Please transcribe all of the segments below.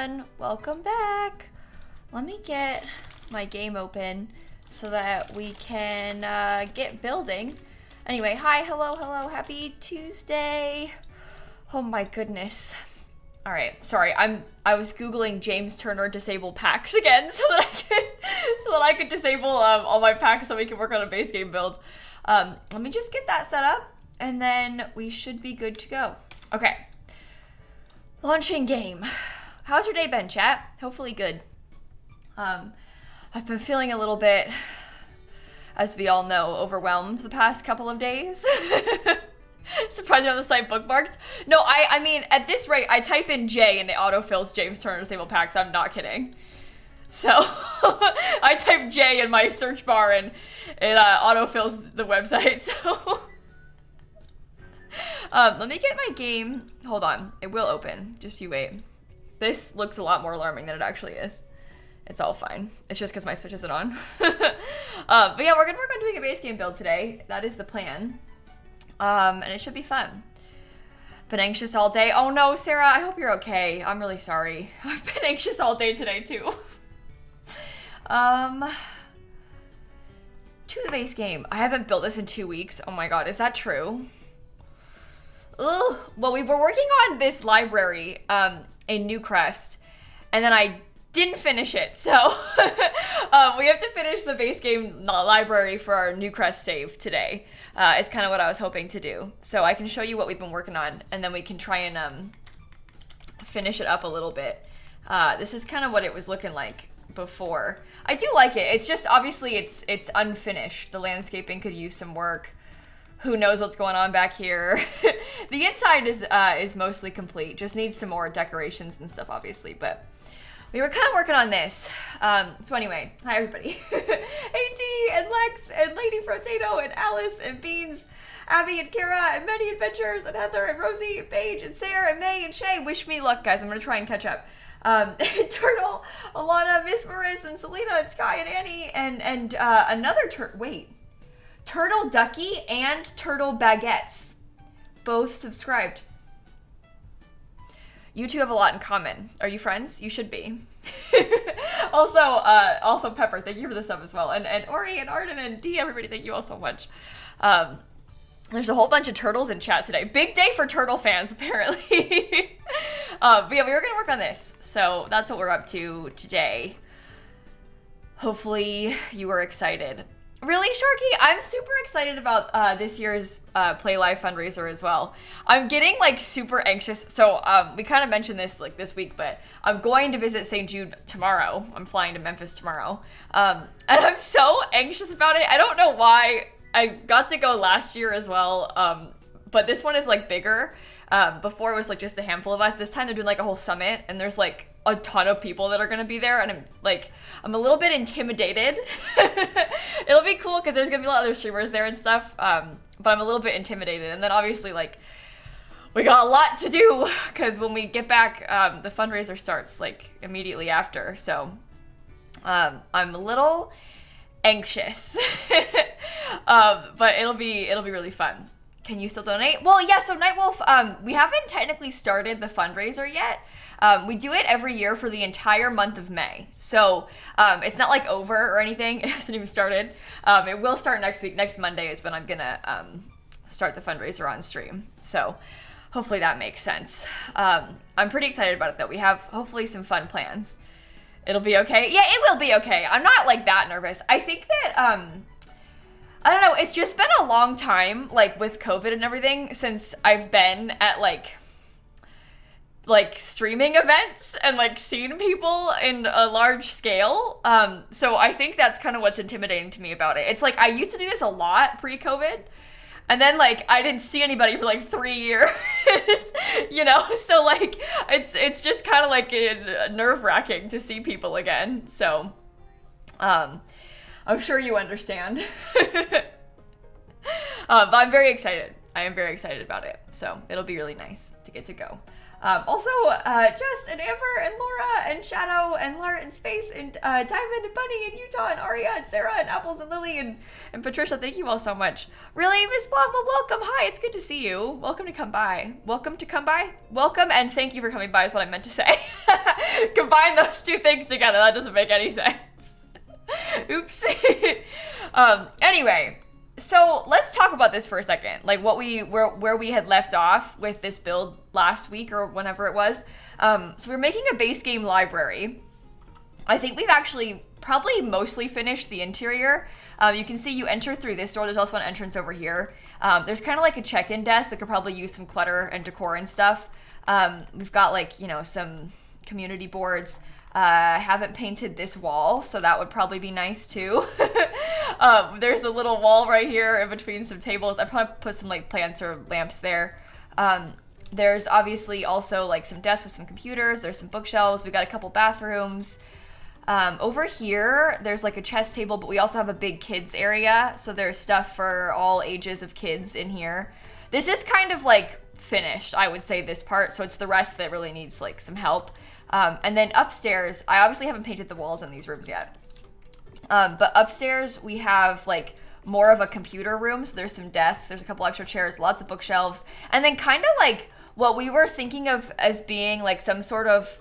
everyone, welcome back. Let me get my game open so that we can get building. Anyway, hi, hello, happy Tuesday. Oh my goodness. All right, sorry, I was Googling James Turner disable packs again so that I could disable all my packs so we can work on a base game build. Let me just get that set up and then we should be good to go. Okay, launching game. How's your day been, chat? Hopefully good. I've been feeling a little bit, as we all know, overwhelmed the past couple of days. Surprised you have the site bookmarked. No, I mean, at this rate, I type in J and it autofills James Turner disable packs. I'm not kidding. So, I type J in my search bar and it autofills the website, so. Let me get my game. Hold on, it will open. Just you wait. This looks a lot more alarming than it actually is. It's all fine. It's just because my Switch isn't on. But yeah, we're gonna work on doing a base game build today. That is the plan. And it should be fun. Been anxious all day. Oh no, Sarah, I hope you're okay. I'm really sorry. I've been anxious all day today too. To the base game. I haven't built this in 2 weeks. Oh my god, is that true? Ugh. Well, we were working on this library in Newcrest, and then I didn't finish it, so we have to finish the base game library for our Newcrest save today. It's kind of what I was hoping to do. So I can show you what we've been working on, and then we can try and finish it up a little bit. This is kind of what it was looking like before. I do like it. It's just, obviously, it's unfinished. The landscaping could use some work. Who knows what's going on back here. The inside is mostly complete. Just needs some more decorations and stuff, obviously, but we were kind of working on this. So anyway, hi everybody. AT and Lex and Lady Frotato and Alice and Beans, Abby and Kara and Many Adventures and Heather and Rosie and Paige and Sarah and May and Shay. Wish me luck, guys. I'm gonna try and catch up. Turtle, Alana, Miss Maris and Selena and Sky and Annie and another Turtle Ducky and Turtle Baguettes. Both subscribed. You two have a lot in common. Are you friends? You should be. Also Pepper, thank you for the sub as well. And Ori and Arden and Dee, everybody, thank you all so much. There's a whole bunch of turtles in chat today. Big day for turtle fans, apparently. But yeah, we were gonna work on this. So that's what we're up to today. Hopefully you were excited. Really, Sharky? I'm super excited about this year's Play Live fundraiser as well. I'm getting like super anxious. So we kind of mentioned this like this week, but I'm going to visit St. Jude tomorrow. I'm flying to Memphis tomorrow. And I'm so anxious about it. I don't know why. I got to go last year as well, but this one is like bigger. Before it was like just a handful of us. This time they're doing like a whole summit and there's like a ton of people that are gonna be there, and I'm a little bit intimidated. It'll be cool because there's gonna be a lot of other streamers there and stuff, but I'm a little bit intimidated. And then obviously like we got a lot to do because when we get back, the fundraiser starts like immediately after. So I'm a little anxious, but it'll be really fun. Can you still donate? Well, yeah, so Nightwolf, we haven't technically started the fundraiser yet. We do it every year for the entire month of May. So it's not like over or anything. It hasn't even started. It will start next week. Next Monday is when I'm gonna start the fundraiser on stream. So hopefully that makes sense. I'm pretty excited about it though. We have hopefully some fun plans. It'll be okay. Yeah, it will be okay. I'm not like that nervous. I think that, I don't know, it's just been a long time, like, with COVID and everything, since I've been at, like, streaming events and, like, seen people in a large scale. So I think that's kind of what's intimidating to me about it. It's like, I used to do this a lot pre-COVID, and then, like, I didn't see anybody for, like, 3 years, you know? So, like, it's just kind of, like, nerve-wracking to see people again. So, I'm sure you understand. But I'm very excited. I am very excited about it. So it'll be really nice to get to go. Also, Jess and Amber and Laura and Shadow and Lara and Space and Diamond and Bunny and Utah and Aria and Sarah and Apples and Lily and Patricia, thank you all so much. Really, Miss Blogma, welcome. Hi, it's good to see you. Welcome to come by. Welcome to come by. Welcome and thank you for coming by is what I meant to say. Combine those two things together. That doesn't make any sense. Oops. Anyway. So let's talk about this for a second, like where we had left off with this build last week or whenever it was. So we're making a base game library. I think we've actually probably mostly finished the interior. You can see you enter through this door. There's also an entrance over here. There's kind of like a check-in desk that could probably use some clutter and decor and stuff. We've got like, you know, some community boards. Haven't painted this wall, so that would probably be nice too. There's a little wall right here in between some tables. I probably put some like plants or lamps there. There's obviously also like some desks with some computers. There's some bookshelves. We got a couple bathrooms. Over here, there's like a chess table, but we also have a big kids area. So there's stuff for all ages of kids in here. This is kind of like finished, I would say, this part. So it's the rest that really needs like some help. And then upstairs, I obviously haven't painted the walls in these rooms yet. But upstairs we have like more of a computer room. So there's some desks, there's a couple extra chairs, lots of bookshelves. And then kind of like what we were thinking of as being like some sort of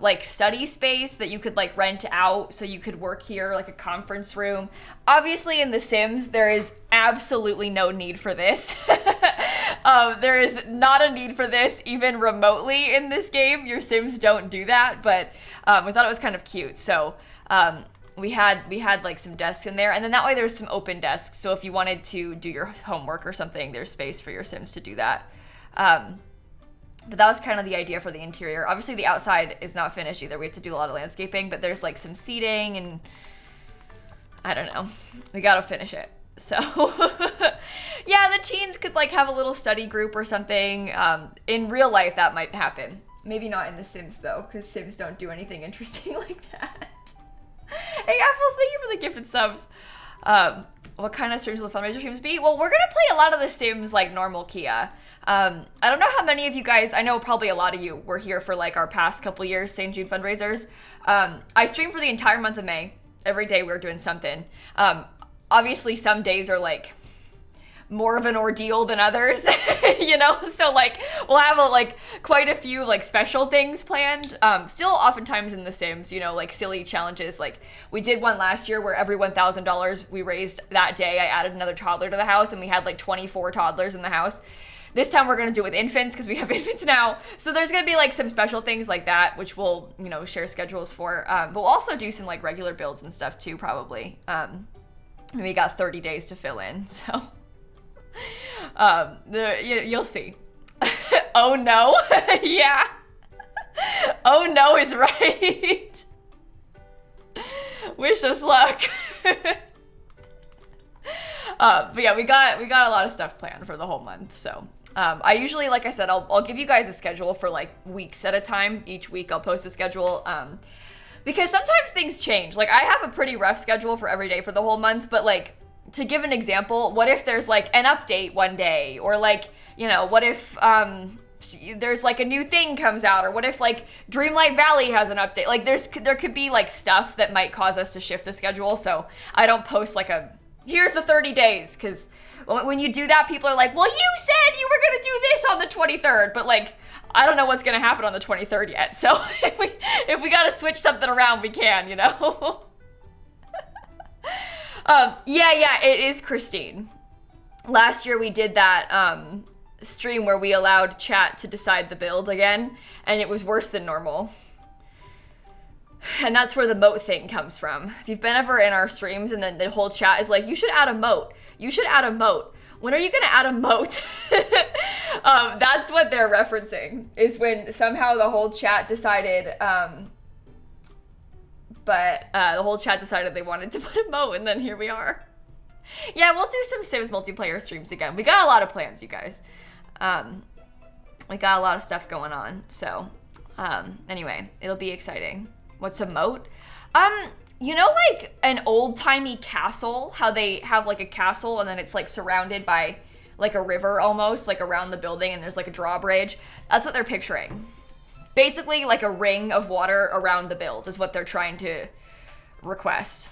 like study space that you could like rent out so you could work here, like a conference room. Obviously in The Sims, there is absolutely no need for this. There is not a need for this even remotely in this game. Your Sims don't do that, but we thought it was kind of cute. So we had like some desks in there, and then that way there's some open desks. So if you wanted to do your homework or something, there's space for your Sims to do that. But that was kind of the idea for the interior. Obviously the outside is not finished either. We have to do a lot of landscaping, but there's like some seating and I don't know. We gotta finish it. So yeah, the teens could like have a little study group or something. In real life that might happen. Maybe not in The Sims though, because Sims don't do anything interesting like that. Hey Apples, thank you for the gifted subs. What kind of streams will the fundraiser streams be? Well, we're gonna play a lot of The Sims like normal Kia. I don't know how many of you guys, I know probably a lot of you were here for like our past couple years St. Jude fundraisers. I streamed for the entire month of May. Every day we were doing something. Obviously some days are like more of an ordeal than others, you know? So like we'll have like quite a few like special things planned. Still oftentimes in The Sims, you know, like silly challenges. Like we did one last year where every $1,000 we raised that day, I added another toddler to the house and we had like 24 toddlers in the house. This time we're going to do it with infants because we have infants now. So there's going to be like some special things like that, which we'll, you know, share schedules for. But we'll also do some like regular builds and stuff too, probably. We got 30 days to fill in, so you'll see. Oh no, yeah. Oh no is right. Wish us luck. But yeah, we got a lot of stuff planned for the whole month, so. I usually, like I said, I'll give you guys a schedule for like weeks at a time. Each week I'll post a schedule, because sometimes things change. Like I have a pretty rough schedule for every day for the whole month, but like to give an example, what if there's like an update one day, or like, you know, what if there's like a new thing comes out, or what if like Dreamlight Valley has an update? Like there could be like stuff that might cause us to shift the schedule. So I don't post like here's the 30 days, because when you do that, people are like, well, you said you were going to do this on the 23rd, but like, I don't know what's going to happen on the 23rd yet. So if we got to switch something around, we can, you know? Yeah, it is Christine. Last year we did that stream where we allowed chat to decide the build again, and it was worse than normal. And that's where the moat thing comes from. If you've been ever in our streams and then the whole chat is like, you should add a moat. You should add a moat. When are you going to add a moat? That's what they're referencing, is when somehow the whole chat decided, the whole chat decided they wanted to put a moat, and then here we are. Yeah, we'll do some Sims multiplayer streams again. We got a lot of plans, you guys. We got a lot of stuff going on, so anyway, it'll be exciting. What's a moat? You know, like an old-timey castle, how they have like a castle and then it's like surrounded by like a river almost, like around the building, and there's like a drawbridge. That's what they're picturing. Basically, like a ring of water around the build is what they're trying to request.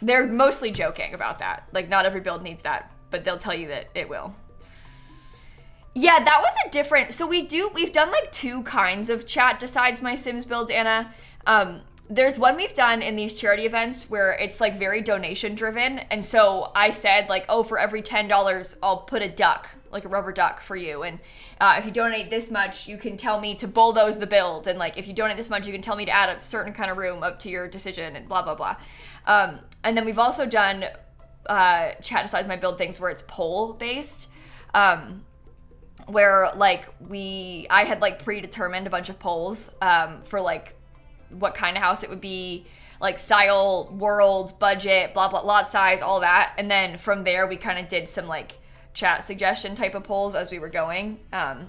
They're mostly joking about that. Like, not every build needs that, but they'll tell you that it will. Yeah, that was a different... So we've done like 2 kinds of chat besides my Sims builds, Anna. There's one we've done in these charity events where it's like very donation driven. And so I said like, oh, for every $10, I'll put a duck, like a rubber duck for you. And if you donate this much, you can tell me to bulldoze the build. And like, if you donate this much, you can tell me to add a certain kind of room up to your decision and blah, blah, blah. And then we've also done chat decides my build things where it's poll based. Where like I had like predetermined a bunch of polls for like what kind of house it would be, like style, world, budget, blah, blah, lot size, all that. And then from there, we kind of did some like chat suggestion type of polls as we were going.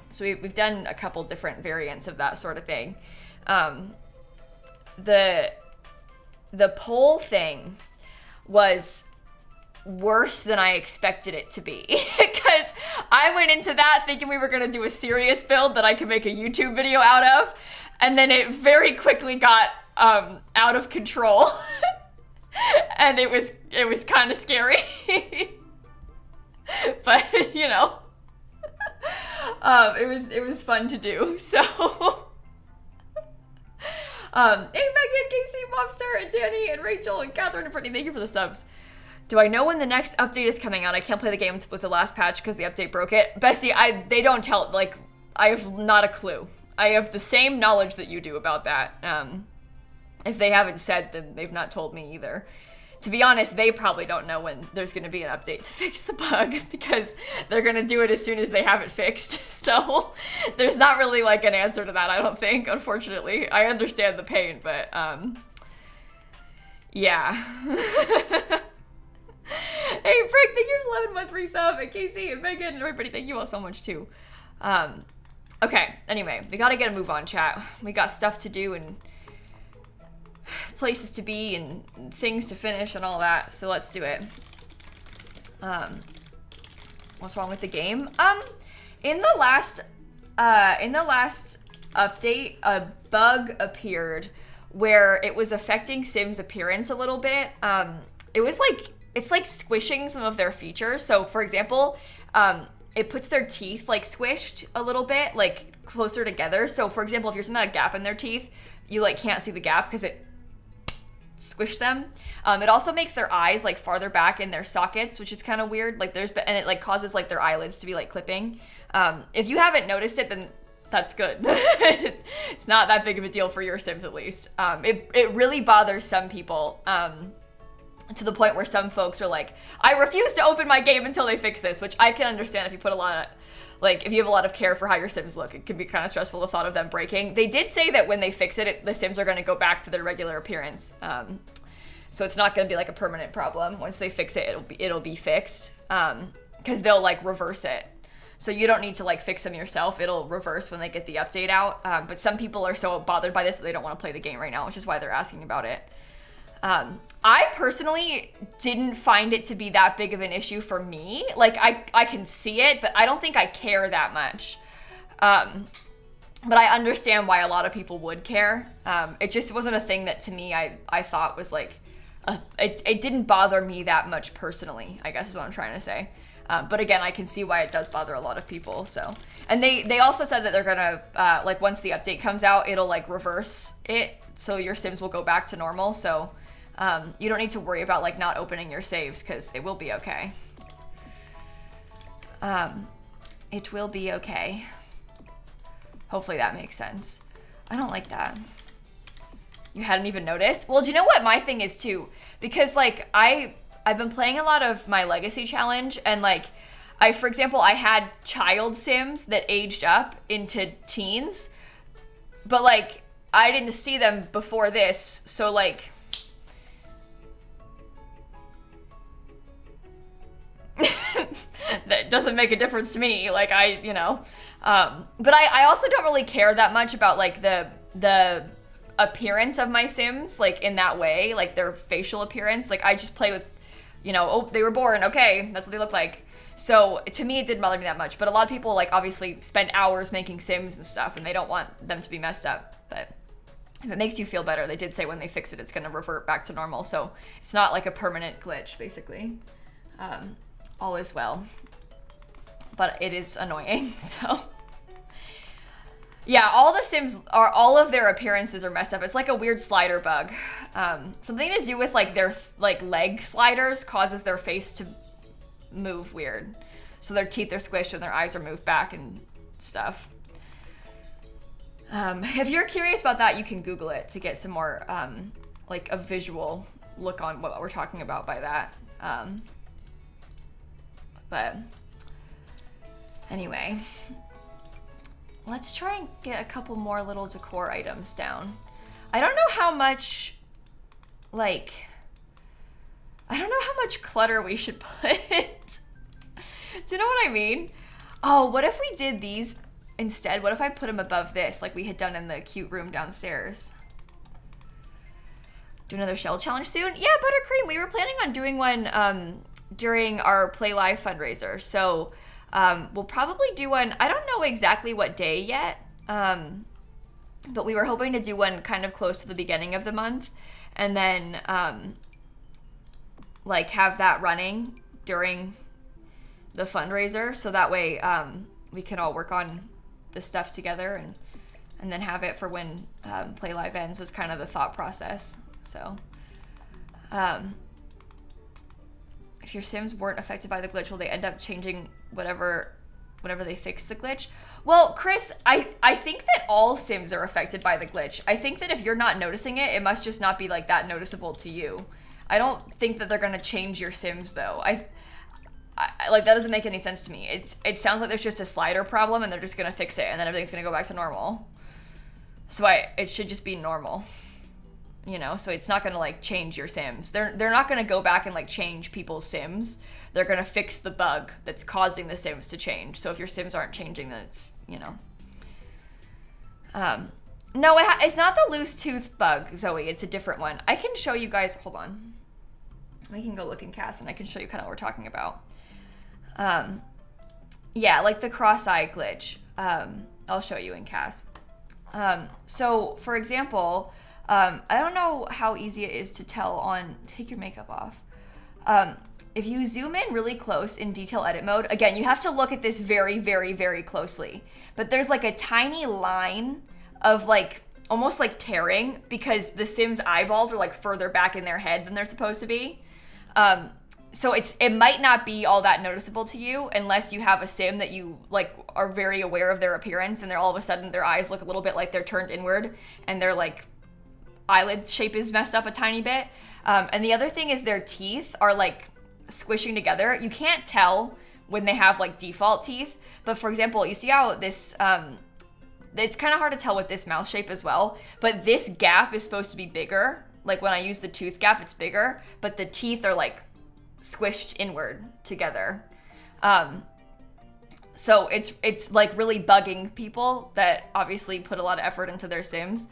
So we've done a couple different variants of that sort of thing. The poll thing was worse than I expected it to be because I went into that thinking we were going to do a serious build that I could make a YouTube video out of, and then it very quickly got out of control and it was kind of scary. But you know, it was fun to do. So hey Megan, Casey, Mobster, and Danny, and Rachel, and Catherine, and Brittany, thank you for the subs. Do I know when the next update is coming out? I can't play the game with the last patch because the update broke it. Bestie, they don't tell, like, I have not a clue. I have the same knowledge that you do about that. If they haven't said, then they've not told me either. To be honest, they probably don't know when there's going to be an update to fix the bug because they're going to do it as soon as they have it fixed. So there's not really, like, an answer to that, I don't think, unfortunately. I understand the pain, but, yeah. Hey, Frank, thank you for 11 month resub, and Casey, and Megan, and everybody, thank you all so much, too. Okay, anyway, we gotta get a move on, chat. We got stuff to do, and places to be, and things to finish, and all that, so let's do it. What's wrong with the game? In the last update, a bug appeared where it was affecting Sims' appearance a little bit. It was like, it's like squishing some of their features. So for example, it puts their teeth like squished a little bit, like closer together. So for example, if you're seeing a gap in their teeth, you like can't see the gap because it squished them. It also makes their eyes like farther back in their sockets, which is kind of weird. Like and it like causes like their eyelids to be like clipping. If you haven't noticed it, then that's good. It's not that big of a deal for your Sims at least. It really bothers some people. To the point where some folks are like, I refuse to open my game until they fix this, which I can understand if you put a lot of, like, if you have a lot of care for how your Sims look, it can be kind of stressful the thought of them breaking. They did say that when they fix it, the Sims are going to go back to their regular appearance. So it's not going to be like a permanent problem. Once they fix it, it'll be fixed. Because they'll like reverse it. So you don't need to like fix them yourself. It'll reverse when they get the update out. But some people are so bothered by this that they don't want to play the game right now, which is why they're asking about it. I personally didn't find it to be that big of an issue for me. Like, I can see it, but I don't think I care that much. But I understand why a lot of people would care. It just wasn't a thing that, to me, I thought was, like, it didn't bother me that much personally, I guess is what I'm trying to say. But again, I can see why it does bother a lot of people, so. And they also said that they're gonna, like, once the update comes out, it'll, like, reverse it, so your Sims will go back to normal, so. You don't need to worry about like not opening your saves because it will be okay. It will be okay. Hopefully that makes sense. I don't like that. You hadn't even noticed? Well, do you know what my thing is too? Because like I've been playing a lot of my Legacy Challenge and like for example, I had child Sims that aged up into teens, but like I didn't see them before this, so like that doesn't make a difference to me. Like but I also don't really care that much about like the appearance of my Sims, like in that way, like their facial appearance. Like I just play with, oh, they were born, okay, that's what they look like. So to me, it didn't bother me that much. But a lot of people like obviously spend hours making Sims and stuff, and they don't want them to be messed up. But if it makes you feel better, they did say when they fix it, it's going to revert back to normal. So it's not like a permanent glitch, basically. All is well. But it is annoying, so... Yeah, all the Sims are, all of their appearances are messed up. It's like a weird slider bug. Something to do with like their like leg sliders causes their face to move weird. So their teeth are squished and their eyes are moved back and stuff. If you're curious about that, you can Google it to get some more like a visual look on what we're talking about by that. But anyway. Let's try and get a couple more little decor items down. I don't know how much, like, I don't know how much clutter we should put. Do you know what I mean? Oh, what if we did these instead? What if I put them above this, like we had done in the cute room downstairs? Do another shell challenge soon? Yeah, Buttercream, we were planning on doing one during our Play Live fundraiser. So we'll probably do one, I don't know exactly what day yet, but we were hoping to do one kind of close to the beginning of the month, and then like have that running during the fundraiser, so that way we can all work on the stuff together and then have it for when Play Live ends, was kind of the thought process. So if your Sims weren't affected by the glitch, will they end up changing whenever they fix the glitch? Well, Chris, I think that all Sims are affected by the glitch. I think that if you're not noticing it, it must just not be like that noticeable to you. I don't think that they're gonna change your Sims though. I like, that doesn't make any sense to me. It sounds like there's just a slider problem and they're just gonna fix it and then everything's gonna go back to normal. So it should just be normal. You know, so it's not gonna like change your Sims. They're not gonna go back and like change people's Sims. They're gonna fix the bug that's causing the Sims to change. So if your Sims aren't changing, then it's, you know. No, it's not the loose tooth bug, Zoe. It's a different one. I can show you guys. Hold on. We can go look in Cass and I can show you kind of what we're talking about. Yeah, like the cross-eye glitch. I'll show you in Cass. So for example. I don't know how easy it is to tell on, take your makeup off. If you zoom in really close in detail edit mode, again, you have to look at this very, very, very closely. But there's like a tiny line of like, almost like tearing, because the Sim's eyeballs are like further back in their head than they're supposed to be. So it might not be all that noticeable to you unless you have a Sim that you like are very aware of their appearance and they're all of a sudden their eyes look a little bit like they're turned inward and they're like, eyelid shape is messed up a tiny bit. And the other thing is their teeth are like squishing together. You can't tell when they have like default teeth, but for example, you see how this, it's kind of hard to tell with this mouth shape as well, but this gap is supposed to be bigger. Like when I use the tooth gap, it's bigger, but the teeth are like squished inward together. So it's like really bugging people that obviously put a lot of effort into their Sims.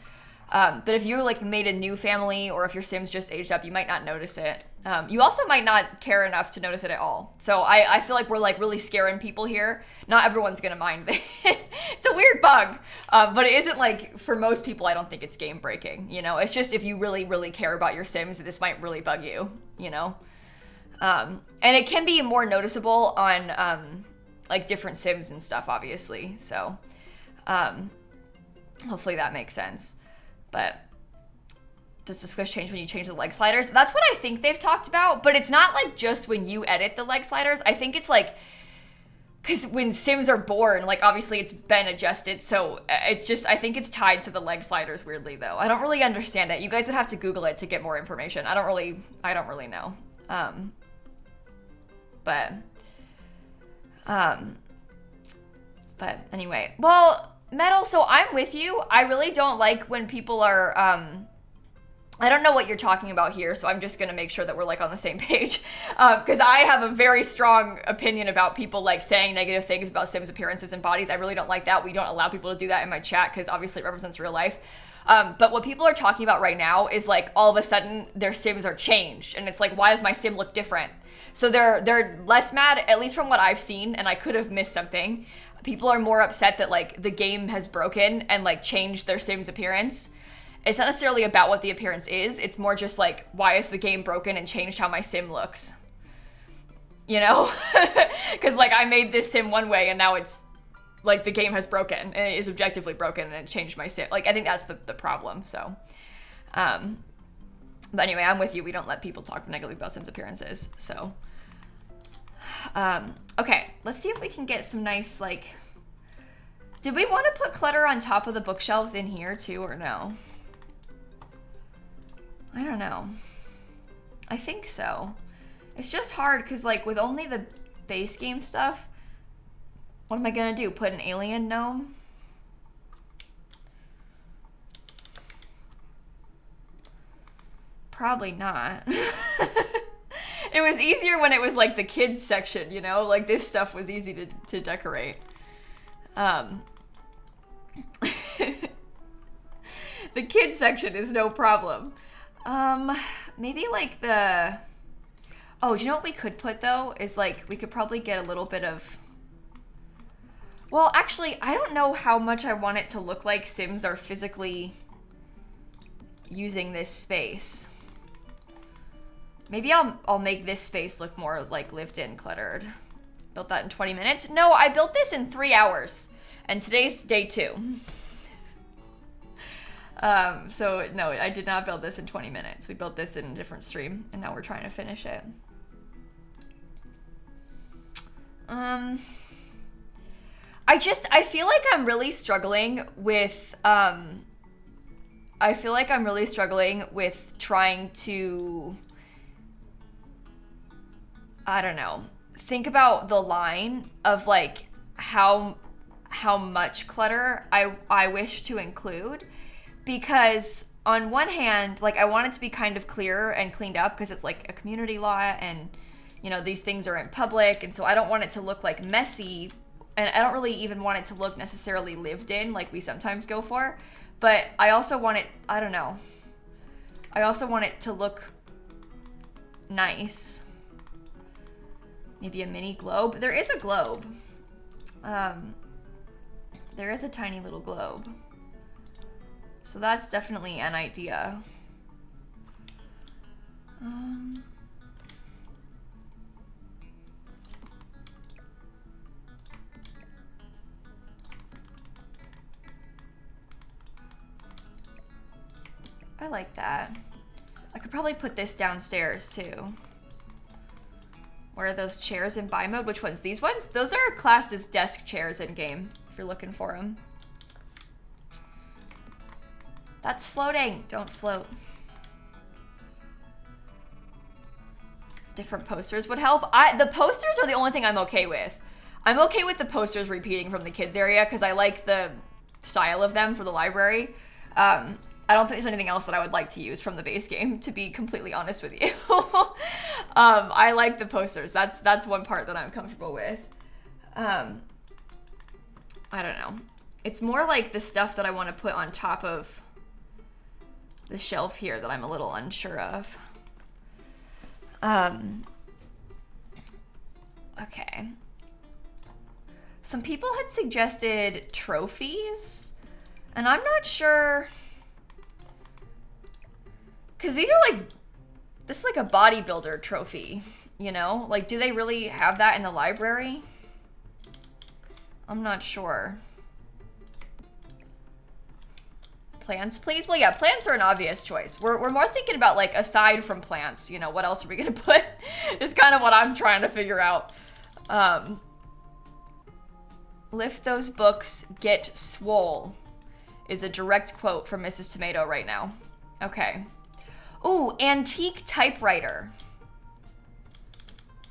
But if you like made a new family or if your Sims just aged up, you might not notice it. You also might not care enough to notice it at all. So I feel like we're like really scaring people here. Not everyone's gonna mind this. It's a weird bug, but it isn't like, for most people, I don't think it's game breaking. You know, it's just if you really, really care about your Sims, this might really bug you, you know? And it can be more noticeable on like different Sims and stuff, obviously. So hopefully that makes sense. But does the squish change when you change the leg sliders? That's what I think they've talked about, but it's not like just when you edit the leg sliders. I think it's like, because when Sims are born, like obviously it's been adjusted, so it's just, I think it's tied to the leg sliders weirdly though. I don't really understand it. You guys would have to Google it to get more information. I don't really know. But anyway, well, Metal, so I'm with you. I really don't like when people are, I don't know what you're talking about here, so I'm just gonna make sure that we're like on the same page. Because I have a very strong opinion about people like saying negative things about Sims appearances and bodies. I really don't like that. We don't allow people to do that in my chat because obviously it represents real life. But what people are talking about right now is like all of a sudden their sims are changed, and it's like, why does my sim look different? So they're less mad, at least from what I've seen, and I could have missed something. People are more upset that like the game has broken and like changed their sim's appearance. It's not necessarily about what the appearance is. It's more just like, why is the game broken and changed how my sim looks? You know? Because like I made this sim one way and now it's like the game has broken and it is objectively broken and it changed my sim. Like I think that's the problem. So, but anyway, I'm with you. We don't let people talk negatively about sims appearances. So, okay, let's see if we can get some nice like. Did we want to put clutter on top of the bookshelves in here too, or no? I don't know. I think so. It's just hard because like with only the base game stuff, what am I gonna do? Put an alien gnome? Probably not. It was easier when it was like the kids section, you know? Like this stuff was easy to decorate. The kids section is no problem. Maybe like the... Oh, do you know what we could put though? Is like, we could probably get a little bit of... Well, actually, I don't know how much I want it to look like Sims are physically using this space. Maybe I'll make this space look more like lived in cluttered. Built that in 20 minutes. No, I built this in 3 hours. And today's day 2. So no, I did not build this in 20 minutes. We built this in a different stream and now we're trying to finish it. I feel like I'm really struggling with, trying to, I don't know, think about the line of like how much clutter I wish to include, because on one hand, like I want it to be kind of clear and cleaned up because it's like a community lot and, you know, these things are in public, and so I don't want it to look like messy, and I don't really even want it to look necessarily lived in like we sometimes go for, but I also want it, I don't know, I also want it to look nice. Maybe a mini globe. There is a globe. There is a tiny little globe. So that's definitely an idea. I like that. I could probably put this downstairs too. Where are those chairs in buy mode? Which ones? These ones? Those are classed as desk chairs in game, if you're looking for them. That's floating. Don't float. Different posters would help. The posters are the only thing I'm okay with. I'm okay with the posters repeating from the kids area because I like the style of them for the library. I don't think there's anything else that I would like to use from the base game, to be completely honest with you. I like the posters. That's one part that I'm comfortable with. I don't know. It's more like the stuff that I want to put on top of the shelf here that I'm a little unsure of. Okay. Some people had suggested trophies, and I'm not sure... Because these are like, this is like a bodybuilder trophy, you know? Like, do they really have that in the library? I'm not sure. Plants, please? Well, yeah, plants are an obvious choice. We're more thinking about, like, aside from plants, you know, what else are we gonna put? Is kind of what I'm trying to figure out. Lift those books, get swole, is a direct quote from Mrs. Tomato right now. Okay. Ooh, antique typewriter.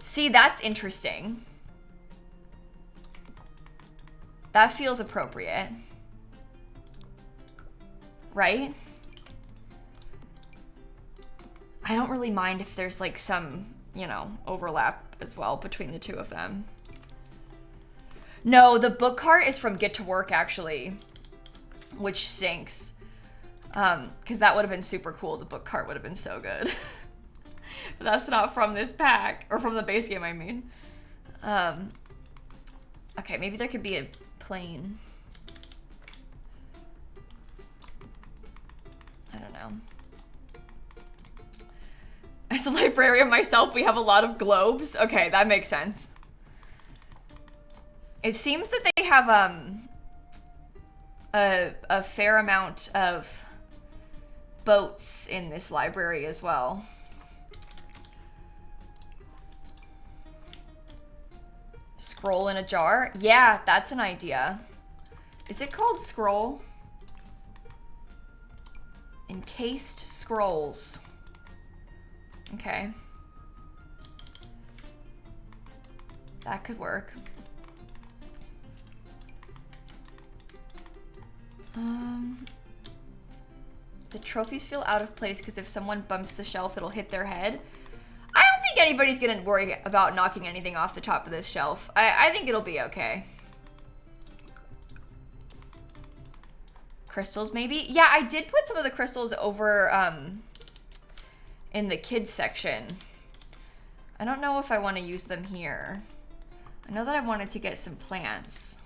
See, that's interesting. That feels appropriate. Right? I don't really mind if there's like some, you know, overlap as well between the two of them. No, the book cart is from Get to Work actually, which stinks. Because that would have been super cool. The book cart would have been so good. But that's not from this pack, or from the base game, I mean. Okay, maybe there could be a plane. I don't know. As a librarian myself, we have a lot of globes. Okay, that makes sense. It seems that they have a fair amount of boats in this library as well. Scroll in a jar? Yeah, that's an idea. Is it called scroll? Encased scrolls. Okay. That could work. The trophies feel out of place because if someone bumps the shelf, it'll hit their head. I don't think anybody's gonna worry about knocking anything off the top of this shelf. I think it'll be okay. Crystals, maybe? Yeah, I did put some of the crystals over in the kids section. I don't know if I want to use them here. I know that I wanted to get some plants.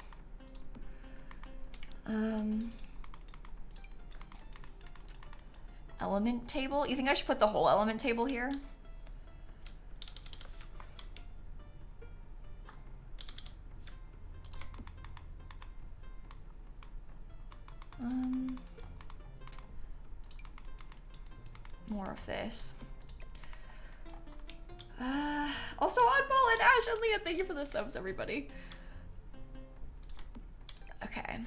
Element table? You think I should put the whole element table here? More of this. Also, Oddball and Ash and Leah, thank you for the subs, everybody. Okay.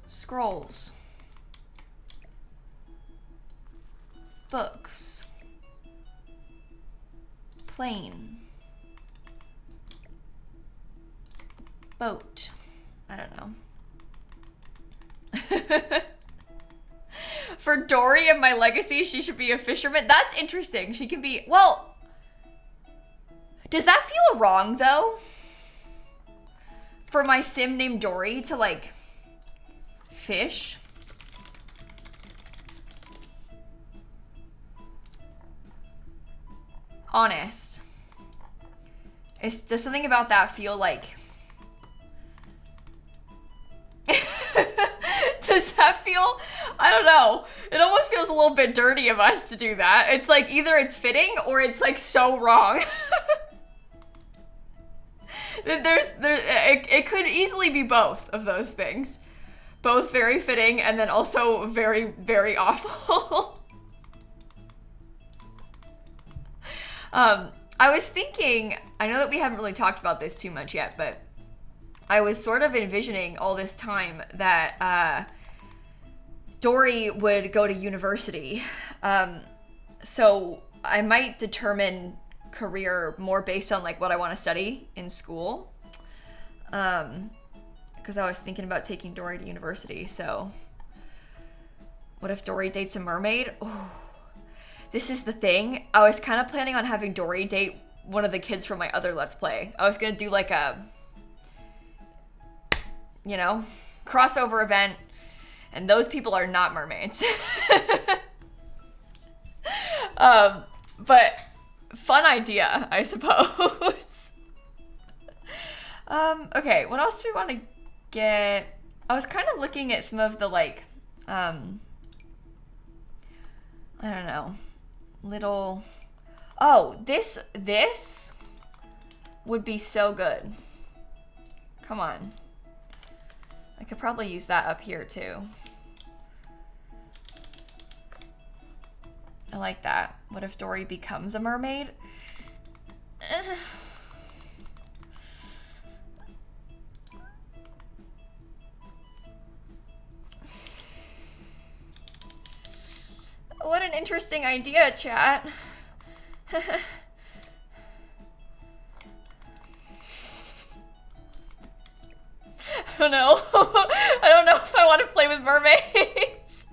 Scrolls. Books. Plane. Boat. I don't know. For Dory and my legacy, she should be a fisherman. That's interesting. She can be, well, does that feel wrong though? For my sim named Dory to like fish? Honest. Does something about that feel like... Does that feel... I don't know. It almost feels a little bit dirty of us to do that. It's like either it's fitting or it's like so wrong. It could easily be both of those things. Both very fitting and then also very, very awful. I was thinking, I know that we haven't really talked about this too much yet, but I was sort of envisioning all this time that Dory would go to university. So I might determine career more based on like what I want to study in school. Because I was thinking about taking Dory to university. So what if Dory dates a mermaid? Oh, this is the thing. I was kind of planning on having Dory date one of the kids from my other Let's Play. I was going to do like a, you know, crossover event. And those people are not mermaids. But fun idea, I suppose. Okay, what else do we want to get? I was kind of looking at some of the like, I don't know, little, oh, this would be so good. Come on. I could probably use that up here too. I like that. What if Dory becomes a mermaid? What an interesting idea, chat. I don't know. I don't know if I want to play with mermaids.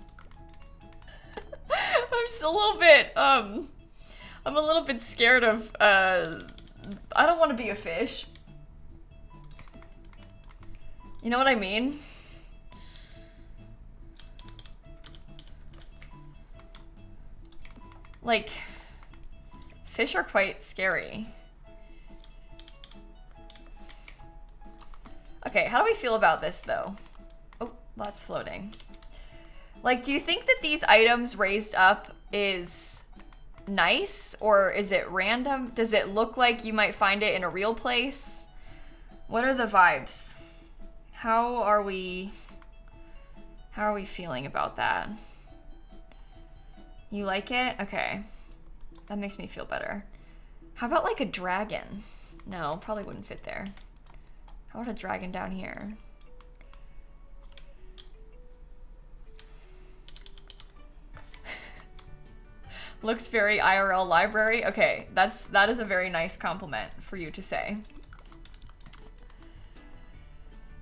I'm just a little bit, I'm a little bit scared of, I don't want to be a fish. You know what I mean? Like, fish are quite scary. Okay, how do we feel about this though? Oh, that's floating. Like, do you think that these items raised up is nice, or is it random? Does it look like you might find it in a real place? What are the vibes? How are we feeling about that? You like it? Okay. That makes me feel better. How about like a dragon? No, probably wouldn't fit there. How about a dragon down here? Looks very IRL library. Okay, that is a very nice compliment for you to say.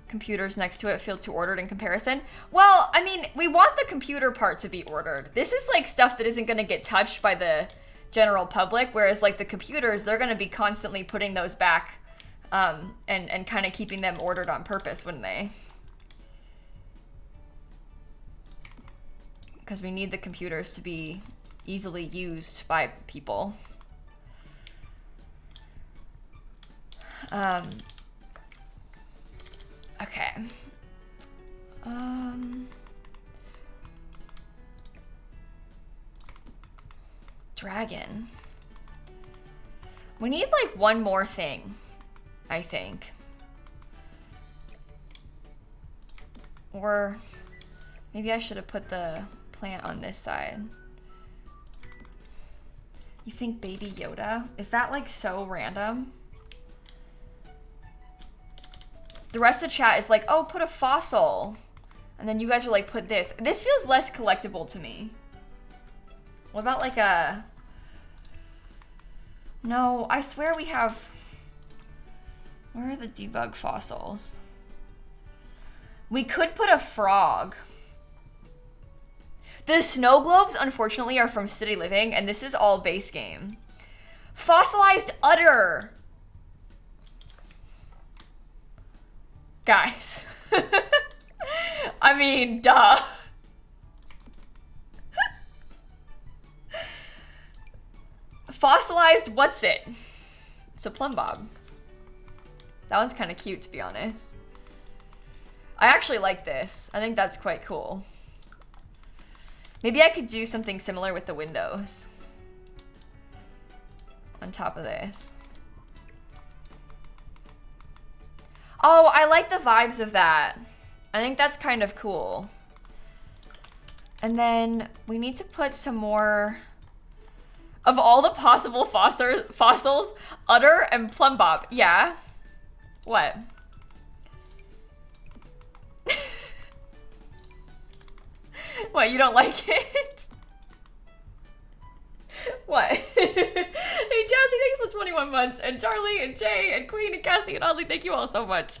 Computers next to it feel too ordered in comparison. Well, I mean, we want the computer part to be ordered. This is like stuff that isn't gonna get touched by the general public, whereas like the computers, they're gonna be constantly putting those back and kind of keeping them ordered on purpose, wouldn't they? Because we need the computers to be easily used by people. Okay. Dragon. We need like one more thing, I think. Or maybe I should have put the plant on this side. You think Baby Yoda? Is that like so random? The rest of the chat is like, oh, put a fossil. And then you guys are like, put this. This feels less collectible to me. What about like a... No, I swear we have... Where are the debug fossils? We could put a frog. The snow globes, unfortunately, are from City Living, and this is all base game. Fossilized udder. Guys. I mean, duh. Fossilized what's it? It's a plumb bob. That one's kind of cute, to be honest. I actually like this. I think that's quite cool. Maybe I could do something similar with the windows on top of this. Oh, I like the vibes of that. I think that's kind of cool. And then we need to put some more of all the possible fossils, udder and plumb bob. Yeah. What? What, you don't like it? What? Hey, Jazzy, thanks for 21 months. And Charlie and Jay and Queen and Cassie and Audley, thank you all so much.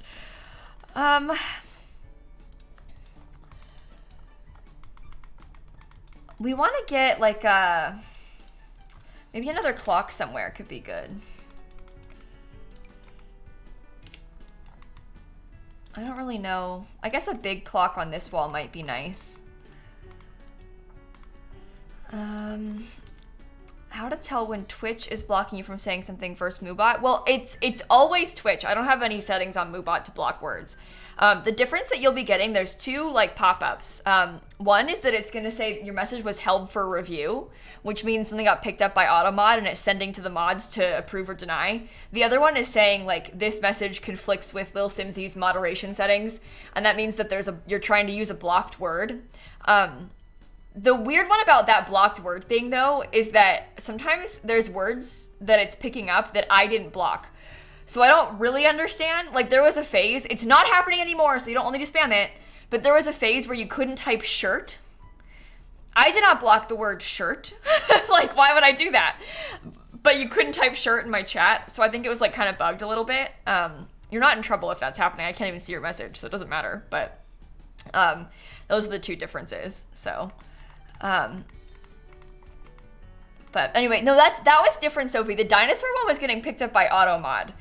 We want to get like a... Maybe another clock somewhere could be good. I don't really know. I guess a big clock on this wall might be nice. How to tell when Twitch is blocking you from saying something versus Moobot? Well, it's always Twitch. I don't have any settings on Moobot to block words. The difference that you'll be getting, there's two like pop-ups. One is that it's gonna say your message was held for review, which means something got picked up by Automod and it's sending to the mods to approve or deny. The other one is saying like this message conflicts with lilsimsie's moderation settings, and that means that you're trying to use a blocked word. The weird one about that blocked word thing, though, is that sometimes there's words that it's picking up that I didn't block. So I don't really understand. Like, there was a phase. It's not happening anymore, so you don't need to spam it. But there was a phase where you couldn't type shirt. I did not block the word shirt. Like, why would I do that? But you couldn't type shirt in my chat, so I think it was, like, kind of bugged a little bit. You're not in trouble if that's happening. I can't even see your message, so it doesn't matter. But those are the two differences, so... But anyway, no, that was different, Sophie. The dinosaur one was getting picked up by AutoMod.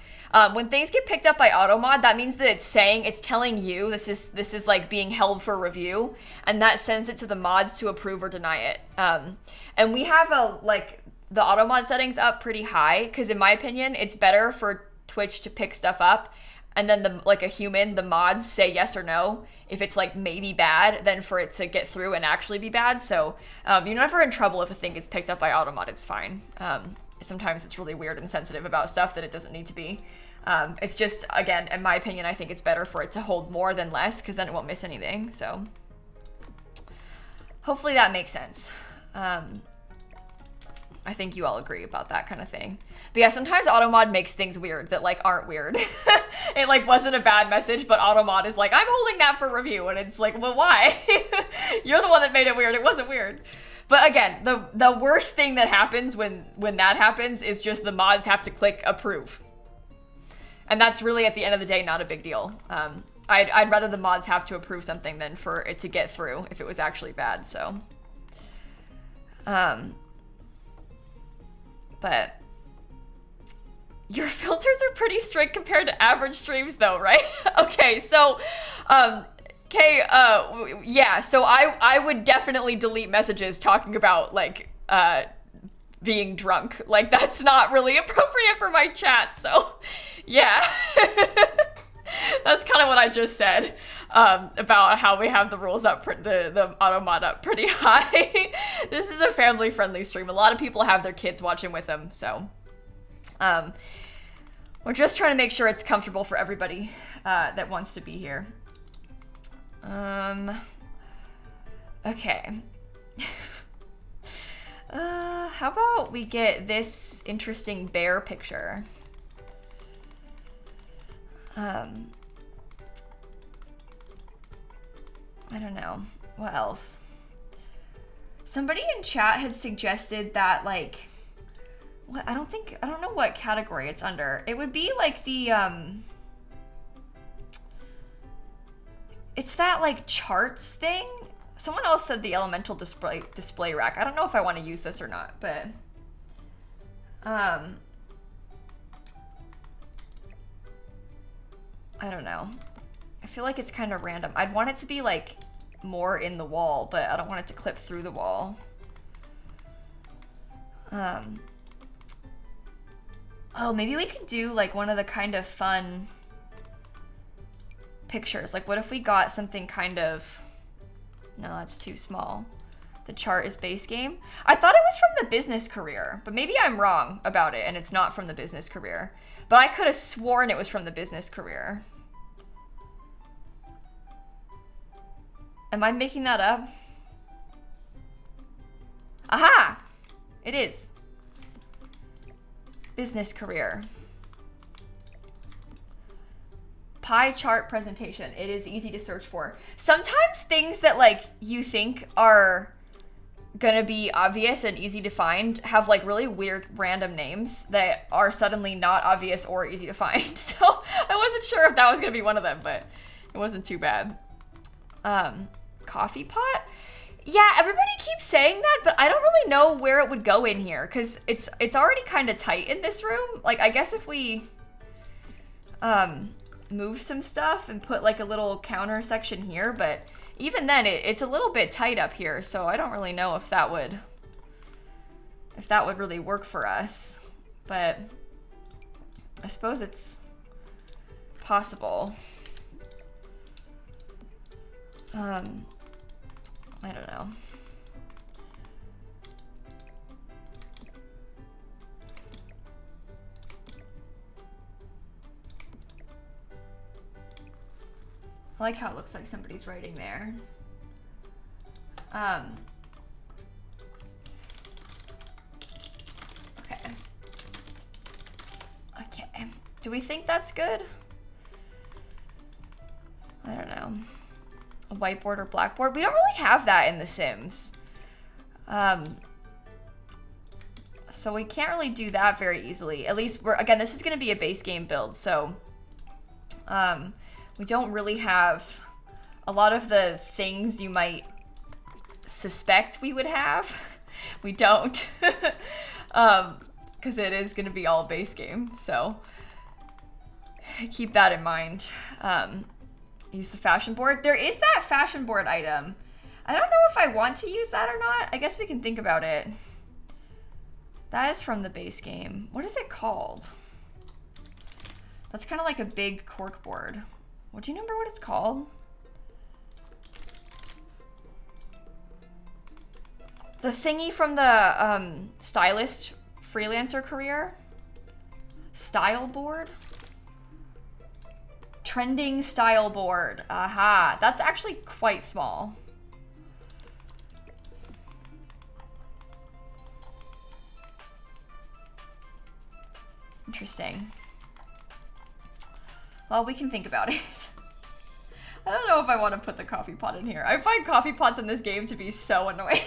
When things get picked up by AutoMod, that means that it's telling you this is like being held for review, and that sends it to the mods to approve or deny it. And we have the AutoMod settings up pretty high, because in my opinion, it's better for Twitch to pick stuff up, and then the mods say yes or no if it's like maybe bad, than for it to get through and actually be bad. So you're never in trouble if a thing gets picked up by AutoMod. It's fine. Sometimes it's really weird and sensitive about stuff that it doesn't need to be. It's just, again, in my opinion, I think it's better for it to hold more than less, because then it won't miss anything. So hopefully that makes sense. I think you all agree about that kind of thing. But yeah, sometimes AutoMod makes things weird that like aren't weird. It like wasn't a bad message, but AutoMod is like, I'm holding that for review, and it's like, well, why? You're the one that made it weird. It wasn't weird. But again, the worst thing that happens when that happens is just the mods have to click approve. And that's really, at the end of the day, not a big deal. I'd rather the mods have to approve something than for it to get through if it was actually bad, so. But your filters are pretty strict compared to average streams though, right? Okay, so, yeah, so I would definitely delete messages talking about like, being drunk. Like, that's not really appropriate for my chat, so yeah. That's kind of what I just said, about how we have the rules up, the auto mod up pretty high. This is a family-friendly stream. A lot of people have their kids watching with them, so we're just trying to make sure it's comfortable for everybody that wants to be here. Okay. How about we get this interesting bear picture? I don't know. What else? Somebody in chat had suggested that, like, what? I don't know what category it's under. It would be like the, it's that, like, charts thing. Someone else said the elemental display rack. I don't know if I want to use this or not, but, I don't know. I feel like it's kind of random. I'd want it to be like more in the wall, but I don't want it to clip through the wall. Oh, maybe we could do like one of the kind of fun pictures. Like, what if we got something kind of, no, that's too small. The chart is base game. I thought it was from the business career, but maybe I'm wrong about it and it's not from the business career. But I could have sworn it was from the business career. Am I making that up? Aha! It is. Business career. Pie chart presentation. It is easy to search for. Sometimes things that like you think are gonna be obvious and easy to find have like really weird random names that are suddenly not obvious or easy to find. So I wasn't sure if that was gonna be one of them, but it wasn't too bad. Coffee pot? Yeah, everybody keeps saying that, but I don't really know where it would go in here because it's already kind of tight in this room. Like, I guess if we move some stuff and put like a little counter section here, but even then it's a little bit tight up here, so I don't really know if that would really work for us. But I suppose it's possible. I don't know. I like how it looks like somebody's writing there. Okay. Okay. Do we think that's good? I don't know. A whiteboard or blackboard? We don't really have that in The Sims. So we can't really do that very easily. At least again, this is gonna be a base game build, so we don't really have a lot of the things you might suspect we would have. We don't. Because it is going to be all base game, so keep that in mind. Use the fashion board. There is that fashion board item. I don't know if I want to use that or not. I guess we can think about it. That is from the base game. What is it called? That's kind of like a big cork board. Do you remember what it's called? The thingy from the stylist freelancer career? Style board? Trending style board. Aha. That's actually quite small. Interesting. Well, we can think about it. I don't know if I want to put the coffee pot in here. I find coffee pots in this game to be so annoying.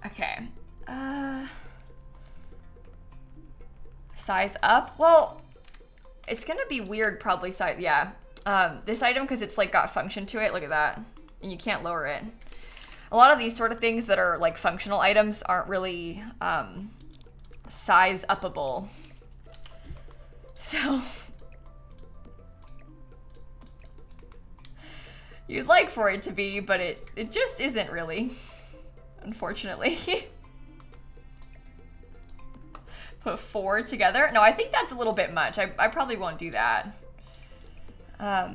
Okay. Size up. Well, it's gonna be weird probably size. Yeah. This item, because it's like got function to it. Look at that. And you can't lower it. A lot of these sort of things that are like functional items aren't really size upable. So you'd like for it to be, but it just isn't really, unfortunately. Put 4 together. No, I think that's a little bit much. I probably won't do that. I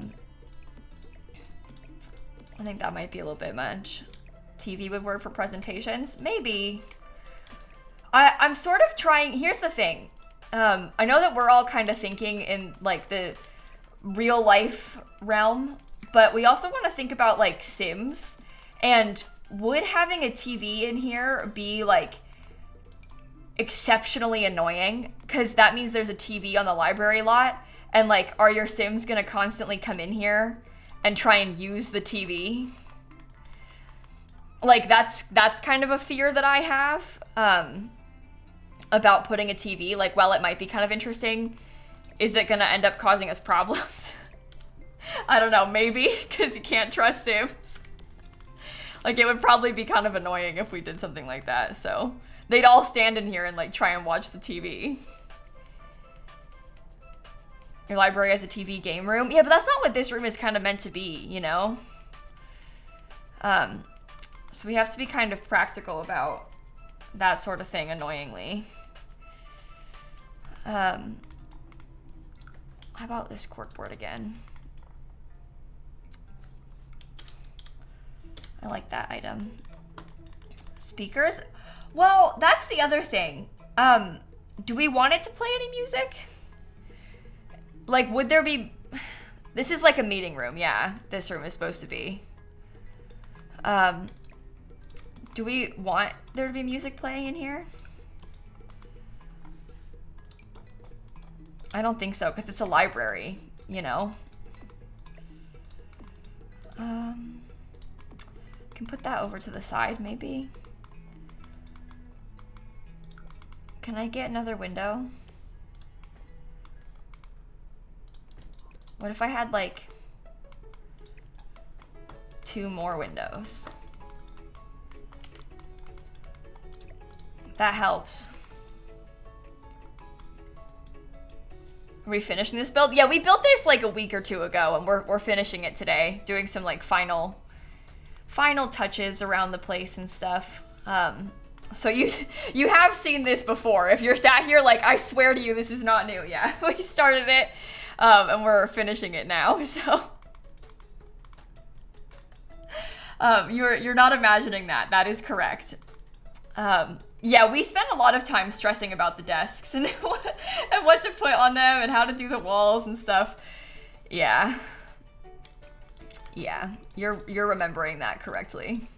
think that might be a little bit much. TV would work for presentations. Maybe. I'm sort of trying. Here's the thing. I know that we're all kind of thinking in like the real life realm, but we also want to think about like Sims. And would having a TV in here be like exceptionally annoying? Because that means there's a TV on the library lot, and like, are your Sims gonna constantly come in here and try and use the TV? Like, that's kind of a fear that I have about putting a TV. Like, while it might be kind of interesting, is it gonna end up causing us problems? I don't know, maybe, because you can't trust Sims. Like, it would probably be kind of annoying if we did something like that, so they'd all stand in here and like try and watch the TV. Your library has a TV game room. Yeah, but that's not what this room is kind of meant to be, you know? So we have to be kind of practical about that sort of thing, annoyingly. How about this corkboard again? I like that item. Speakers? Well, that's the other thing. Do we want it to play any music? Like, would there be... This is like a meeting room, yeah. This room is supposed to be. Do we want there to be music playing in here? I don't think so, because it's a library, you know? Can put that over to the side, maybe? Can I get another window? What if I had, like, 2 more windows? That helps. Are we finishing this build? Yeah, we built this like a week or 2 ago, and we're finishing it today, doing some like final touches around the place and stuff. So you have seen this before. If you're sat here, like, I swear to you, this is not new. Yeah, we started it, and we're finishing it now. So you're not imagining that. That is correct. Yeah, we spent a lot of time stressing about the desks and what to put on them and how to do the walls and stuff. Yeah. Yeah, you're remembering that correctly.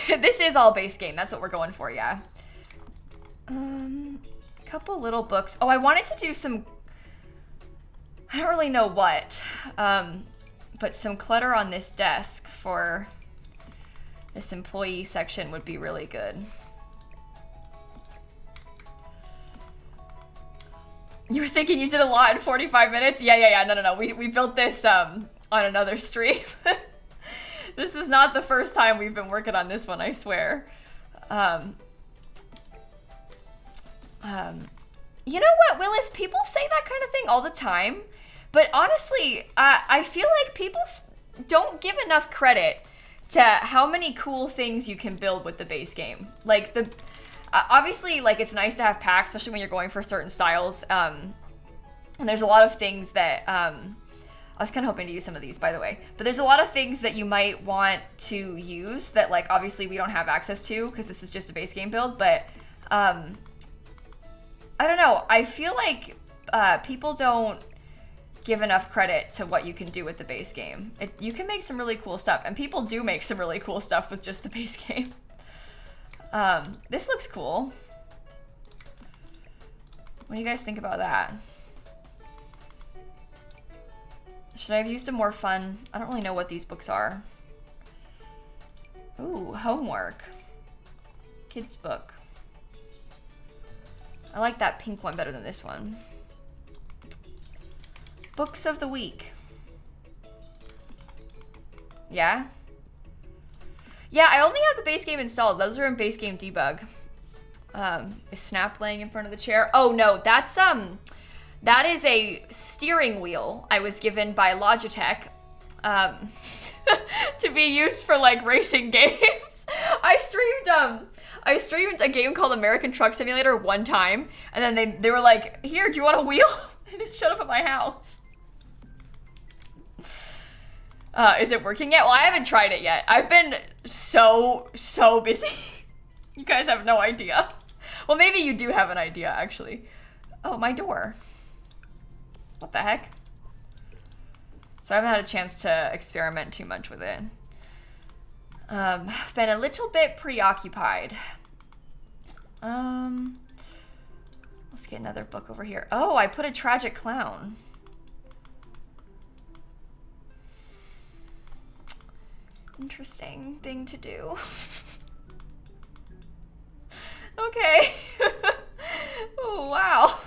This is all base game. That's what we're going for, yeah. Couple little books. Oh, I wanted to do some... I don't really know what. But some clutter on this desk for... this employee section would be really good. You were thinking you did a lot in 45 minutes? Yeah. No. We built this on another stream. This is not the first time we've been working on this one, I swear. You know what, Willis? People say that kind of thing all the time, but honestly, I feel like people don't give enough credit to how many cool things you can build with the base game. Like obviously, like, it's nice to have packs, especially when you're going for certain styles. And there's a lot of things that I was kind of hoping to use some of these, by the way. But there's a lot of things that you might want to use that, like, obviously we don't have access to because this is just a base game build. But I don't know. I feel like people don't give enough credit to what you can do with the base game. You can make some really cool stuff, and people do make some really cool stuff with just the base game. This looks cool. What do you guys think about that? Should I have used a more fun? I don't really know what these books are. Ooh, homework. Kids book. I like that pink one better than this one. Books of the week. Yeah? Yeah, I only have the base game installed. Those are in base game debug. Is Snap laying in front of the chair? Oh no, that is a steering wheel I was given by Logitech to be used for, like, racing games. I streamed a game called American Truck Simulator one time, and then they were like, here, do you want a wheel? And it showed up at my house. Is it working yet? Well, I haven't tried it yet. I've been so busy. You guys have no idea. Well, maybe you do have an idea, actually. Oh, my door. What the heck? So I haven't had a chance to experiment too much with it. I've been a little bit preoccupied. Let's get another book over here. Oh, I put a tragic clown. Interesting thing to do. Okay. Oh, wow.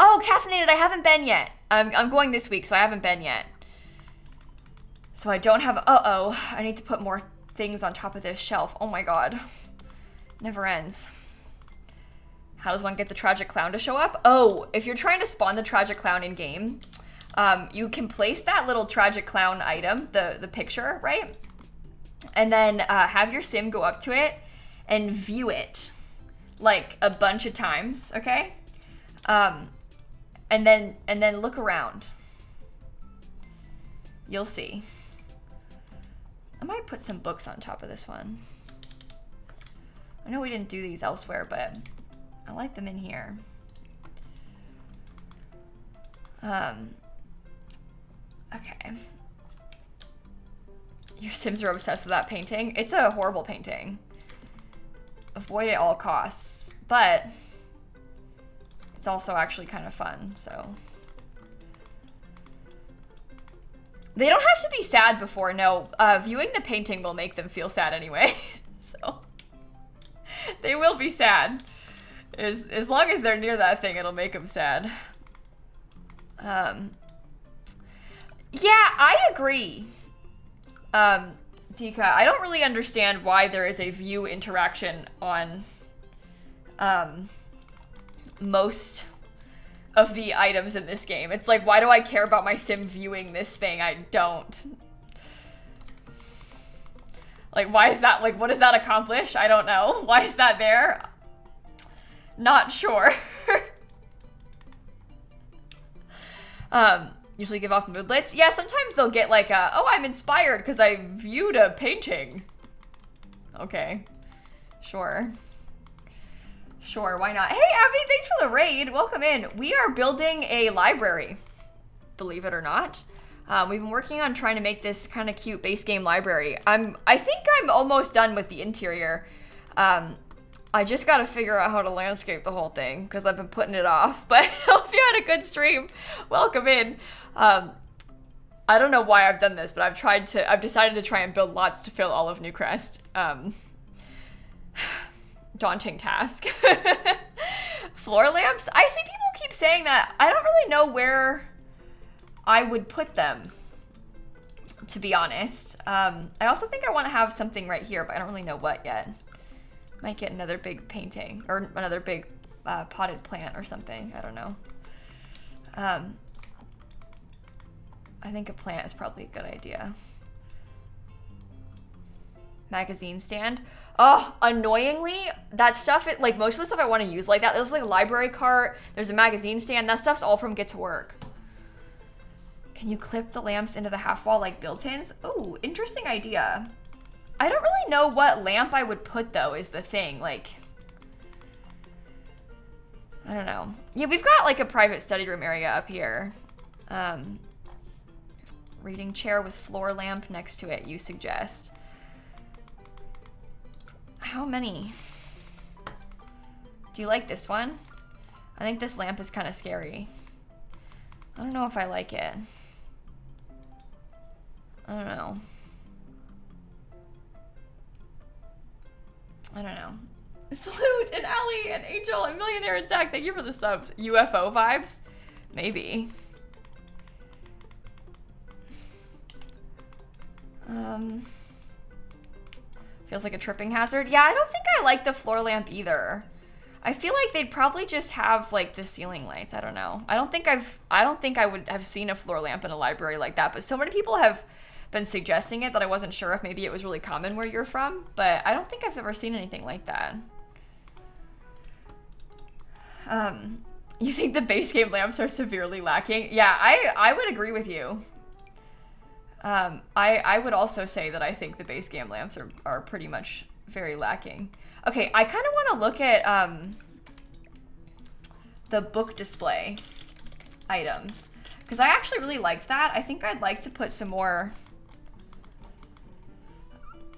Oh, caffeinated, I haven't been yet. I'm going this week, so I haven't been yet. So I don't have, I need to put more things on top of this shelf. Oh my god. Never ends. How does one get the tragic clown to show up? Oh, if you're trying to spawn the tragic clown in game, you can place that little tragic clown item, the picture, right? And then have your sim go up to it and view it like a bunch of times, okay? And then look around. You'll see. I might put some books on top of this one. I know we didn't do these elsewhere, but I like them in here. Okay. Your Sims are obsessed with that painting. It's a horrible painting. Avoid it at all costs, but it's also actually kind of fun, so. They don't have to be sad before, no. Viewing the painting will make them feel sad anyway, so. They will be sad. As long as they're near that thing, it'll make them sad. Yeah, I agree. Dika, I don't really understand why there is a view interaction on most of the items in this game. It's like, why do I care about my sim viewing this thing? I don't. Like, why is that, like, what does that accomplish? I don't know. Why is that there? Not sure. Usually give off moodlets. Yeah, sometimes they'll get like a, oh, I'm inspired because I viewed a painting. Okay, sure. Sure, why not? Hey, Abby, thanks for the raid. Welcome in. We are building a library, believe it or not. We've been working on trying to make this kind of cute base game library. I think I'm almost done with the interior. I just got to figure out how to landscape the whole thing because I've been putting it off. But I hope you had a good stream. Welcome in. I don't know why I've done this, but I've decided to try and build lots to fill all of Newcrest. Daunting task. Floor lamps? I see people keep saying that. I don't really know where I would put them, to be honest. I also think I want to have something right here, but I don't really know what yet. Might get another big painting or another big potted plant or something. I don't know. I think a plant is probably a good idea. Magazine stand. Oh, annoyingly, that stuff, like most of the stuff I want to use like that, there's like a library cart, there's a magazine stand, that stuff's all from Get to Work. Can you clip the lamps into the half wall like built-ins? Oh, interesting idea. I don't really know what lamp I would put though, is the thing. Like, I don't know. Yeah, we've got like a private study room area up here. Reading chair with floor lamp next to it, you suggest. How many? Do you like this one? I think this lamp is kind of scary. I don't know if I like it. I don't know. I don't know. Flute and Allie and Angel and Millionaire and Zach, thank you for the subs. UFO vibes? Maybe. Feels like a tripping hazard. Yeah, I don't think I like the floor lamp either. I feel like they'd probably just have like the ceiling lights. I don't know. I don't think I would have seen a floor lamp in a library like that, but so many people have been suggesting it that I wasn't sure if maybe it was really common where you're from, but I don't think I've ever seen anything like that. You think the base game lamps are severely lacking? Yeah, I would agree with you. I would also say that I think the base game lamps are pretty much very lacking. Okay, I kind of want to look at the book display items because I actually really liked that. I think I'd like to put some more.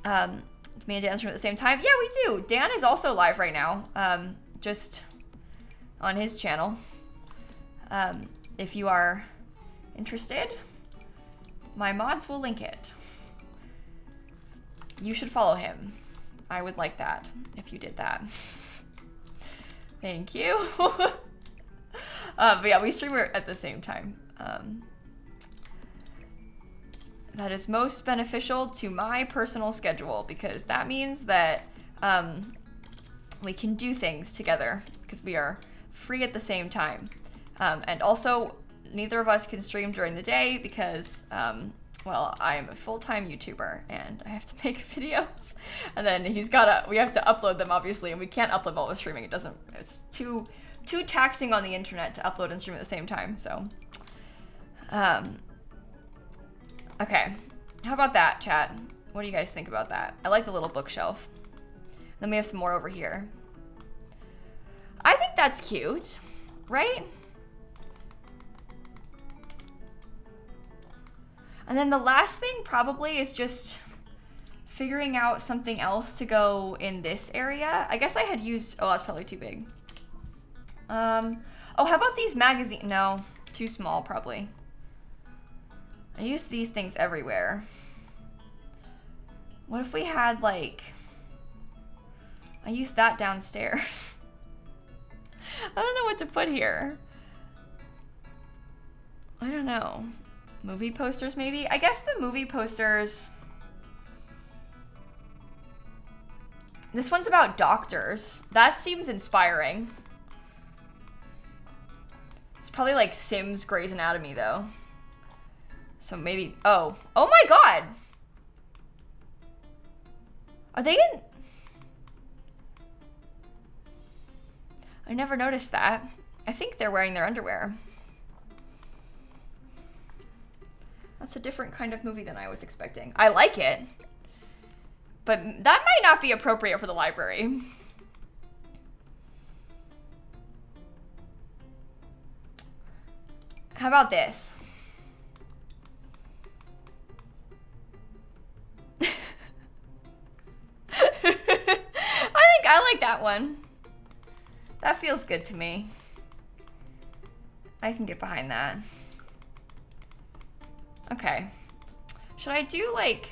It's me and Dan's room at the same time. Yeah, we do. Dan is also live right now, just on his channel. If you are interested, my mods will link it. You should follow him. I would like that if you did that. Thank you. But yeah, we stream at the same time. That is most beneficial to my personal schedule because that means that we can do things together because we are free at the same time. And also, neither of us can stream during the day because, well, I am a full-time YouTuber and I have to make videos. And then we have to upload them, obviously, and we can't upload while we're streaming. It's too taxing on the internet to upload and stream at the same time, so. Okay, how about that, chat? What do you guys think about that? I like the little bookshelf. Then we have some more over here. I think that's cute, right? And then the last thing probably is just figuring out something else to go in this area. I guess I had used, oh, that's probably too big. Oh, how about these magazines? No, too small probably. I use these things everywhere. What if we had like, I used that downstairs. I don't know what to put here. I don't know. Movie posters maybe? I guess the movie posters. This one's about doctors. That seems inspiring. It's probably like Sims Grey's Anatomy though. So maybe, oh my God. Are they in? I never noticed that. I think they're wearing their underwear. That's a different kind of movie than I was expecting. I like it, but that might not be appropriate for the library. How about this? I like that one. That feels good to me. I can get behind that. Okay. Should I do like...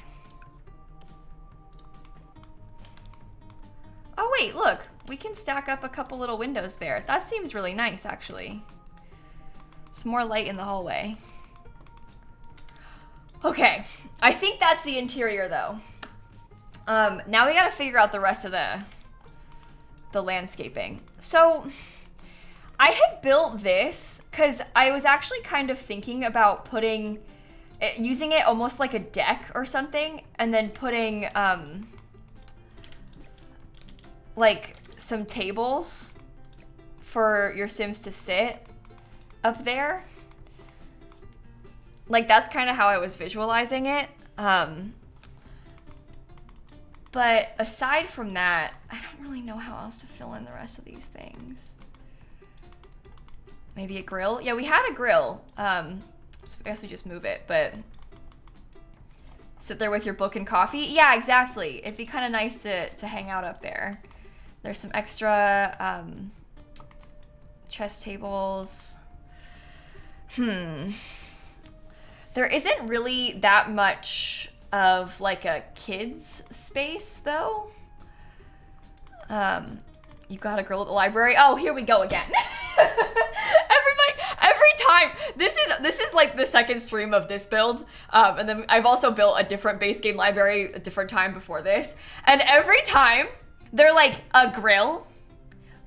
Oh wait, look. we can stack up a couple little windows there. That seems really nice, actually. Some more light in the hallway. Okay, I think that's the interior though. Now we gotta figure out the rest of the landscaping. So I had built this because I was actually kind of thinking about putting, using it almost like a deck or something, and then putting like some tables for your Sims to sit up there. Like that's kind of how I was visualizing it. But aside from that, I don't really know how else to fill in the rest of these things. Maybe a grill? Yeah, we had a grill. So I guess we just move it, but sit there with your book and coffee. Yeah, exactly. It'd be kind of nice to hang out up there. There's some extra chess tables. There isn't really that much of like a kid's space though. You got a grill at the library. Oh, here we go again. Every time. This is like the second stream of this build. And then I've also built a different base game library a different time before this. And every time they're like, a grill?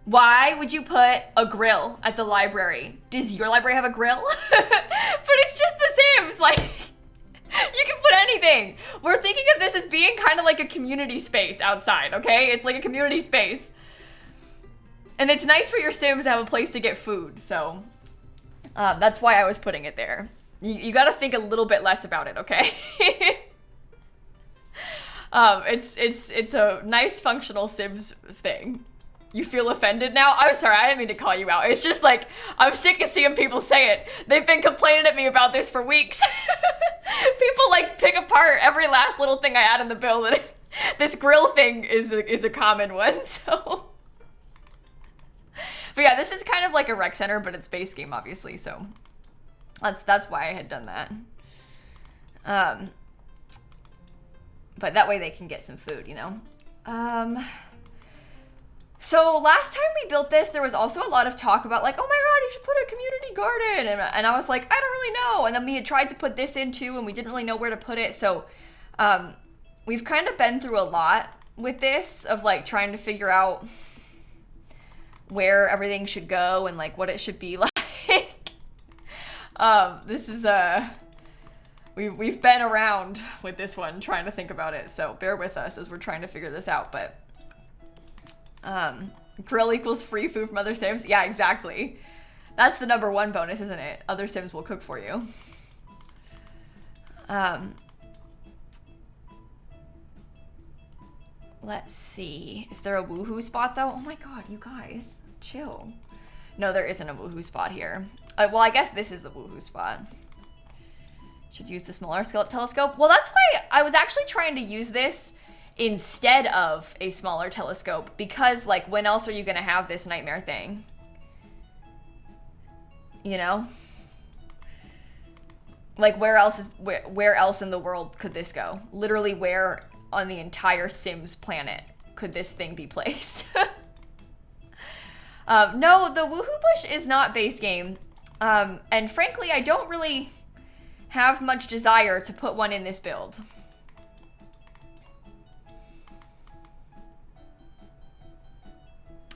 Why would you put a grill at the library? Does your library have a grill? But it's just the Sims, like, you can put anything. We're thinking of this as being kind of like a community space outside, okay? It's like a community space. And it's nice for your Sims to have a place to get food, so that's why I was putting it there. You gotta think a little bit less about it, okay? It's a nice functional Sims thing. You feel offended now? I'm sorry, I didn't mean to call you out. It's just like, I'm sick of seeing people say it. They've been complaining at me about this for weeks. People like pick apart every last little thing I add in the build, and this grill thing is a common one, so. But yeah, this is kind of like a rec center, but it's base game, obviously, so that's why I had done that. But that way they can get some food, you know? So last time we built this, there was also a lot of talk about like, oh my god, you should put a community garden. And I was like, I don't really know. And then we had tried to put this in too, and we didn't really know where to put it. So we've kind of been through a lot with this of like trying to figure out where everything should go and like what it should be like. This is we've been around with this one trying to think about it, so bear with us as we're trying to figure this out. But grill equals free food from other Sims. Yeah, exactly. That's the #1 bonus, isn't it? Other Sims will cook for you. Let's see. Is there a woohoo spot though? Oh my god, you guys, chill. No, there isn't a woohoo spot here. Well, I guess this is the woohoo spot. Should use the smaller scale telescope. Well, that's why I was actually trying to use this instead of a smaller telescope, because like when else are you gonna have this nightmare thing? You know? Like where else in the world could this go? Literally where on the entire Sims planet could this thing be placed? No, the woohoo bush is not base game. And frankly, I don't really have much desire to put one in this build.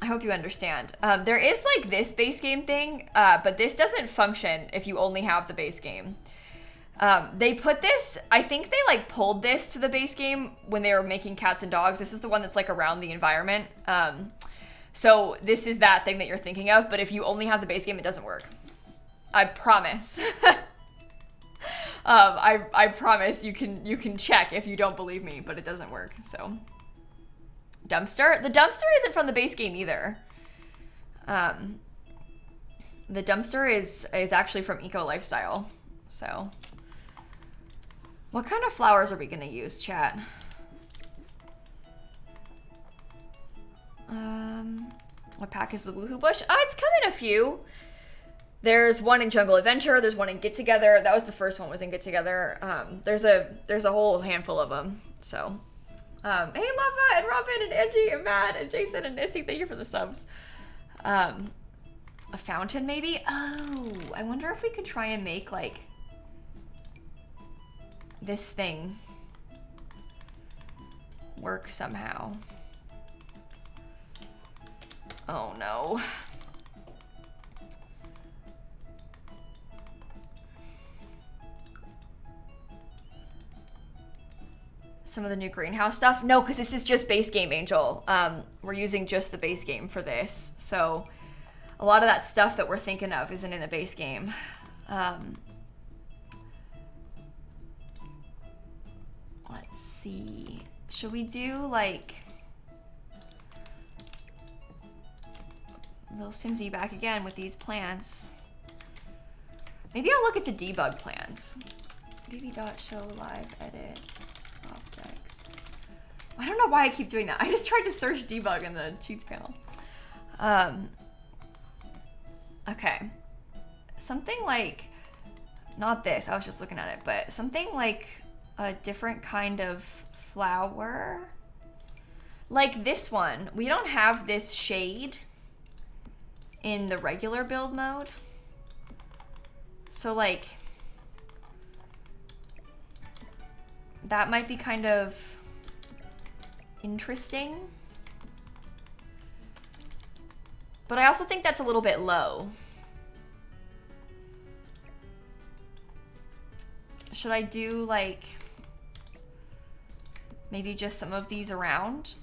I hope you understand. There is like this base game thing, but this doesn't function if you only have the base game. They put this, I think they like pulled this to the base game when they were making cats and dogs. This is the one that's like around the environment. So this is that thing that you're thinking of, but if you only have the base game, it doesn't work. I promise. I promise you can check if you don't believe me, but it doesn't work, so. Dumpster? The dumpster isn't from the base game either. The dumpster is actually from Eco Lifestyle, so. What kind of flowers are we gonna use, chat? What pack is the woohoo bush? It's come in a few. There's one in Jungle Adventure. There's one in Get Together. That was the first one, was in Get Together. There's a whole handful of them. So, Hey, Lava and Robin and Angie and Matt and Jason and Nissy, thank you for the subs. A fountain, maybe? Oh, I wonder if we could try and make, like, this thing work somehow. Oh, no. Some of the new greenhouse stuff? No, because this is just base game, Angel. We're using just the base game for this. So a lot of that stuff that we're thinking of isn't in the base game. Let's see. Should we do like lilsimsie back again with these plants? Maybe I'll look at the debug plans. bb.show live edit objects. I don't know why I keep doing that. I just tried to search debug in the cheats panel. Okay. Something like, not this, I was just looking at it, but something like a different kind of flower. Like this one. We don't have this shade in the regular build mode. So like, that might be kind of interesting. But I also think that's a little bit low. Should I do like, maybe just some of these around?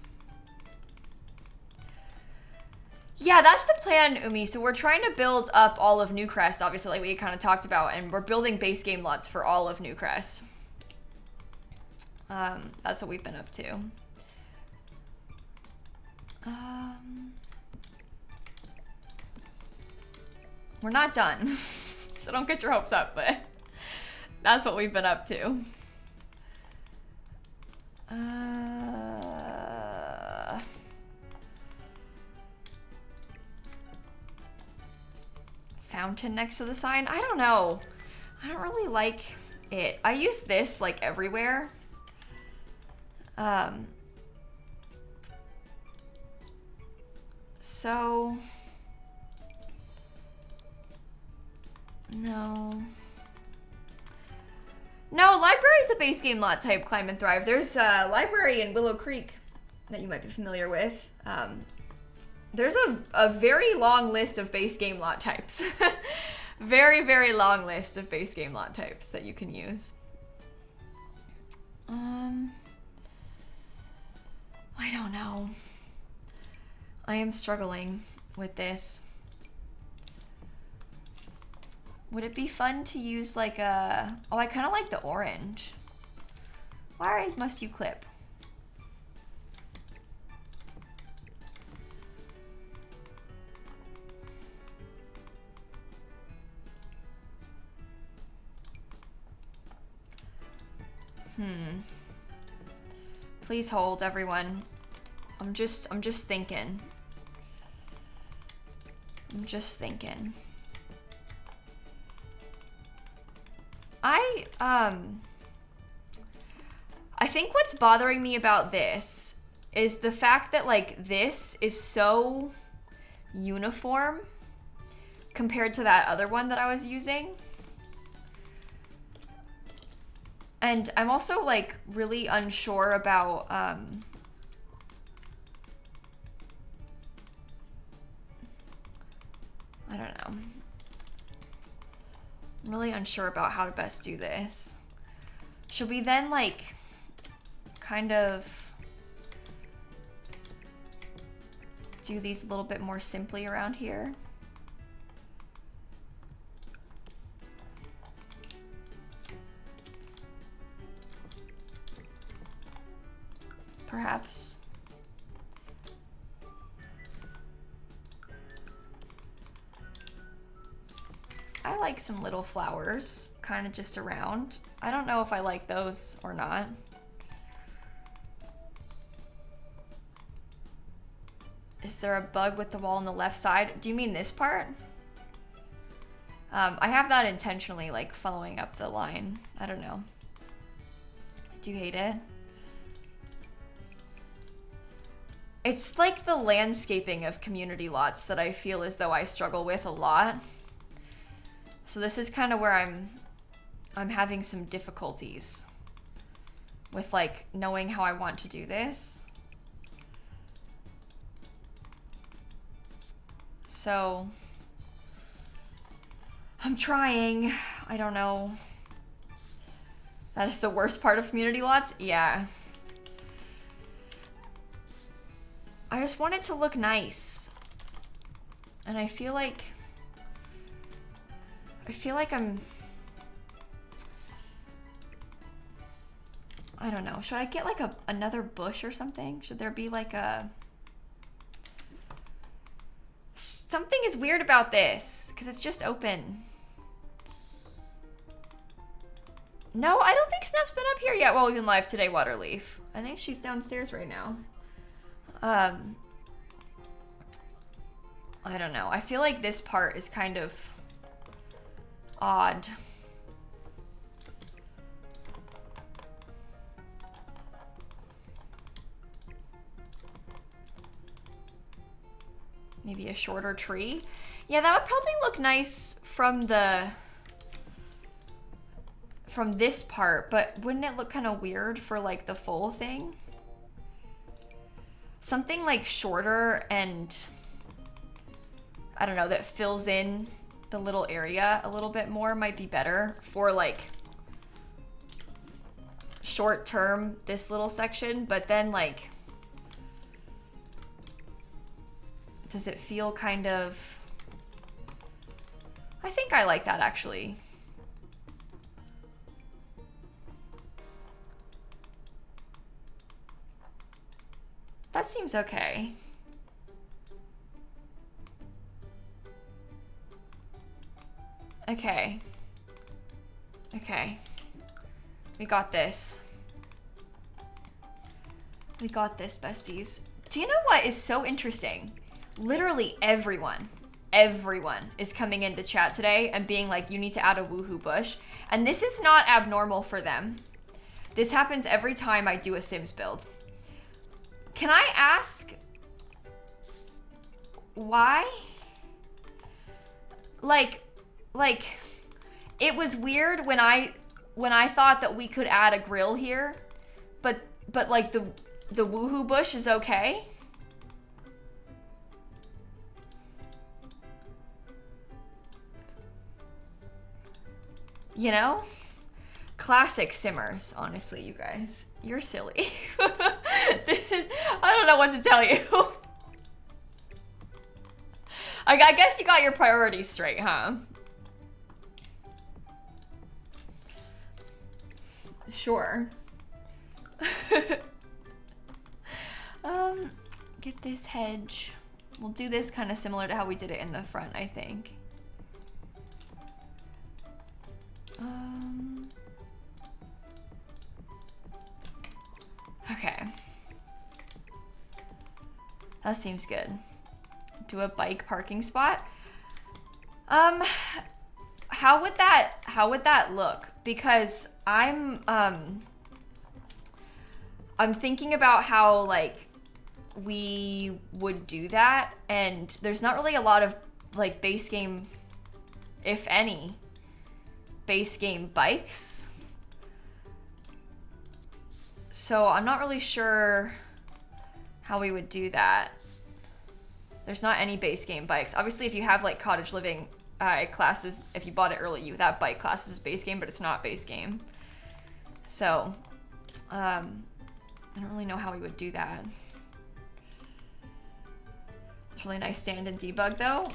Yeah, that's the plan, Umi. So we're trying to build up all of Newcrest, obviously, like we kind of talked about, and we're building base game lots for all of Newcrest. That's what we've been up to. We're not done, so don't get your hopes up, but that's what we've been up to. Fountain next to the sign? I don't know. I don't really like it. I use this like everywhere. So no, library's a base game lot type, Climb and Thrive. There's a library in Willow Creek that you might be familiar with. There's a very long list of base game lot types. Very, very long list of base game lot types that you can use. I don't know. I am struggling with this. Would it be fun to use like a... Oh, I kind of like the orange. Why must you clip? Please hold, everyone. I'm just thinking. I'm just thinking. I think what's bothering me about this is the fact that like this is so uniform compared to that other one that I was using. And I'm also like really unsure about I don't know. I'm really unsure about how to best do this. Should we then like kind of do these a little bit more simply around here? Perhaps. I like some little flowers kind of just around. I don't know if I like those or not. Is there a bug with the wall on the left side? Do you mean this part? I have that intentionally like following up the line. I don't know. Do you hate it? It's like the landscaping of community lots that I feel as though I struggle with a lot. So this is kind of where I'm having some difficulties with like knowing how I want to do this. So I'm trying. I don't know. That is the worst part of community lots? Yeah. I just want it to look nice. And I feel like I don't know. Should I get like another bush or something? Should there be like something is weird about this because it's just open. No, I don't think Snap's been up here yet while we've been live today, Waterleaf. I think she's downstairs right now. I don't know. I feel like this part is kind of odd. Maybe a shorter tree. Yeah, that would probably look nice from this part, but wouldn't it look kind of weird for like the full thing? Something like shorter and I don't know, that fills in the little area a little bit more might be better for like short term, this little section, but then like, does it feel kind of, I think I like that actually. That seems okay. Okay. Okay. We got this. We got this, besties. Do you know what is so interesting? Literally everyone is coming into chat today and being like, you need to add a woohoo bush. And this is not abnormal for them. This happens every time I do a Sims build. Can I ask why? Like it was weird when I thought that we could add a grill here, but like the woohoo bush is okay. You know? Classic simmers, honestly, you guys. You're silly. I don't know what to tell you. I guess you got your priorities straight, huh? Sure. Get this hedge. We'll do this kind of similar to how we did it in the front, I think. Okay. That seems good. Do a bike parking spot. How would that look? Because I'm thinking about how like we would do that, and there's not really a lot of like base game, if any, base game bikes. So I'm not really sure how we would do that. There's not any base game bikes. Obviously, if you have like cottage living classes, if you bought it early, that bike class is base game, but it's not base game. So I don't really know how we would do that. It's really nice stand and debug though.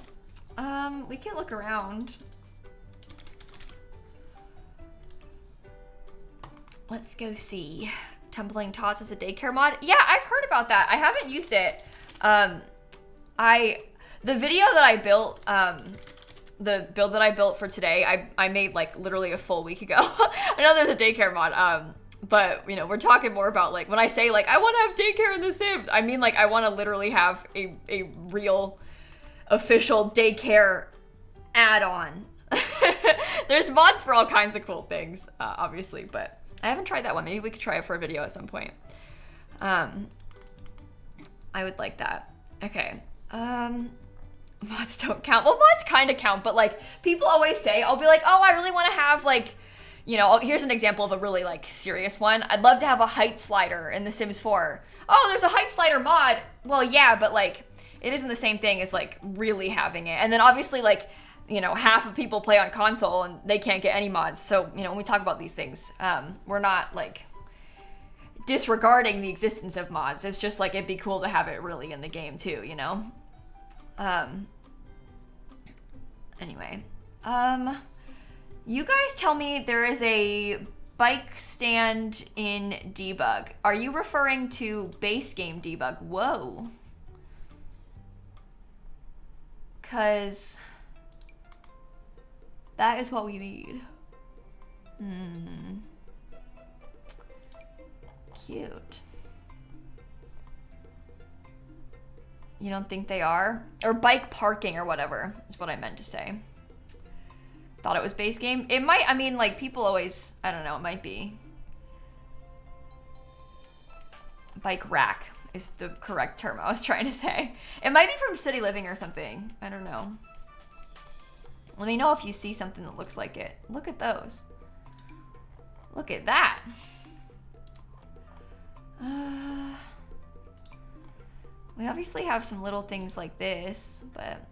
We can look around. Let's go see. Tumbling Tots as a daycare mod. Yeah, I've heard about that. I haven't used it. The video that I built, the build that I built for today, I made like literally a full week ago. I know there's a daycare mod, but you know, we're talking more about like, when I say like, I want to have daycare in The Sims, I mean like, I want to literally have a real official daycare add-on. There's mods for all kinds of cool things, obviously, but I haven't tried that one. Maybe we could try it for a video at some point. I would like that. Okay. Mods don't count. Well, mods kind of count, but like people always say, I'll be like, oh, I really want to have like, you know, here's an example of a really like serious one. I'd love to have a height slider in The Sims 4. Oh, there's a height slider mod. Well, yeah, but like it isn't the same thing as like really having it. And then obviously like, you know, half of people play on console and they can't get any mods. So, you know, when we talk about these things, we're not like disregarding the existence of mods. It's just like it'd be cool to have it really in the game too, you know? Anyway, you guys tell me there is a bike stand in debug. Are you referring to base game debug? Whoa. 'Cause that is what we need. Cute. You don't think they are? Or bike parking or whatever is what I meant to say. Thought it was base game. It might, I mean, like people always, I don't know, it might be. Bike rack is the correct term I was trying to say. It might be from City Living or something. I don't know. Let me know if you see something that looks like it. Look at those. Look at that. We obviously have some little things like this, but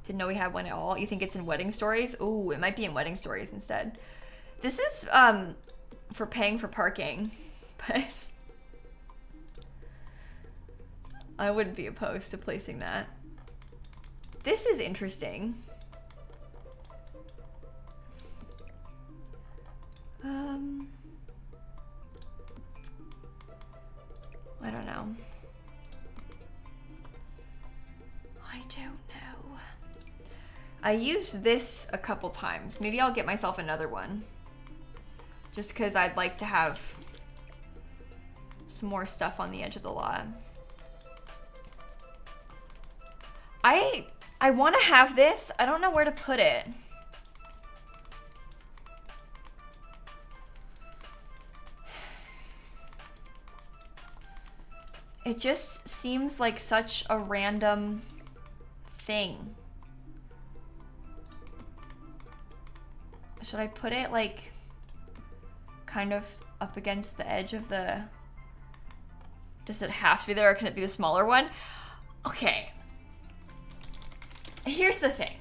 didn't know we had one at all. You think it's in Wedding Stories? Ooh, it might be in Wedding Stories instead. This is for paying for parking, but I wouldn't be opposed to placing that. This is interesting. I don't know. I don't know. I used this a couple times. Maybe I'll get myself another one. Just because I'd like to have some more stuff on the edge of the lot. I want to have this. I don't know where to put it. It just seems like such a random thing. Should I put it like kind of up against the edge of the... Does it have to be there or can it be the smaller one? Okay. Here's the thing.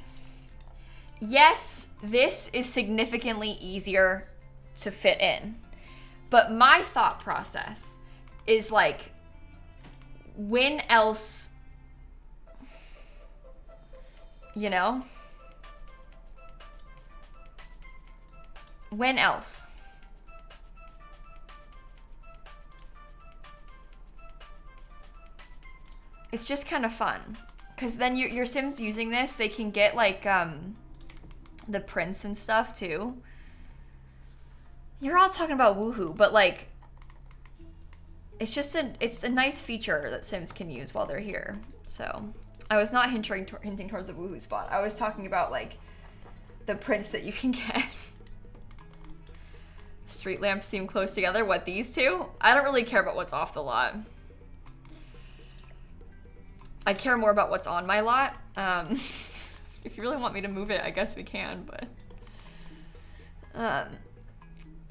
Yes, this is significantly easier to fit in. But my thought process is like, when else, you know? When else? It's just kind of fun. Because then your Sims using this, they can get like the prints and stuff too. You're all talking about woohoo, but like, it's just it's a nice feature that Sims can use while they're here. So I was not hinting towards the woohoo spot. I was talking about like the prints that you can get. Street lamps seem close together. What, these two? I don't really care about what's off the lot. I care more about what's on my lot. If you really want me to move it, I guess we can, but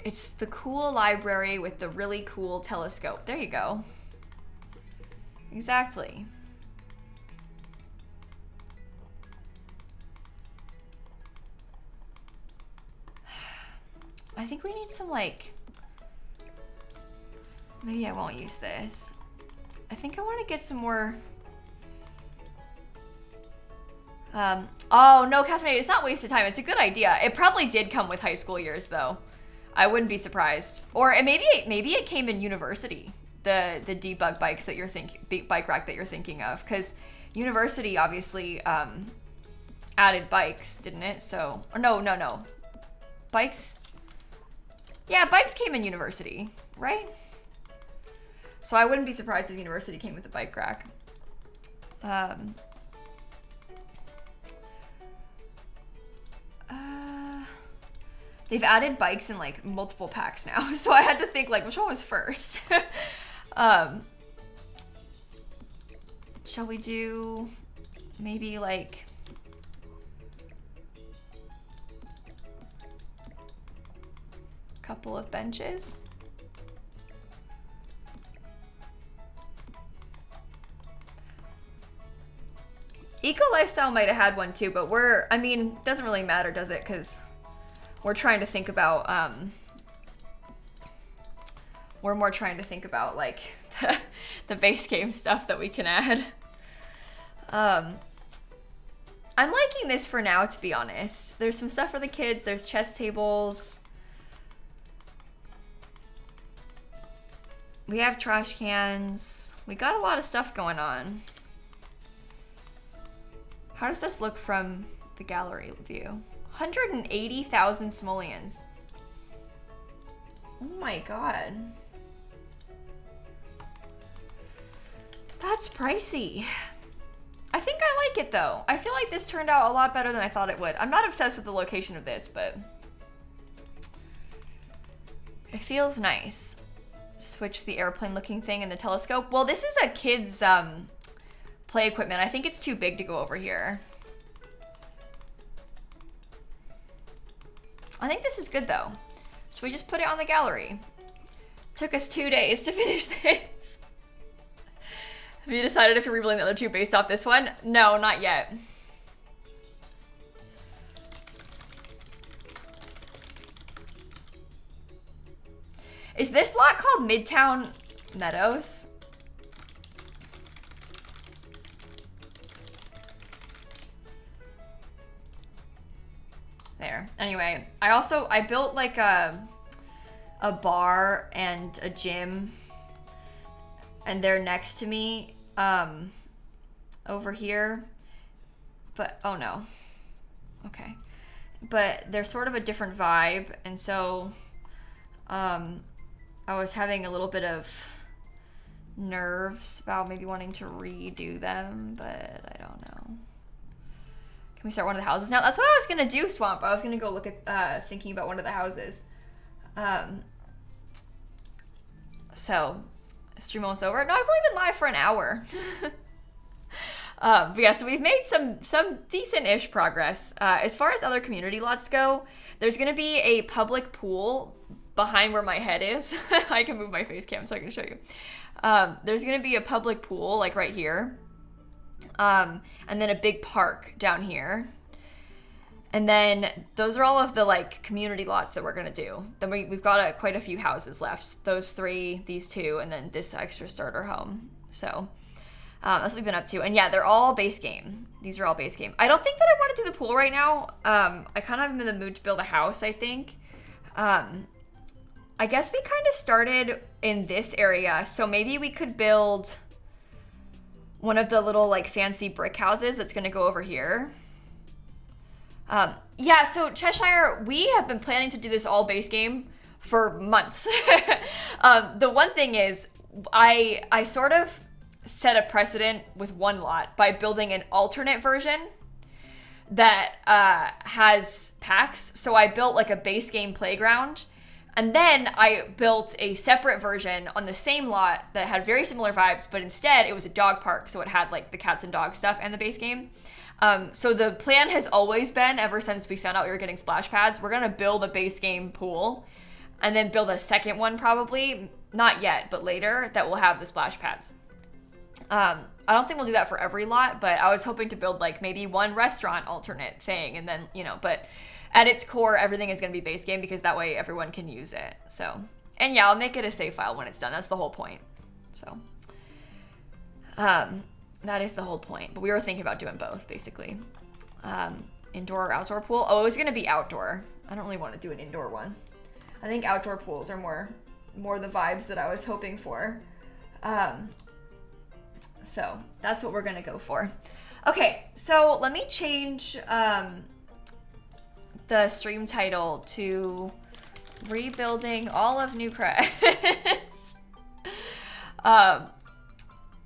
it's the cool library with the really cool telescope. There you go. Exactly. I think we need some like, maybe I won't use this. I think I want to get some more. Oh, no, caffeinated. It's not wasted time. It's a good idea. It probably did come with high school years, though. I wouldn't be surprised. Or maybe it came in university. The debug bikes that you're bike rack that you're thinking of, because university obviously added bikes, didn't it? So, or no, bikes. Yeah, bikes came in university, right? So I wouldn't be surprised if university came with a bike rack. They've added bikes in like multiple packs now, so I had to think like which one was first. Shall we do maybe like a couple of benches? Eco Lifestyle might have had one too, but I mean, doesn't really matter, does it? Because we're trying to think about, we're more trying to think about like the base game stuff that we can add. I'm liking this for now, to be honest. There's some stuff for the kids. There's chess tables. We have trash cans. We got a lot of stuff going on. How does this look from the gallery view? 180,000 simoleons. Oh my god. That's pricey. I think I like it though. I feel like this turned out a lot better than I thought it would. I'm not obsessed with the location of this, but it feels nice. Switch the airplane looking thing and the telescope. Well, this is a kid's play equipment. I think it's too big to go over here. I think this is good though. Should we just put it on the gallery? Took us 2 days to finish this. Have you decided if you're rebuilding the other two based off this one? No, not yet. Is this lot called Midtown Meadows? There. Anyway, I built like a bar and a gym, and they're next to me over here. But oh no. Okay. But they're sort of a different vibe, and so I was having a little bit of nerves about maybe wanting to redo them, but I don't know. Can we start one of the houses now? That's what I was gonna do, Swamp. I was gonna go look at thinking about one of the houses. So stream almost over. No, I've only been live for an hour. But yeah, so we've made some decent-ish progress. As far as other community lots go, there's gonna be a public pool behind where my head is. I can move my face cam so I can show you. There's gonna be a public pool like right here. And then a big park down here. And then those are all of the like community lots that we're gonna do. Then we've got quite a few houses left. Those 3, these 2, and then this extra starter home. So that's what we've been up to. And yeah, they're all base game. These are all base game. I don't think that I want to do the pool right now. I kind of am in the mood to build a house, I think. I guess we kind of started in this area, so maybe we could build one of the little like fancy brick houses that's gonna go over here. Yeah, so Cheshire, we have been planning to do this all base game for months. The one thing is, I sort of set a precedent with one lot by building an alternate version that has packs. So I built like a base game playground, and then I built a separate version on the same lot that had very similar vibes, but instead it was a dog park, so it had like the cats and dogs stuff and the base game. So the plan has always been, ever since we found out we were getting splash pads, we're gonna build a base game pool and then build a second one probably, not yet, but later, that will have the splash pads. I don't think we'll do that for every lot, but I was hoping to build like maybe one restaurant alternate thing, and then, you know, but at its core, everything is going to be base game because that way everyone can use it. So, and yeah, I'll make it a save file when it's done. That's the whole point. So, that is the whole point. But we were thinking about doing both, basically. Indoor or outdoor pool? Oh, it was going to be outdoor. I don't really want to do an indoor one. I think outdoor pools are more the vibes that I was hoping for. So that's what we're going to go for. Okay, so let me change the stream title to Rebuilding All of Newcrest.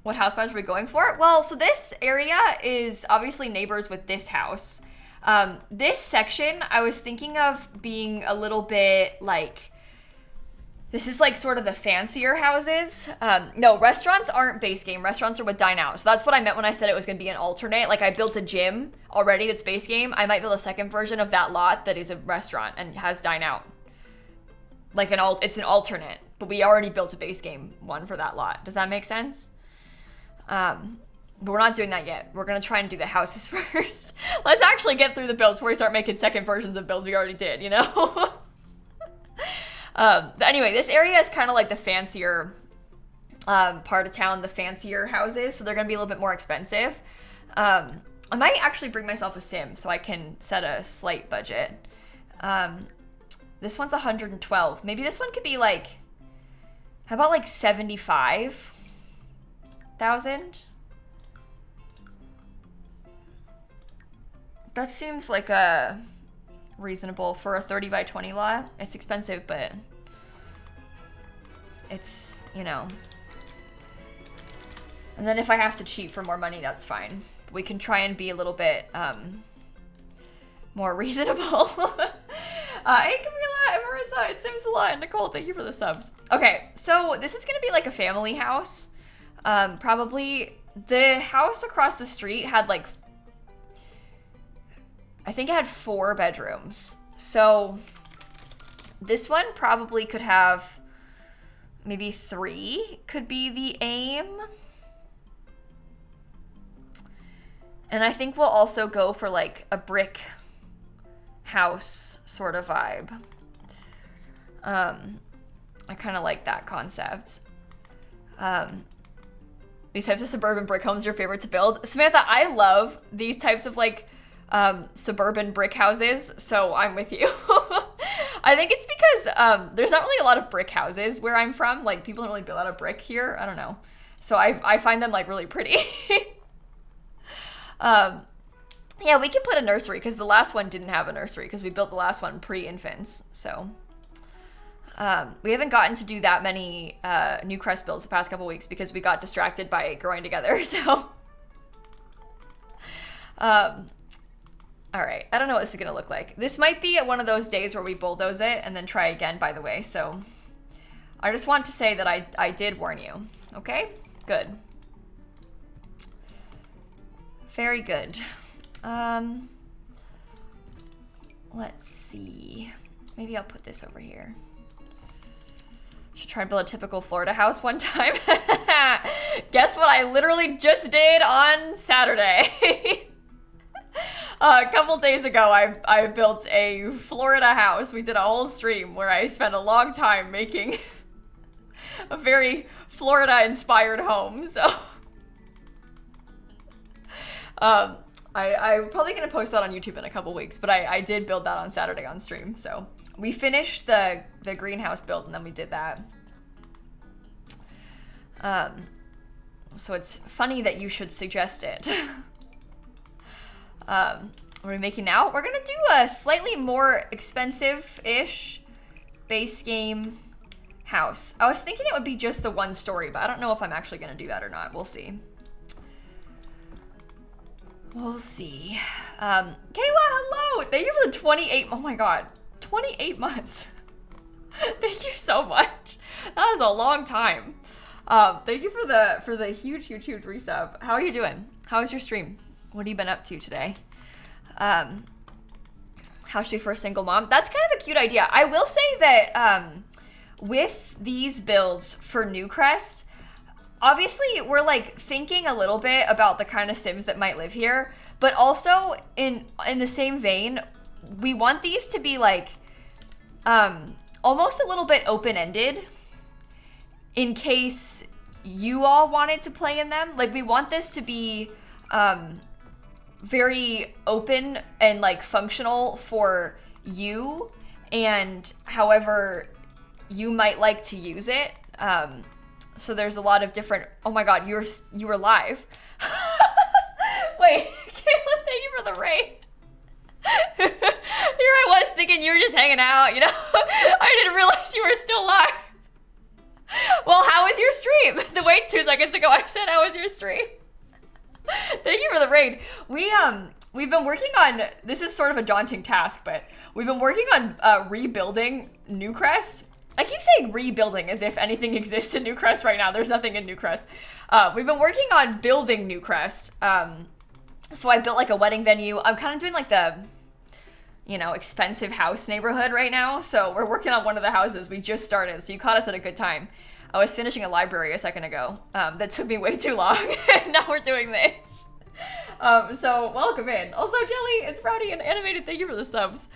What house vibes are we going for? Well, so this area is obviously neighbors with this house. This section I was thinking of being a little bit like This is like sort of the fancier houses. No, restaurants aren't base game. Restaurants are with dine out. So that's what I meant when I said it was going to be an alternate. Like I built a gym already that's base game. I might build a second version of that lot that is a restaurant and has dine out. Like it's an alternate, but we already built a base game one for that lot. Does that make sense? But we're not doing that yet. We're going to try and do the houses first. Let's actually get through the builds before we start making second versions of builds we already did, you know? But anyway, this area is kind of like the fancier part of town, the fancier houses, so they're going to be a little bit more expensive. I might actually bring myself a sim so I can set a slight budget. This one's 112. Maybe this one could be like, how about like 75,000? That seems like a reasonable for a 30 by 20 lot. It's expensive, but it's, you know. And then if I have to cheat for more money, that's fine. We can try and be a little bit more reasonable. Hey, Camila, Marissa, it seems a lot, and Nicole, thank you for the subs. Okay, so this is gonna be like a family house. Probably the house across the street had like, I think it had 4 bedrooms. So this one probably could have maybe 3 could be the aim. And I think we'll also go for like a brick house sort of vibe. I kind of like that concept. These types of suburban brick homes are your favorite to build. Samantha, I love these types of like suburban brick houses, so I'm with you. I think it's because there's not really a lot of brick houses where I'm from. Like people don't really build out of brick here. I don't know. So I find them like really pretty. Yeah, we can put a nursery because the last one didn't have a nursery because we built the last one pre-infants. So we haven't gotten to do that many Newcrest builds the past couple weeks because we got distracted by growing together. So all right, I don't know what this is gonna look like. This might be one of those days where we bulldoze it and then try again, by the way. So I just want to say that I did warn you. Okay, good. Very good. Let's see. Maybe I'll put this over here. Should try to build a typical Florida house one time. Guess what I literally just did on Saturday. A couple days ago, I built a Florida house. We did a whole stream where I spent a long time making a very Florida-inspired home. So, I'm probably gonna post that on YouTube in a couple weeks. But I did build that on Saturday on stream. So we finished the greenhouse build and then we did that. So it's funny that you should suggest it. What are we making now? We're gonna do a slightly more expensive-ish base game house. I was thinking it would be just the 1 story, but I don't know if I'm actually gonna do that or not. We'll see. We'll see. Kayla, hello! Thank you for the 28, oh my god, 28 months. Thank you so much. That is a long time. Thank you for the huge resub. How are you doing? How was your stream? What have you been up to today? House should be for a single mom. That's kind of a cute idea. I will say that with these builds for Newcrest, obviously we're like thinking a little bit about the kind of Sims that might live here, but also in the same vein, we want these to be like almost a little bit open-ended in case you all wanted to play in them. Like we want this to be very open and like functional for you and however you might like to use it. So there's a lot of different, oh my god, you were live. Wait, Caitlin, thank you for the raid. Here I was thinking you were just hanging out, you know? I didn't realize you were still live. Well, how was your stream? The wait 2 seconds ago I said, how was your stream? Thank you for the raid. We've been working on, this is sort of a daunting task, but we've been working on rebuilding Newcrest. I keep saying rebuilding as if anything exists in Newcrest right now. There's nothing in Newcrest. We've been working on building Newcrest. So I built like a wedding venue. I'm kind of doing like the, you know, expensive house neighborhood right now. So we're working on one of the houses. We just started, so you caught us at a good time. I was finishing a library a second ago. That took me way too long. Now we're doing this. So welcome in. Also, Jelly, it's Rowdy and Animated. Thank you for the subs.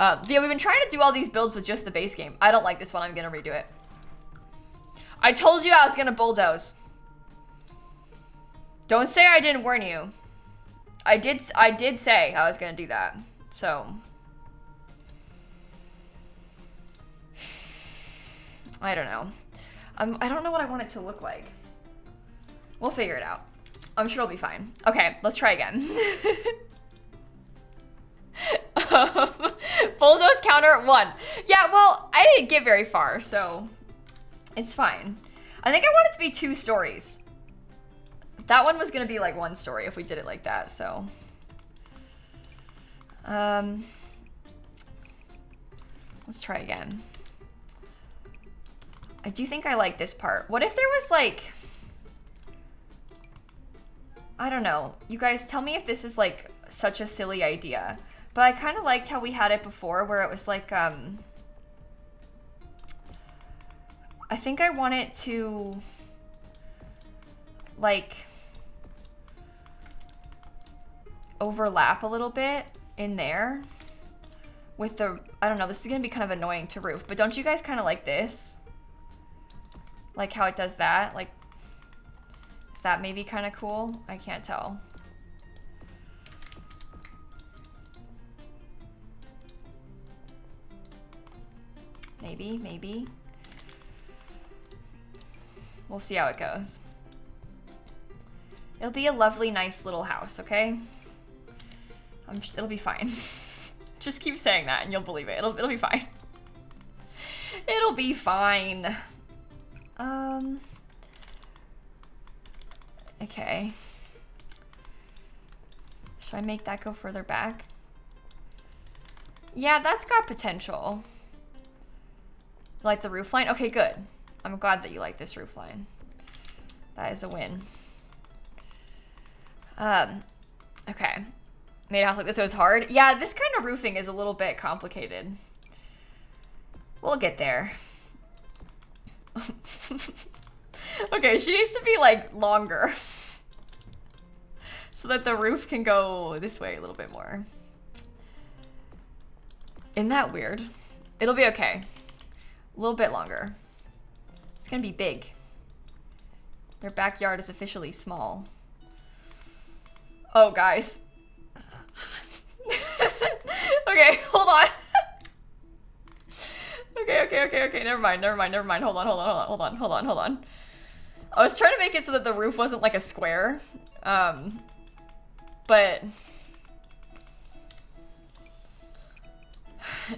Yeah, we've been trying to do all these builds with just the base game. I don't like this one. I'm gonna redo it. I told you I was gonna bulldoze. Don't say I didn't warn you. I did say I was gonna do that. So I don't know. I don't know what I want it to look like. We'll figure it out. I'm sure it'll be fine. Okay, let's try again. Bulldoze counter 1. Yeah, well, I didn't get very far, so it's fine. I think I want it to be 2 stories. That one was gonna be like 1 story if we did it like that, so. Let's try again. I do think I like this part. What if there was like, I don't know. You guys tell me if this is like such a silly idea, but I kind of liked how we had it before where it was like, I think I want it to like overlap a little bit in there with the, I don't know, this is gonna be kind of annoying to roof, but don't you guys kind of like this? Like how it does that? Like, is that maybe kind of cool? I can't tell. Maybe. We'll see how it goes. It'll be a lovely, nice little house, okay? It'll be fine. Just keep saying that and you'll believe it. It'll be fine. It'll be fine. Okay. Should I make that go further back? Yeah, that's got potential. Like the roof line? Okay, good. I'm glad that you like this roof line. That is a win. Okay. Made a house like this, it was hard. Yeah, this kind of roofing is a little bit complicated. We'll get there. Okay, she needs to be like longer so that the roof can go this way a little bit more. Isn't that weird? It'll be okay. A little bit longer. It's gonna be big. Their backyard is officially small. Oh, guys. Okay, hold on. Okay. Never mind. Hold on. I was trying to make it so that the roof wasn't like a square. But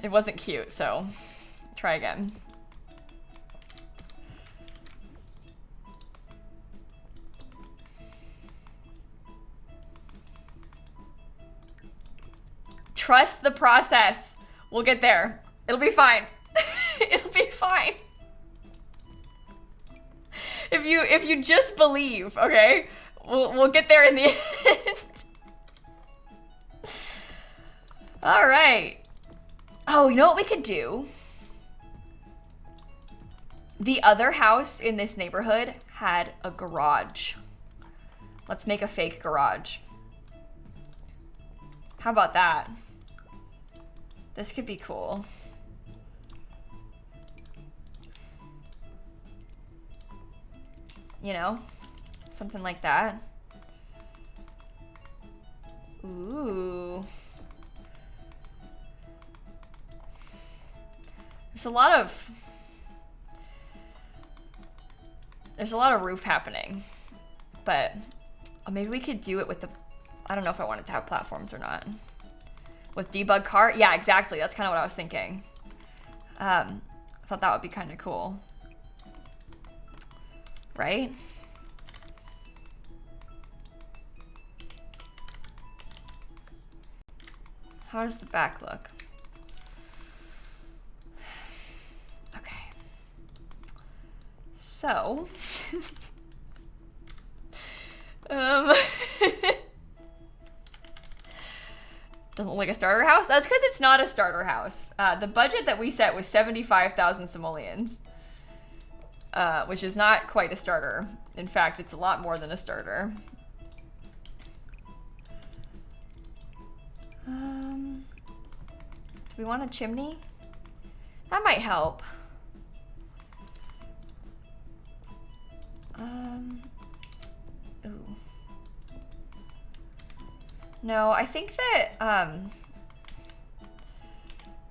it wasn't cute, so try again. Trust the process. We'll get there. It'll be fine. It'll be fine. If you just believe, okay? We'll get there in the end. All right. Oh, you know what we could do? The other house in this neighborhood had a garage. Let's make a fake garage. How about that? This could be cool. You know, something like that. Ooh. There's a lot of roof happening, but maybe we could do it with the, I don't know if I wanted to have platforms or not. With debug cart? Yeah, exactly. That's kind of what I was thinking. I thought that would be kind of cool. Right? How does the back look? Okay. So, doesn't look like a starter house. That's because it's not a starter house. The budget that we set was 75,000 simoleons, which is not quite a starter. In fact, it's a lot more than a starter. Do we want a chimney? That might help. Ooh. No, I think that, am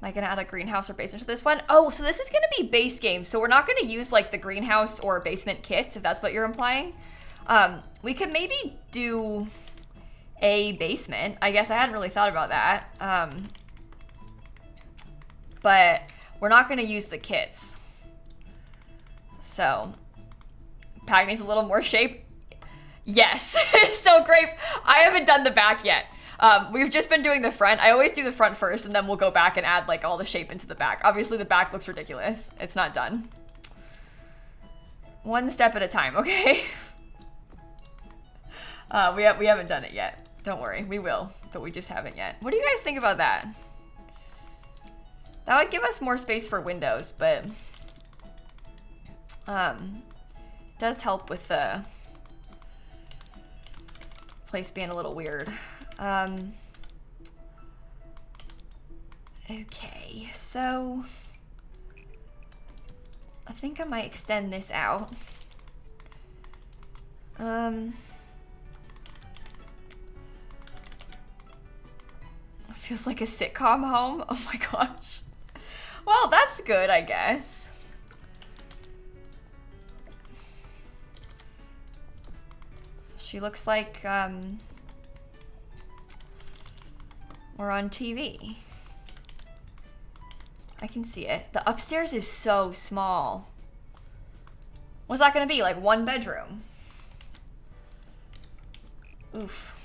I gonna add a greenhouse or basement to this one? Oh, so this is gonna be base game, so we're not gonna use like the greenhouse or basement kits, if that's what you're implying. We could maybe do a basement. I guess I hadn't really thought about that. But we're not gonna use the kits. So, pack needs a little more shape. Yes, so great. I haven't done the back yet. We've just been doing the front. I always do the front first and then we'll go back and add like all the shape into the back. Obviously the back looks ridiculous. It's not done. One step at a time, okay? We haven't done it yet. Don't worry, we will, but we just haven't yet. What do you guys think about that? That would give us more space for windows, but does help with the place being a little weird. Okay, so I think I might extend this out. It feels like a sitcom home. Oh my gosh. Well, that's good, I guess. She looks like we're on TV. I can see it. The upstairs is so small. What's that gonna be? Like one bedroom? Oof.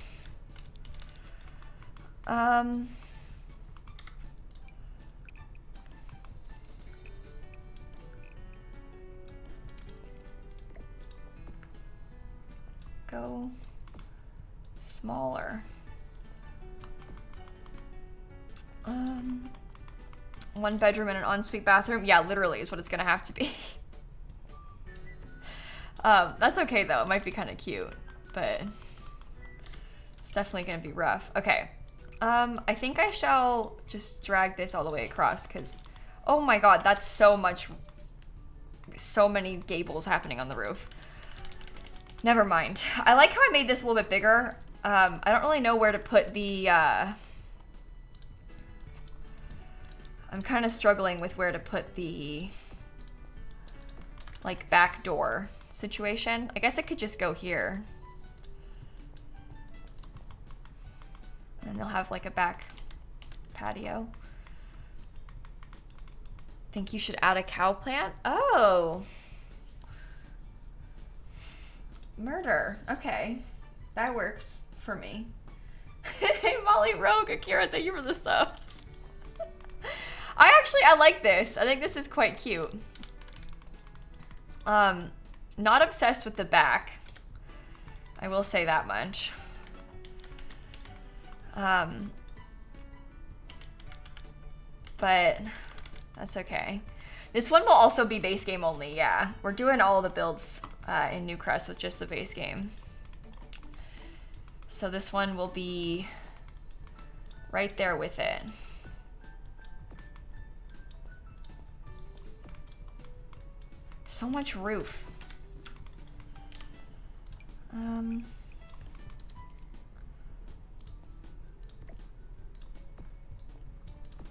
Go smaller. One bedroom and an ensuite bathroom. Yeah, literally is what it's gonna have to be. That's okay though. It might be kind of cute, but it's definitely gonna be rough. Okay. I think I shall just drag this all the way across because, oh my god, that's so much, so many gables happening on the roof. Never mind. I like how I made this a little bit bigger. I don't really know where to put the, I'm kind of struggling with where to put the, like, back door situation. I guess it could just go here. And they'll have, like, a back patio. Think you should add a cow plant? Oh. Murder. Okay. That works for me. Hey, Molly Rogue, Akira, thank you for the subs. I like this. I think this is quite cute. Not obsessed with the back. I will say that much. But that's okay. This one will also be base game only, yeah. We're doing all the builds in Newcrest with just the base game. So this one will be right there with it. So much roof.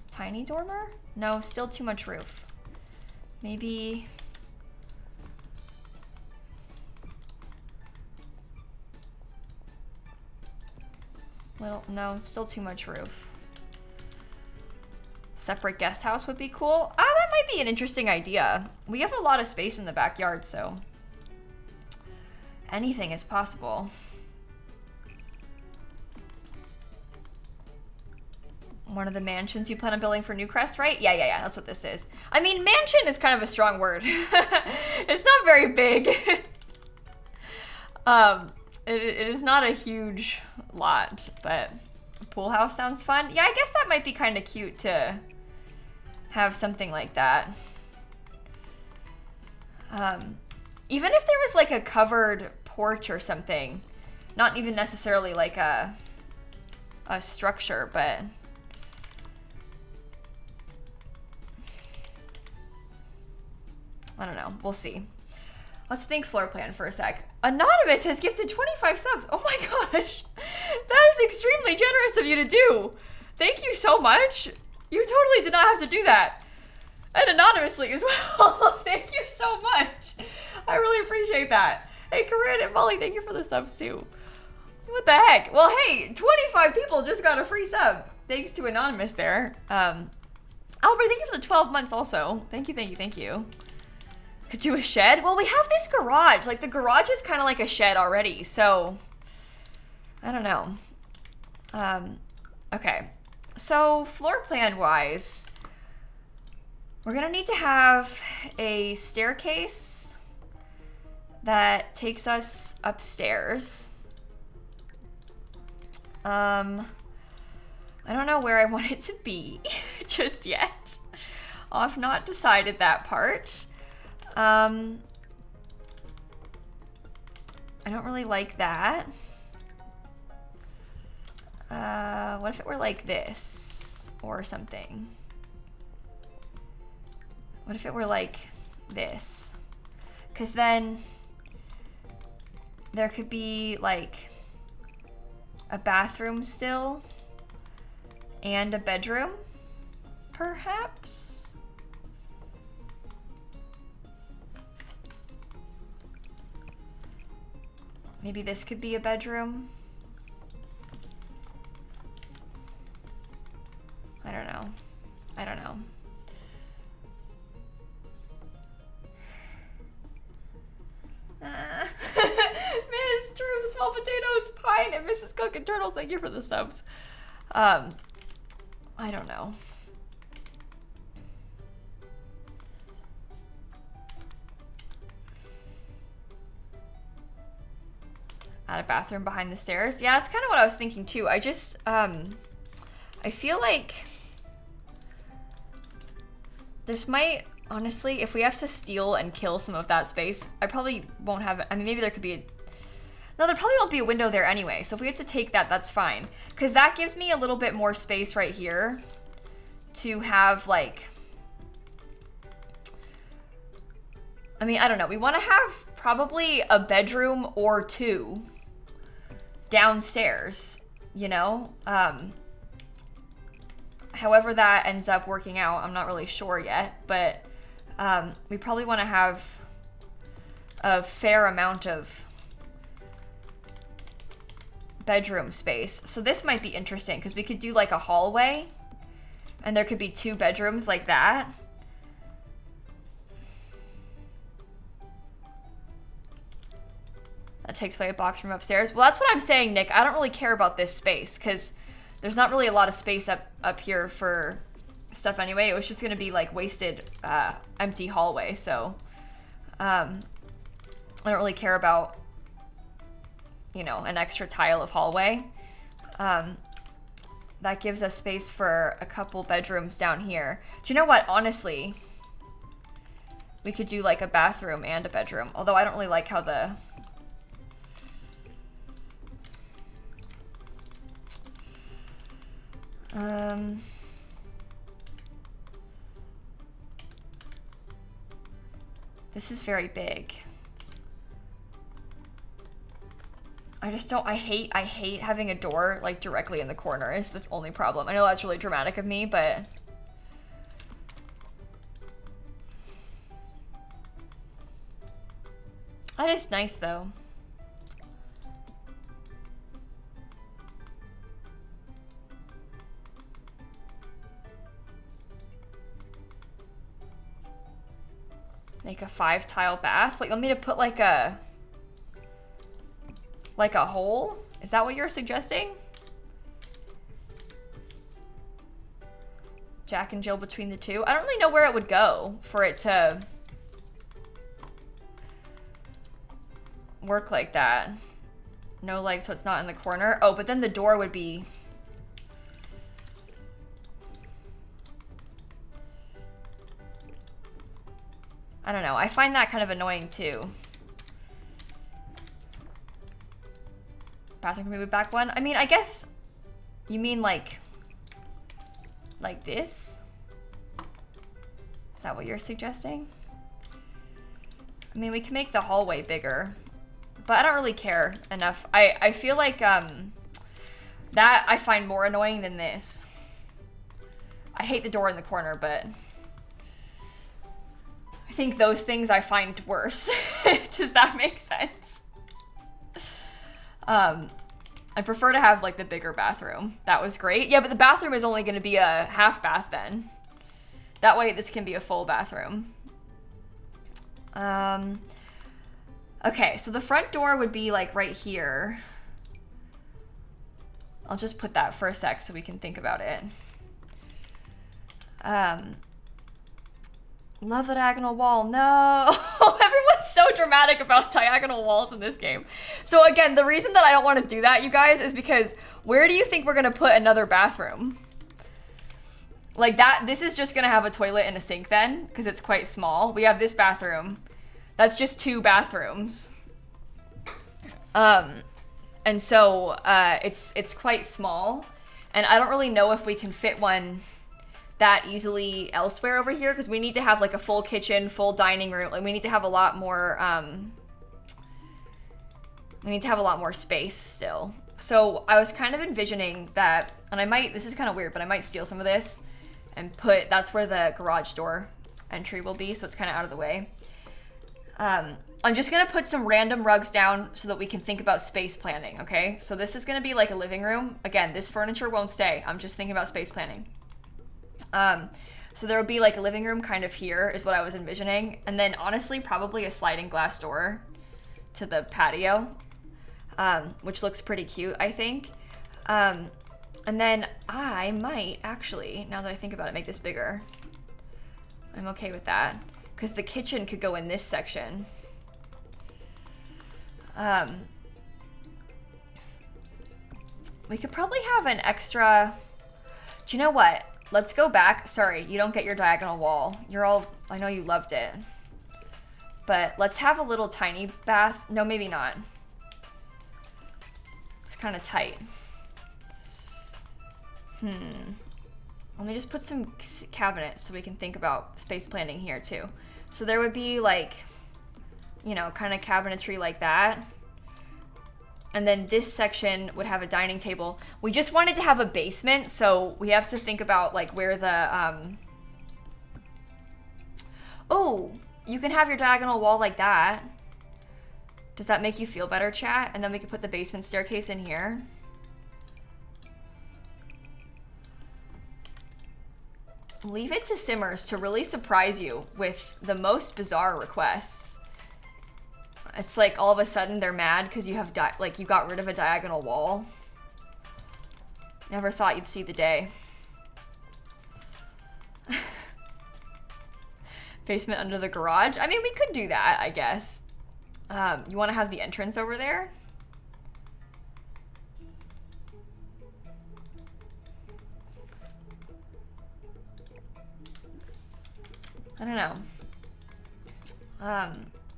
Tiny dormer? No, still too much roof. Maybe... Well, no, still too much roof. Separate guest house would be cool. Ah, that might be an interesting idea. We have a lot of space in the backyard, so anything is possible. One of the mansions you plan on building for Newcrest, right? Yeah, that's what this is. I mean, mansion is kind of a strong word. It's not very big. It is not a huge lot, but a pool house sounds fun. Yeah, I guess that might be kind of cute to have something like that. Even if there was like a covered porch or something, not even necessarily like a structure, but I don't know. We'll see. Let's think floor plan for a sec. Anonymous has gifted 25 subs. Oh my gosh. That is extremely generous of you to do. Thank you so much. You totally did not have to do that. And anonymously as well. Thank you so much. I really appreciate that. Hey, Corinne and Molly, thank you for the subs too. What the heck? Well, hey, 25 people just got a free sub. Thanks to Anonymous there. Albert, thank you for the 12 months also. Thank you. Could do a shed? Well, we have this garage. Like, the garage is kind of like a shed already, so I don't know. Okay. So, floor plan-wise, we're gonna need to have a staircase that takes us upstairs. I don't know where I want it to be just yet. I've not decided that part. I don't really like that. What if it were like this or something? What if it were like this? Because then there could be like a bathroom still and a bedroom, perhaps? Maybe this could be a bedroom. I don't know. Miss True, Small Potatoes, Pine, and Mrs. Cook and Turtles, thank you for the subs. I don't know. Add a bathroom behind the stairs. Yeah, that's kind of what I was thinking too. I just, I feel like this might, honestly, if we have to steal and kill some of that space, I probably won't have, I mean, maybe there could be no, there probably won't be a window there anyway. So if we have to take that, that's fine. Because that gives me a little bit more space right here to have like, I mean, I don't know. We want to have probably a bedroom or two downstairs, you know? However that ends up working out, I'm not really sure yet, but we probably want to have a fair amount of bedroom space. So this might be interesting because we could do like a hallway and there could be two bedrooms like that. That takes away a box from upstairs. Well, that's what I'm saying, Nick. I don't really care about this space because there's not really a lot of space up here for stuff anyway. It was just gonna be like wasted empty hallway. So I don't really care about, you know, an extra tile of hallway. That gives us space for a couple bedrooms down here. Do you know what? Honestly, we could do like a bathroom and a bedroom. Although I don't really like how the this is very big. I just don't, I hate having a door like directly in the corner is the only problem. I know that's really dramatic of me, but that is nice though. Make a 5-tile bath. Wait, you want me to put like a hole? Is that what you're suggesting? Jack and Jill between the two. I don't really know where it would go for it to work like that. No legs, so it's not in the corner. Oh, but then the door would be... I don't know. I find that kind of annoying too. Bathroom can we move back one? I mean, I guess you mean like this? Is that what you're suggesting? I mean, we can make the hallway bigger, but I don't really care enough. I feel like that I find more annoying than this. I hate the door in the corner, but I think those things I find worse. Does that make sense? I prefer to have like the bigger bathroom. That was great. Yeah, but the bathroom is only going to be a half bath then. That way this can be a full bathroom. Okay, so the front door would be like right here. I'll just put that for a sec so we can think about it. Love the diagonal wall. No. Everyone's so dramatic about diagonal walls in this game. So again, the reason that I don't want to do that, you guys, is because where do you think we're going to put another bathroom? Like that, this is just going to have a toilet and a sink then, because it's quite small. We have this bathroom. That's just 2 bathrooms. And so it's quite small. And I don't really know if we can fit one that easily elsewhere over here, because we need to have like a full kitchen, full dining room. Like we need to have a lot more space still. So I was kind of envisioning that, and I might, this is kind of weird, but I might steal some of this and put, that's where the garage door entry will be, so it's kind of out of the way. I'm just gonna put some random rugs down so that we can think about space planning, okay? So this is gonna be like a living room. Again, this furniture won't stay. I'm just thinking about space planning. So there would be like a living room kind of here is what I was envisioning. And then honestly, probably a sliding glass door to the patio, which looks pretty cute, I think. And then I might actually, now that I think about it, make this bigger. I'm okay with that because the kitchen could go in this section. We could probably have an extra, do you know what? Let's go back. Sorry, you don't get your diagonal wall. You're all, I know you loved it. But let's have a little tiny bath. No, maybe not. It's kind of tight. Let me just put some cabinets so we can think about space planning here too. So there would be like, you know, kind of cabinetry like that. And then this section would have a dining table. We just wanted to have a basement, so we have to think about like where the, oh, you can have your diagonal wall like that. Does that make you feel better, chat? And then we can put the basement staircase in here. Leave it to Simmers to really surprise you with the most bizarre requests. It's like all of a sudden they're mad because you have like you got rid of a diagonal wall. Never thought you'd see the day. Basement under the garage. I mean, we could do that, I guess. You want to have the entrance over there? I don't know.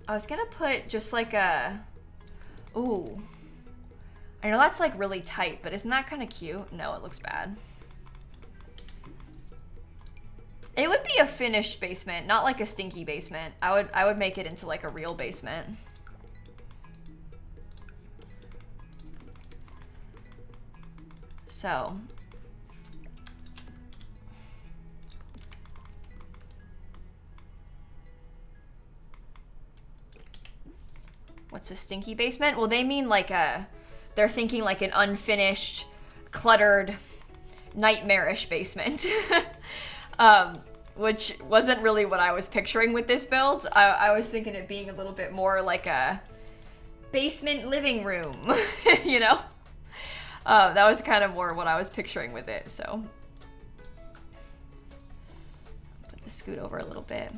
I was gonna put just like a, ooh. I know that's like really tight, but isn't that kind of cute? No, it looks bad. It would be a finished basement, not like a stinky basement. I would make it into like a real basement. So. What's a stinky basement? Well, they mean like they're thinking like an unfinished, cluttered, nightmarish basement. Which wasn't really what I was picturing with this build. I was thinking it being a little bit more like a basement living room, you know? That was kind of more what I was picturing with it, so. scoot over a little bit.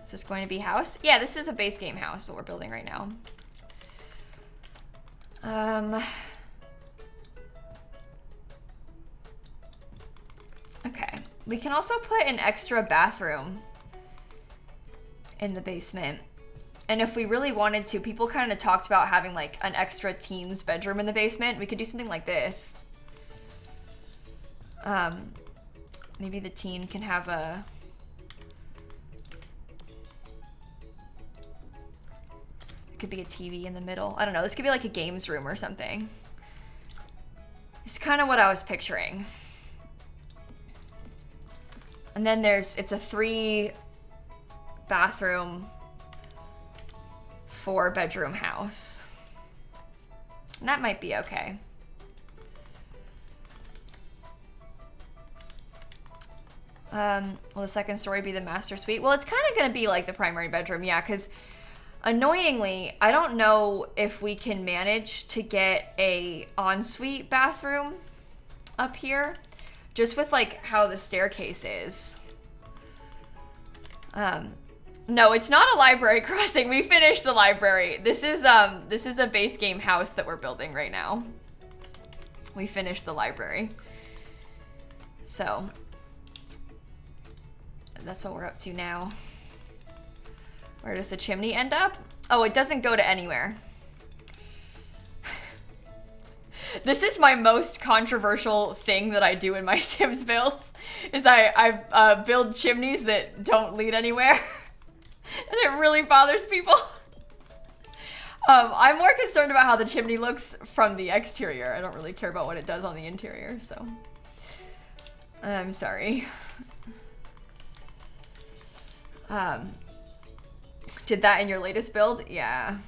Is this going to be house? Yeah, this is a base game house, what we're building right now. Okay, we can also put an extra bathroom in the basement. And if we really wanted to, people kind of talked about having like an extra teen's bedroom in the basement. We could do something like this. Maybe the teen can have a... It could be a TV in the middle. I don't know, this could be like a games room or something. It's kind of what I was picturing. And then it's a 3-bathroom, 4-bedroom house. And that might be okay. Will the second story be the master suite? Well, it's kind of going to be like the primary bedroom, yeah, because annoyingly, I don't know if we can manage to get a ensuite bathroom up here, just with like how the staircase is. No, it's not a library crossing. We finished the library. This is a base game house that we're building right now. We finished the library. So that's what we're up to now. Where does the chimney end up? Oh, it doesn't go to anywhere. This is my most controversial thing that I do in my Sims builds, is I build chimneys that don't lead anywhere. And it really bothers people. I'm more concerned about how the chimney looks from the exterior. I don't really care about what it does on the interior, so I'm sorry. Did that in your latest build? Yeah.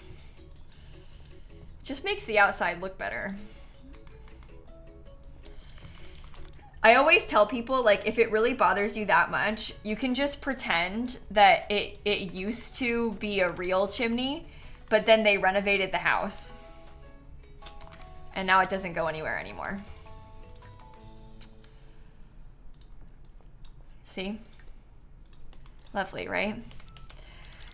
Just makes the outside look better. I always tell people, like, if it really bothers you that much, you can just pretend that it used to be a real chimney, but then they renovated the house. And now it doesn't go anywhere anymore. See? Lovely, right?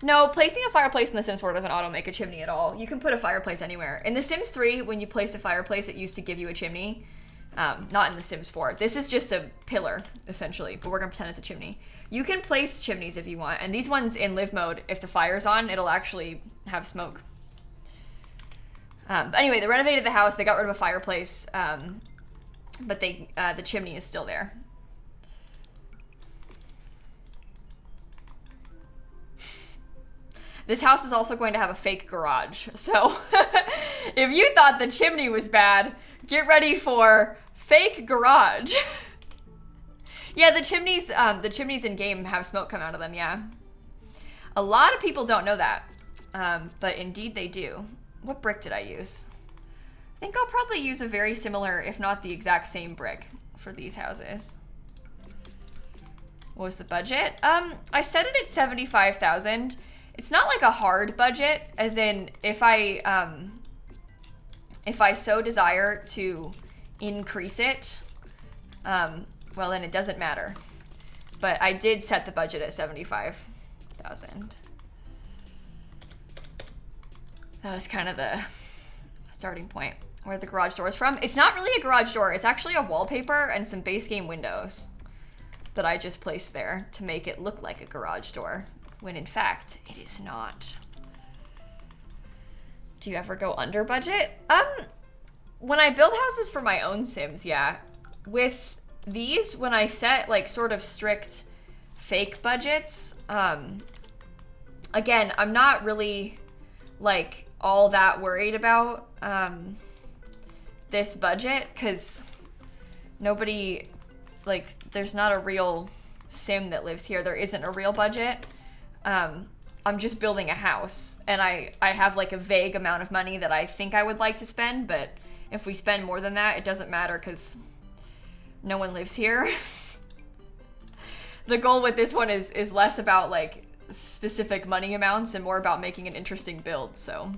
No, placing a fireplace in The Sims 4 doesn't auto-make a chimney at all. You can put a fireplace anywhere. In The Sims 3, when you placed a fireplace, it used to give you a chimney. Not in The Sims 4. This is just a pillar, essentially, but we're gonna pretend it's a chimney. You can place chimneys if you want, and these ones in live mode, if the fire's on, it'll actually have smoke. But anyway, they renovated the house, they got rid of a fireplace, but the chimney is still there. This house is also going to have a fake garage. So if you thought the chimney was bad, get ready for fake garage. Yeah, the chimneys in game have smoke come out of them, yeah. A lot of people don't know that, but indeed they do. What brick did I use? I think I'll probably use a very similar, if not the exact same brick for these houses. What was the budget? I set it at 75,000. It's not like a hard budget, as in if I so desire to increase it, well then it doesn't matter. But I did set the budget at 75,000. That was kind of the starting point. Where the garage door is from. It's not really a garage door, it's actually a wallpaper and some base game windows that I just placed there to make it look like a garage door, when in fact, it is not. Do you ever go under budget? When I build houses for my own Sims, yeah. With these, when I set like sort of strict fake budgets, again, I'm not really like all that worried about this budget, because nobody, like, there's not a real Sim that lives here. There isn't a real budget. I'm just building a house, and I have like a vague amount of money that I think I would like to spend, but if we spend more than that, it doesn't matter because no one lives here. The goal with this one is less about like specific money amounts and more about making an interesting build, so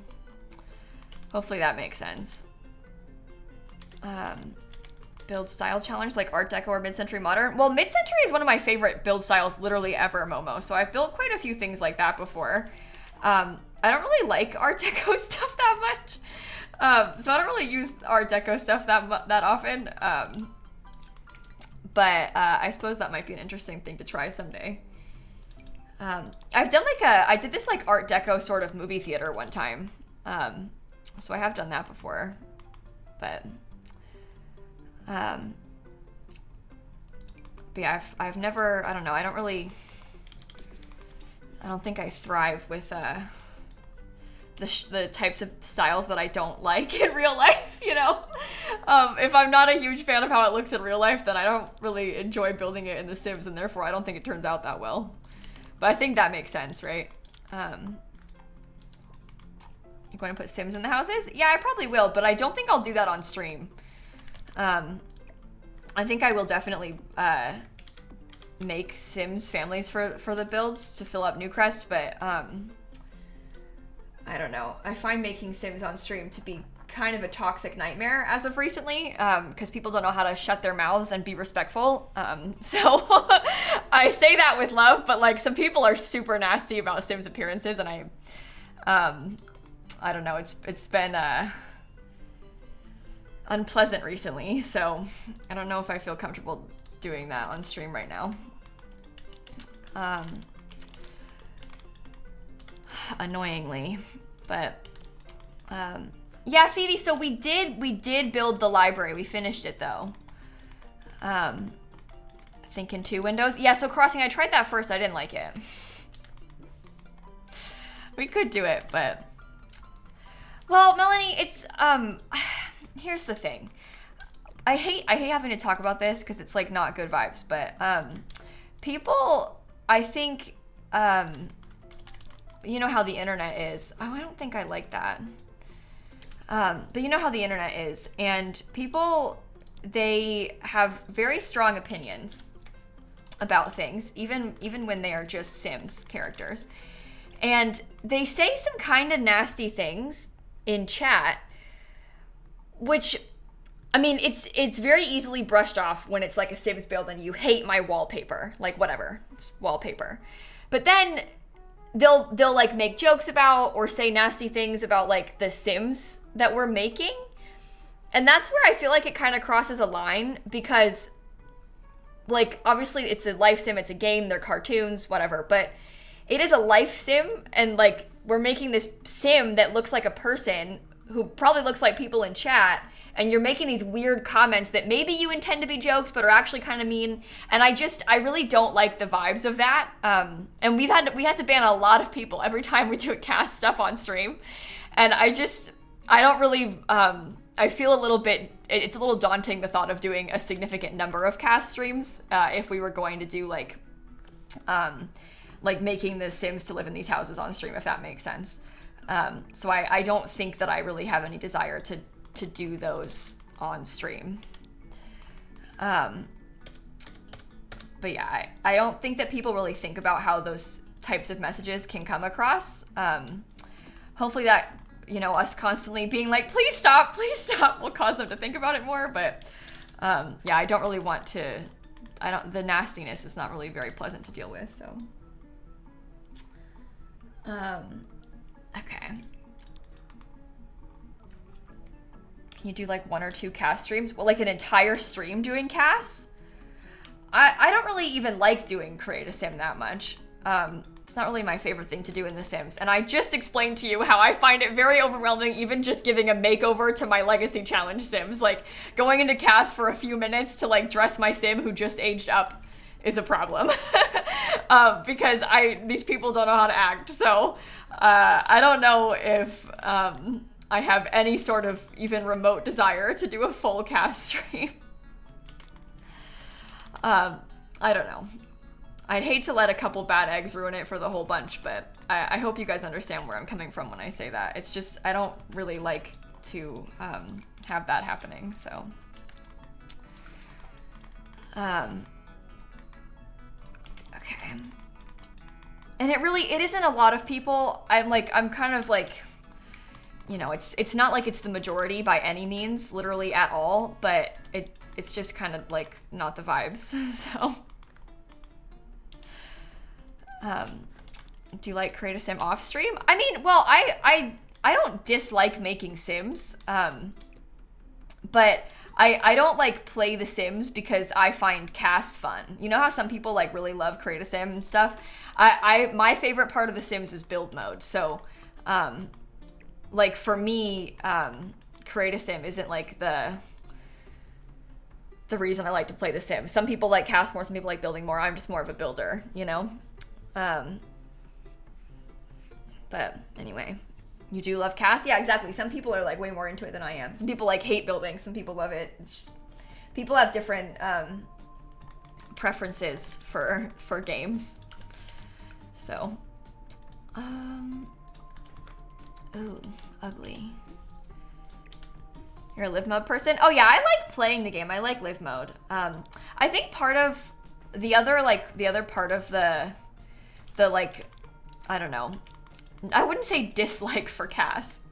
hopefully that makes sense. Build style challenge like Art Deco or mid-century modern. Well, mid-century is one of my favorite build styles literally ever, Momo. So I've built quite a few things like that before. I don't really like Art Deco stuff that much. So I don't really use Art Deco stuff that often. But I suppose that might be an interesting thing to try someday. I've done I did this like Art Deco sort of movie theater one time. So I have done that before, but yeah, I've never, I don't know, I don't think I thrive with the types of styles that I don't like in real life, you know? If I'm not a huge fan of how it looks in real life, then I don't really enjoy building it in The Sims, and therefore I don't think it turns out that well. But I think that makes sense, right? You going to put Sims in the houses? Yeah, I probably will, but I don't think I'll do that on stream. I think I will definitely make Sims families for the builds to fill up Newcrest, but I don't know. I find making Sims on stream to be kind of a toxic nightmare as of recently, because people don't know how to shut their mouths and be respectful. So I say that with love, but like some people are super nasty about Sims appearances, and I don't know. It's been unpleasant recently, so I don't know if I feel comfortable doing that on stream right now. Annoyingly, but yeah, Phoebe, so we did build the library. We finished it though. I think in 2 windows. Yeah, so Crossing, I tried that first. I didn't like it. We could do it, but well, Melanie, it's here's the thing. I hate having to talk about this because it's like not good vibes, but people, I think, you know how the internet is. Oh, I don't think I like that. But you know how the internet is, and people, they have very strong opinions about things, even when they are just Sims characters. And they say some kind of nasty things in chat, which, I mean, it's very easily brushed off when it's like a Sims build and you hate my wallpaper, like whatever, it's wallpaper. But then they'll like make jokes about or say nasty things about like the Sims that we're making. And that's where I feel like it kind of crosses a line, because like obviously it's a life sim, it's a game, they're cartoons, whatever, but it is a life sim, and like we're making this sim that looks like a person who probably looks like people in chat, and you're making these weird comments that maybe you intend to be jokes but are actually kind of mean. And I really don't like the vibes of that. And we had to ban a lot of people every time we do a cast stuff on stream. And I don't really, I feel a little bit, it's a little daunting, the thought of doing a significant number of cast streams if we were going to do like making the Sims to live in these houses on stream, if that makes sense. So I don't think that I really have any desire to do those on stream. But yeah, I don't think that people really think about how those types of messages can come across. Hopefully that, you know, us constantly being like, please stop, will cause them to think about it more. But yeah, I don't really want to, the nastiness is not really very pleasant to deal with, so. Okay. Can you do like 1 or 2 cast streams? Well, like an entire stream doing casts? I don't really even like doing Create a Sim that much. It's not really my favorite thing to do in The Sims. And I just explained to you how I find it very overwhelming even just giving a makeover to my Legacy Challenge Sims. Like going into cast for a few minutes to like dress my Sim who just aged up is a problem. Because these people don't know how to act. So I don't know if I have any sort of even remote desire to do a full cast stream. I don't know. I'd hate to let a couple bad eggs ruin it for the whole bunch, but I hope you guys understand where I'm coming from when I say that. It's just, I don't really like to have that happening, so. Okay. And it isn't a lot of people. I'm kind of like, you know, it's not like it's the majority by any means, literally at all, but it's just kind of like not the vibes. So, do you like create a sim off stream? I mean, well, I don't dislike making sims, but I don't like play the Sims because I find cast fun. You know how some people like really love create a sim and stuff? My favorite part of the Sims is build mode. So, like for me, create a sim isn't like the reason I like to play the Sims. Some people like cast more, some people like building more. I'm just more of a builder, you know? But anyway. You do love cast? Yeah, exactly. Some people are like way more into it than I am. Some people like hate building. Some people love it. It's just, people have different preferences for games. So, ooh, ugly. You're a live mode person? Oh yeah, I like playing the game. I like live mode. I think part of the other part of the like, I don't know. I wouldn't say dislike for cast.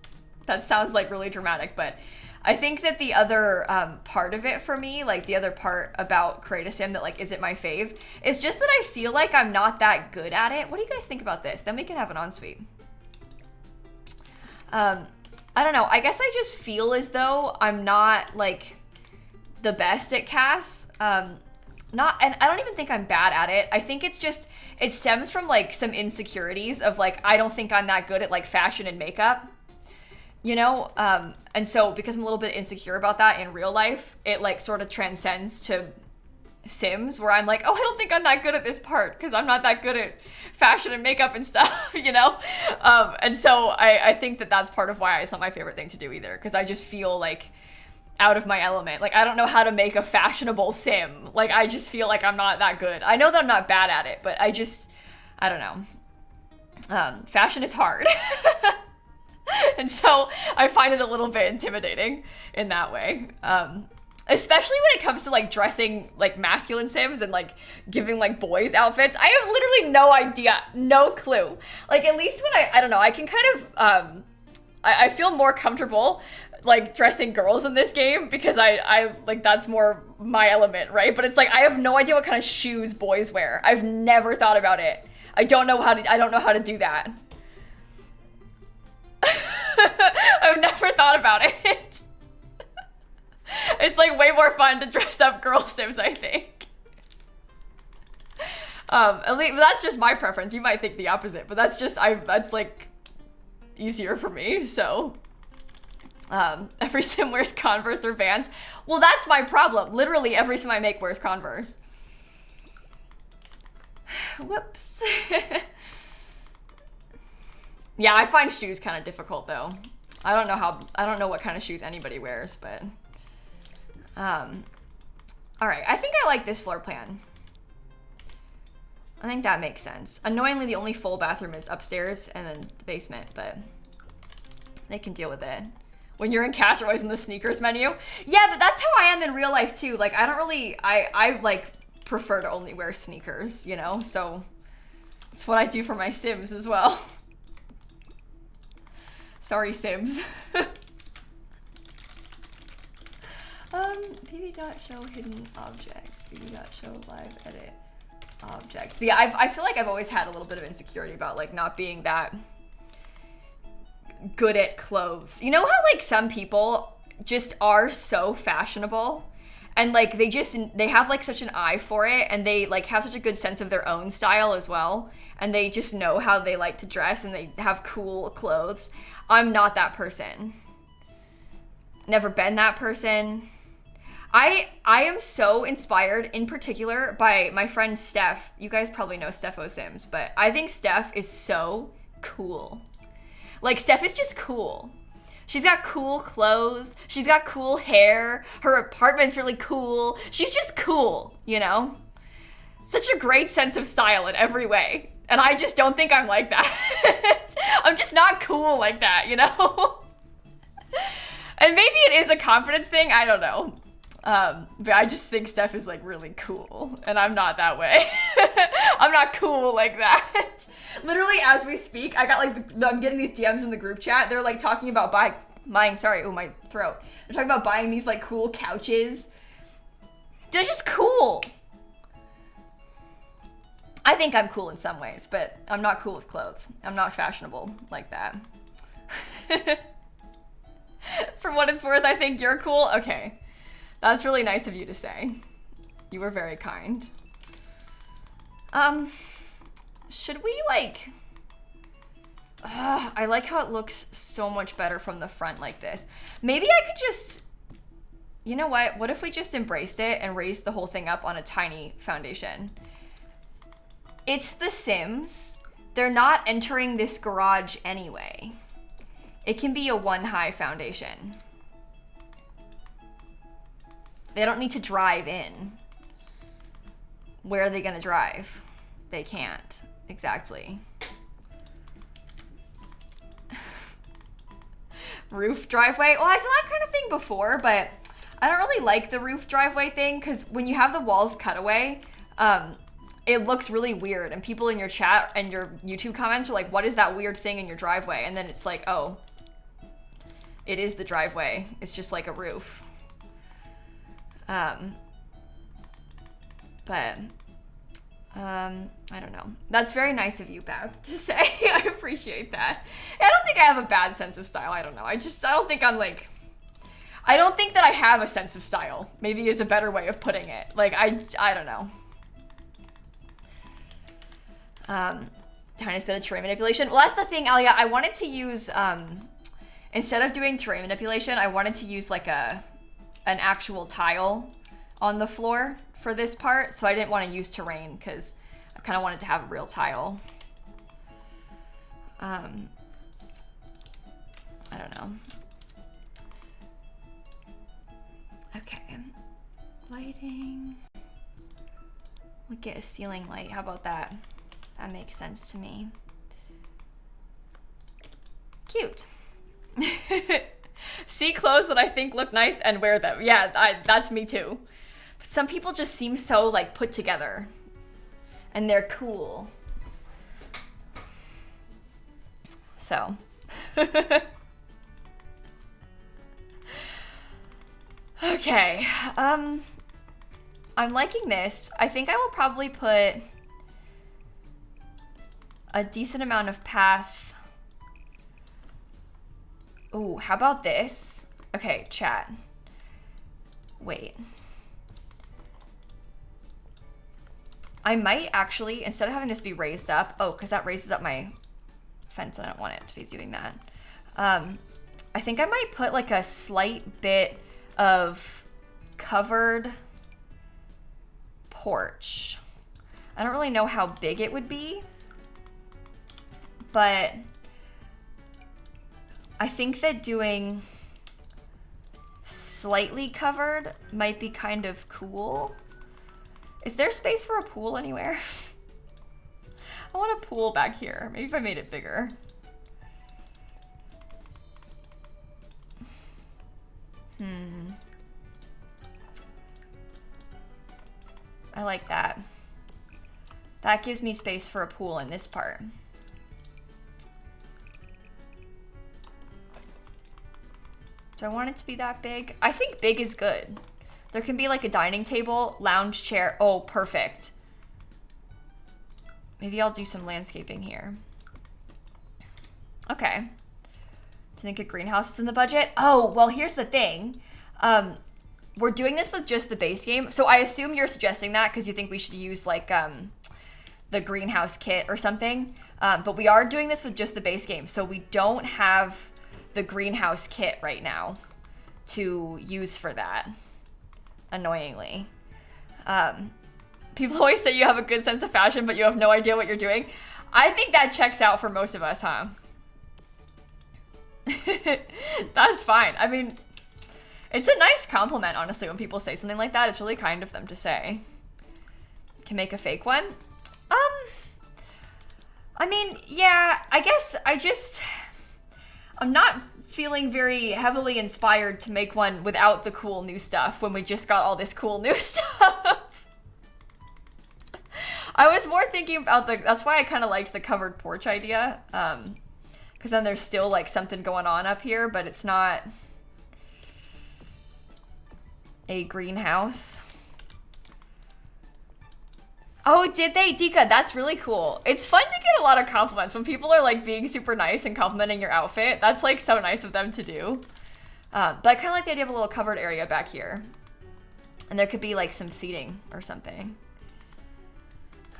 That sounds like really dramatic, but I think that the other part of it for me, like the other part about create a sim that like isn't my fave, is just that I feel like I'm not that good at it. What do you guys think about this? Then we can have an ensuite. I don't know. I guess I just feel as though I'm not like the best at cast. And I don't even think I'm bad at it. I think it's just, it stems from like some insecurities of like, I don't think I'm that good at like fashion and makeup, you know? And so because I'm a little bit insecure about that in real life, it like sort of transcends to Sims where I'm like, oh, I don't think I'm that good at this part because I'm not that good at fashion and makeup and stuff, you know? And so I think that that's part of why it's not my favorite thing to do either, because I just feel like out of my element. Like, I don't know how to make a fashionable sim. Like, I just feel like I'm not that good. I know that I'm not bad at it, but I don't know. Fashion is hard. And so I find it a little bit intimidating in that way. Especially when it comes to like dressing like masculine sims and like giving like boys outfits. I have literally no idea, no clue. Like, at least when I don't know, I can kind of, I feel more comfortable like dressing girls in this game because I like, that's more my element, right? But it's like, I have no idea what kind of shoes boys wear. I've never thought about it. I don't know how to do that. I've never thought about it. It's like way more fun to dress up girl sims, I think. At least that's just my preference. You might think the opposite, but that's like easier for me, so. Every sim wears Converse or Vans. Well, that's my problem. Literally every sim I make wears Converse. Whoops. Yeah, I find shoes kind of difficult though. I don't know what kind of shoes anybody wears, but all right, I think I like this floor plan. I think that makes sense. Annoyingly, the only full bathroom is upstairs and then the basement, but they can deal with it. When you're in cast, you're always in the sneakers menu. Yeah, but that's how I am in real life too. Like, I don't really, I like prefer to only wear sneakers, you know? So it's what I do for my Sims as well. Sorry, Sims. PB.show hidden objects. PB.show live edit objects. But yeah, I feel like I've always had a little bit of insecurity about like not being that good at clothes. You know how like some people just are so fashionable and like they have like such an eye for it and they like have such a good sense of their own style as well, and they just know how they like to dress and they have cool clothes. I'm not that person. Never been that person. I am so inspired in particular by my friend Steph. You guys probably know Steph Sims, but I think Steph is so cool. Like, Steph is just cool. She's got cool clothes. She's got cool hair. Her apartment's really cool. She's just cool, you know? Such a great sense of style in every way. And I just don't think I'm like that. I'm just not cool like that, you know? And maybe it is a confidence thing. I don't know. But I just think Steph is like really cool. And I'm not that way. I'm not cool like that. Literally, as we speak, I got like, I'm getting these DMs in the group chat. They're like talking about buying, sorry, oh my throat. They're talking about buying these like cool couches They're just cool. I think I'm cool in some ways, but I'm not cool with clothes. I'm not fashionable like that. For what it's worth, I think you're cool. Okay. That's really nice of you to say. You were very kind. Should we like... I like how it looks so much better from the front like this. Maybe I could just... You know what? What if we just embraced it and raised the whole thing up on a tiny foundation? It's The Sims. They're not entering this garage anyway. It can be a one high foundation. They don't need to drive in. Where are they gonna drive? They can't. Exactly. Roof driveway. Well, I've done that kind of thing before, but I don't really like the roof driveway thing because when you have the walls cut away, it looks really weird. And people in your chat and your YouTube comments are like, what is that weird thing in your driveway? And then it's like, oh, it is the driveway. It's just like a roof. I don't know. That's very nice of you, Bab, to say. I appreciate that. I don't think I have a bad sense of style. I don't know. I don't think I'm like... I don't think that I have a sense of style. Maybe is a better way of putting it. Like, I don't know. Tiniest bit of terrain manipulation. Well, that's the thing, Alia. I wanted to use, instead of doing terrain manipulation, I wanted to use like an actual tile on the floor for this part. So I didn't want to use terrain because I kind of wanted to have a real tile. I don't know. Okay. Lighting. We'll get a ceiling light. How about that? That makes sense to me. Cute. See clothes that I think look nice and wear them. Yeah, that's me too. Some people just seem so like put together and they're cool. So. Okay. I'm liking this. I think I will probably put a decent amount of path. Ooh, how about this? Okay, chat. Wait. I might actually, instead of having this be raised up, oh, because that raises up my fence. I don't want it to be doing that. I think I might put like a slight bit of covered porch. I don't really know how big it would be, but I think that doing slightly covered might be kind of cool. Is there space for a pool anywhere? I want a pool back here. Maybe if I made it bigger. I like that. That gives me space for a pool in this part. Do I want it to be that big? I think big is good. There can be like a dining table, lounge chair. Oh, perfect. Maybe I'll do some landscaping here. Okay. Do you think a greenhouse is in the budget? Oh, well, here's the thing. We're doing this with just the base game. So I assume you're suggesting that because you think we should use like the greenhouse kit or something. But we are doing this with just the base game. So we don't have the greenhouse kit right now to use for that, annoyingly. People always say you have a good sense of fashion, but you have no idea what you're doing. I think that checks out for most of us, huh? That's fine. I mean, it's a nice compliment, honestly, when people say something like that. It's really kind of them to say. Can make a fake one? I mean, yeah, I guess I'm not feeling very heavily inspired to make one without the cool new stuff when we just got all this cool new stuff. I was more thinking about that's why I kind of liked the covered porch idea. Because then there's still like something going on up here, but it's not a greenhouse. Oh, did they? Dika, that's really cool. It's fun to get a lot of compliments when people are like being super nice and complimenting your outfit. That's like so nice of them to do. But I kind of like the idea of a little covered area back here. And there could be like some seating or something.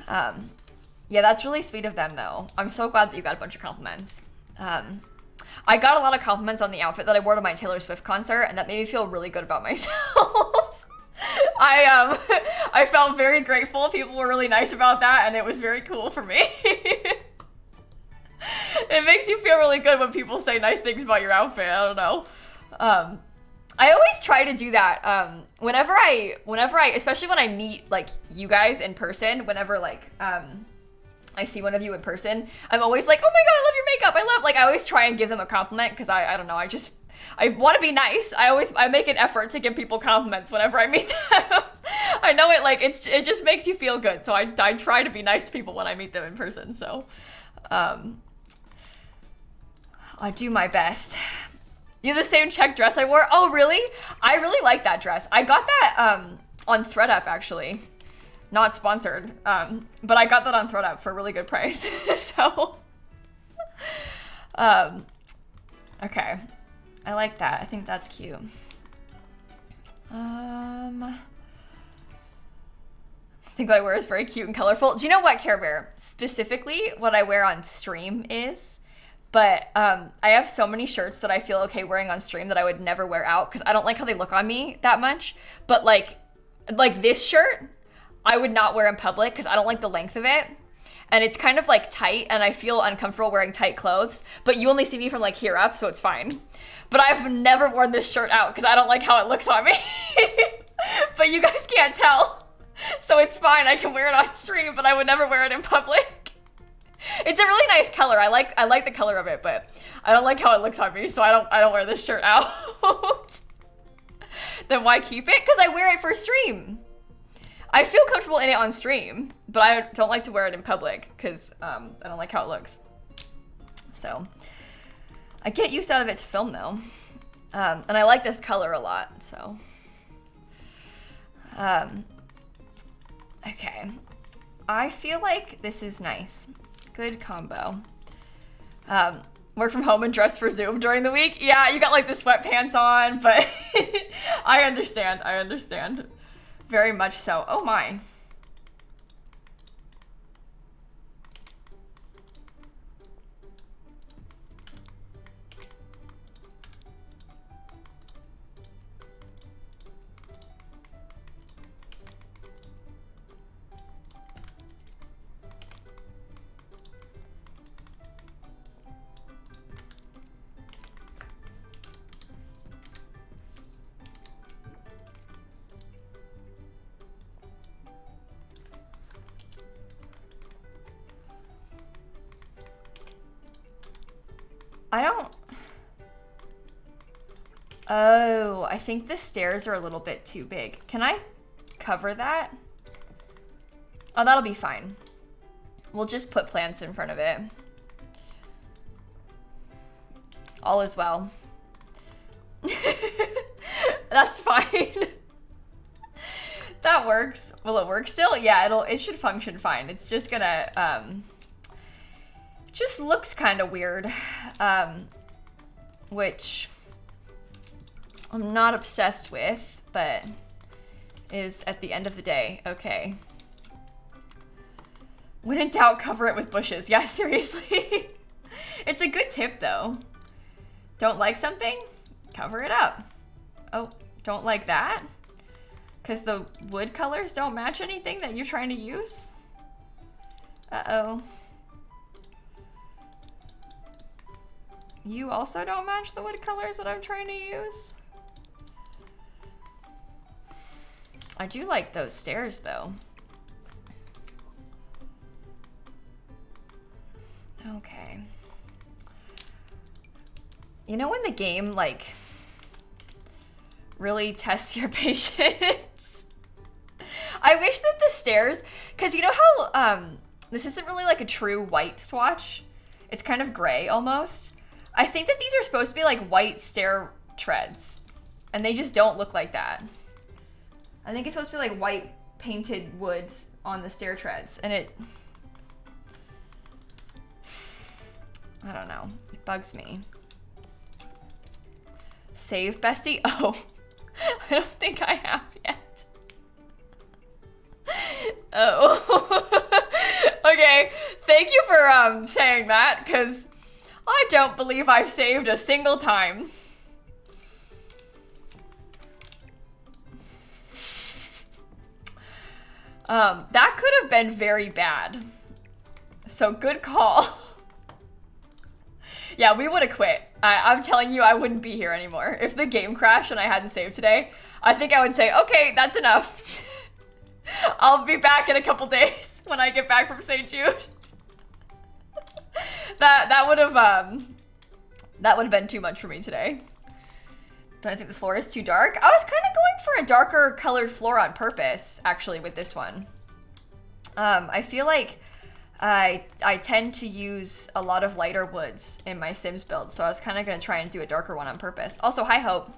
Yeah, that's really sweet of them though. I'm so glad that you got a bunch of compliments. I got a lot of compliments on the outfit that I wore to my Taylor Swift concert, and that made me feel really good about myself. I felt very grateful. People were really nice about that, and it was very cool for me. It makes you feel really good when people say nice things about your outfit. I don't know. I always try to do that. Whenever I, especially when I meet like you guys in person, whenever like, I see one of you in person, I'm always like, oh my God, I love your makeup. I always try and give them a compliment because I don't know. I want to be nice. I make an effort to give people compliments whenever I meet them. I know it just makes you feel good. So I try to be nice to people when I meet them in person. So, I do my best. You the same check dress I wore? Oh, really? I really like that dress. I got that on ThreadUp, actually. Not sponsored, but I got that on ThreadUp for a really good price. So, okay. I like that. I think that's cute. I think what I wear is very cute and colorful. Do you know what, Care Bear? Specifically, what I wear on stream is... But I have so many shirts that I feel okay wearing on stream that I would never wear out because I don't like how they look on me that much. But like this shirt, I would not wear in public because I don't like the length of it. And it's kind of like tight and I feel uncomfortable wearing tight clothes. But you only see me from like here up, so it's fine. But I've never worn this shirt out because I don't like how it looks on me. But you guys can't tell. So it's fine, I can wear it on stream, but I would never wear it in public. It's a really nice color. I like the color of it, but I don't like how it looks on me, so I don't wear this shirt out. Then why keep it? Because I wear it for stream. I feel comfortable in it on stream, but I don't like to wear it in public because I don't like how it looks. So I get use out of its film though. And I like this color a lot, so. Okay. I feel like this is nice. Good combo. Work from home and dress for Zoom during the week. Yeah, you got like the sweatpants on, but I understand. Very much so. Oh my. Oh, I think the stairs are a little bit too big. Can I cover that? Oh, that'll be fine. We'll just put plants in front of it. All is well. That's fine. That works. Will it work still? Yeah, it should function fine. It's just gonna, just looks kind of weird. Which I'm not obsessed with, but is at the end of the day, okay. When in doubt, cover it with bushes. Yeah, seriously. It's a good tip though. Don't like something? Cover it up. Oh, don't like that? Because the wood colors don't match anything that you're trying to use? Uh-oh. You also don't match the wood colors that I'm trying to use? I do like those stairs though. Okay. You know when the game like really tests your patience? I wish that the stairs, because you know how this isn't really like a true white swatch. It's kind of gray almost. I think that these are supposed to be like white stair treads, and they just don't look like that. I think it's supposed to be like white painted woods on the stair treads, and it, I don't know, it bugs me. Save, bestie? Oh, I don't think I have yet. Oh. Okay, thank you for saying that, because I don't believe I've saved a single time. That could have been very bad. So good call. Yeah, we would have quit. I'm telling you, I wouldn't be here anymore. If the game crashed and I hadn't saved today, I think I would say, okay, that's enough. I'll be back in a couple days when I get back from St. Jude. that would have been too much for me today. But I think the floor is too dark. I was kind of going for a darker colored floor on purpose, actually, with this one. I feel like I tend to use a lot of lighter woods in my Sims build, so I was kind of going to try and do a darker one on purpose. Also, hi Hope.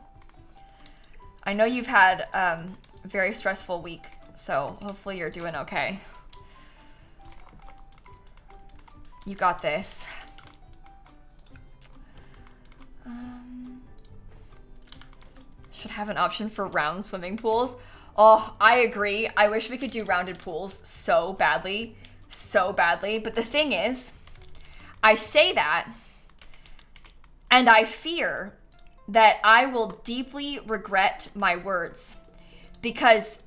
I know you've had a very stressful week, so hopefully you're doing okay. You got this. Should have an option for round swimming pools. Oh, I agree. I wish we could do rounded pools so badly. So badly. But the thing is, I say that, and I fear that I will deeply regret my words. Because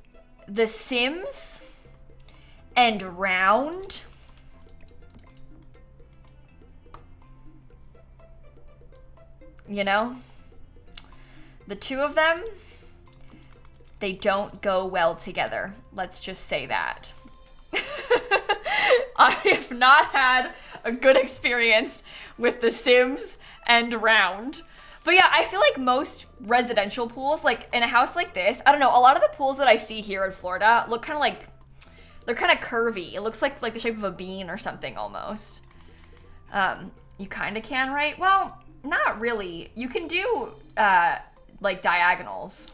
The Sims and round... You know? The two of them, they don't go well together. Let's just say that. I have not had a good experience with The Sims and round. But yeah, I feel like most residential pools, like in a house like this, I don't know, a lot of the pools that I see here in Florida look kind of like, they're kind of curvy. It looks like the shape of a bean or something almost. You kind of can, right? Well, not really. You can do like diagonals,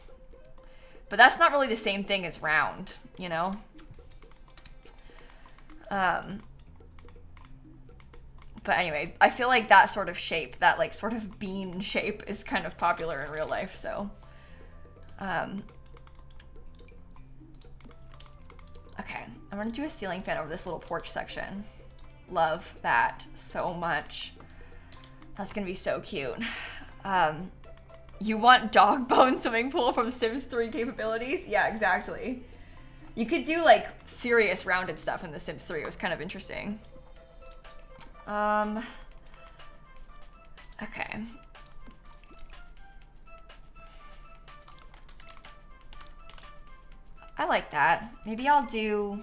but that's not really the same thing as round, you know? But anyway, I feel like that sort of shape, that like sort of bean shape is kind of popular in real life, so. Okay, I'm gonna do a ceiling fan over this little porch section. Love that so much. That's gonna be so cute. You want dog bone swimming pool from Sims 3 capabilities? Yeah, exactly. You could do like serious rounded stuff in The Sims 3. It was kind of interesting. Okay. I like that. Maybe I'll do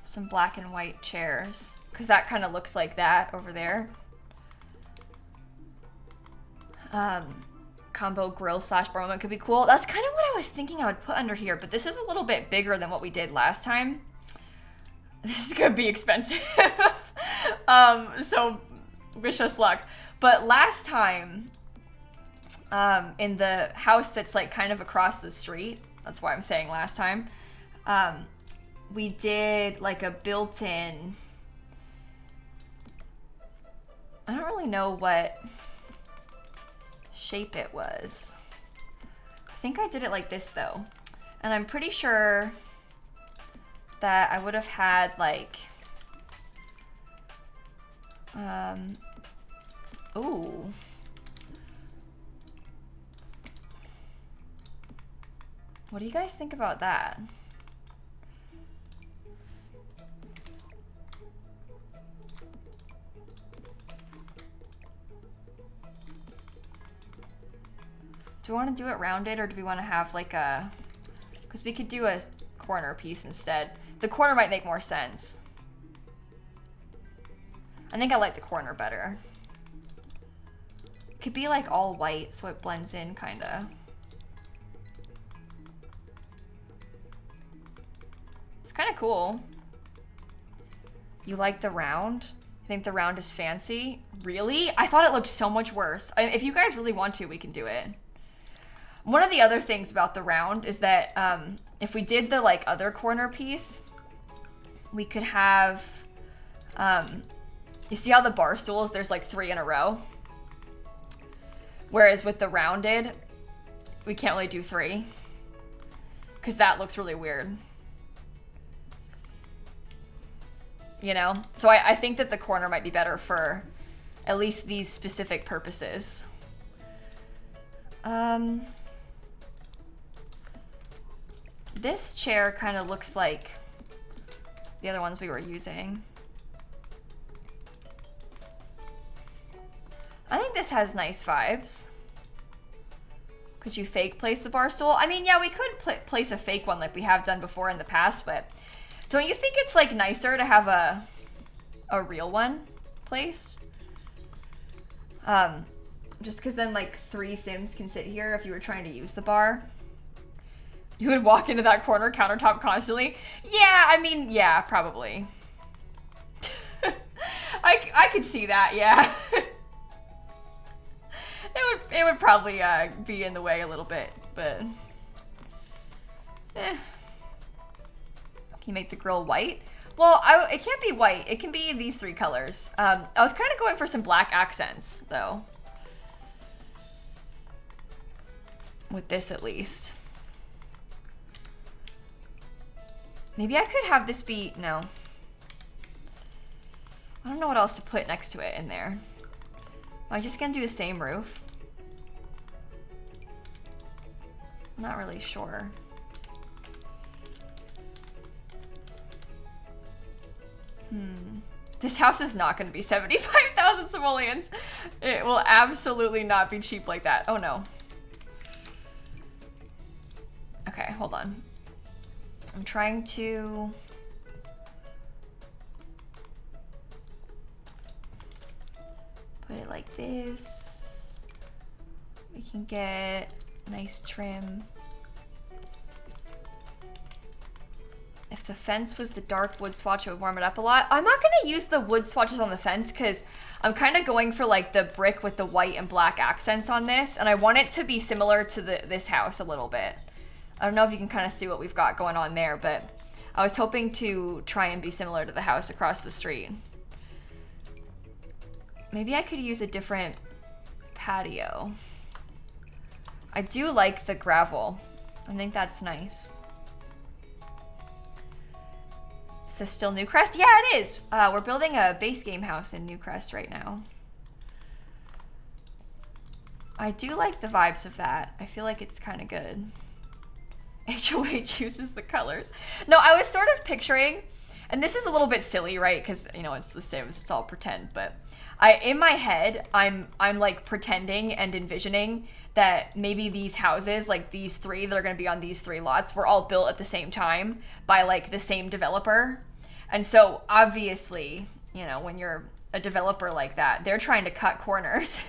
some black and white chairs, because that kind of looks like that over there. Combo grill / bar moment could be cool. That's kind of what I was thinking I would put under here, but this is a little bit bigger than what we did last time. This is gonna be expensive. So wish us luck. But last time, in the house that's like kind of across the street, that's why I'm saying last time, we did like a built-in, I don't really know what shape it was. I think I did it like this though. And I'm pretty sure that I would have had like, ooh. What do you guys think about that? Do we want to do it rounded, or do we want to have like a, because we could do a corner piece instead. The corner might make more sense. I think I like the corner better. It could be like all white so it blends in kinda. It's kind of cool. You like the round? I think the round is fancy. Really? I thought it looked so much worse. If you guys really want to, we can do it. One of the other things about the round is that if we did the like other corner piece, we could have, you see how the bar stools, there's like 3 in a row? Whereas with the rounded, we can't really do 3 because that looks really weird. You know? So I think that the corner might be better for at least these specific purposes. This chair kind of looks like the other ones we were using. I think this has nice vibes. Could you fake place the bar stool? I mean, yeah, we could place a fake one like we have done before in the past, but don't you think it's like nicer to have a real one placed? Just because then like 3 Sims can sit here if you were trying to use the bar. You would walk into that corner countertop constantly? Yeah, I mean, yeah, probably. I could see that, yeah. It would probably be in the way a little bit, but Can you make the grill white? Well, it can't be white. It can be these 3 colors. I was kind of going for some black accents, though. With this, at least. Maybe I could have this be... No. I don't know what else to put next to it in there. Am I just gonna do the same roof? I'm not really sure. This house is not gonna be 75,000 simoleons. It will absolutely not be cheap like that. Oh no. Okay, hold on. I'm trying to... put it like this. We can get nice trim. If the fence was the dark wood swatch, it would warm it up a lot. I'm not gonna use the wood swatches on the fence because I'm kind of going for like the brick with the white and black accents on this, and I want it to be similar to this house a little bit. I don't know if you can kind of see what we've got going on there, but I was hoping to try and be similar to the house across the street. Maybe I could use a different patio. I do like the gravel. I think that's nice. Is this still Newcrest? Yeah, it is. We're building a base game house in Newcrest right now. I do like the vibes of that. I feel like it's kind of good. HOA chooses the colors. No, I was sort of picturing, and this is a little bit silly, right? Because, you know, it's the same, it's all pretend, but in my head, I'm like pretending and envisioning that maybe these houses, like these 3 that are going to be on these 3 lots, were all built at the same time by like the same developer. And so obviously, you know, when you're a developer like that, they're trying to cut corners.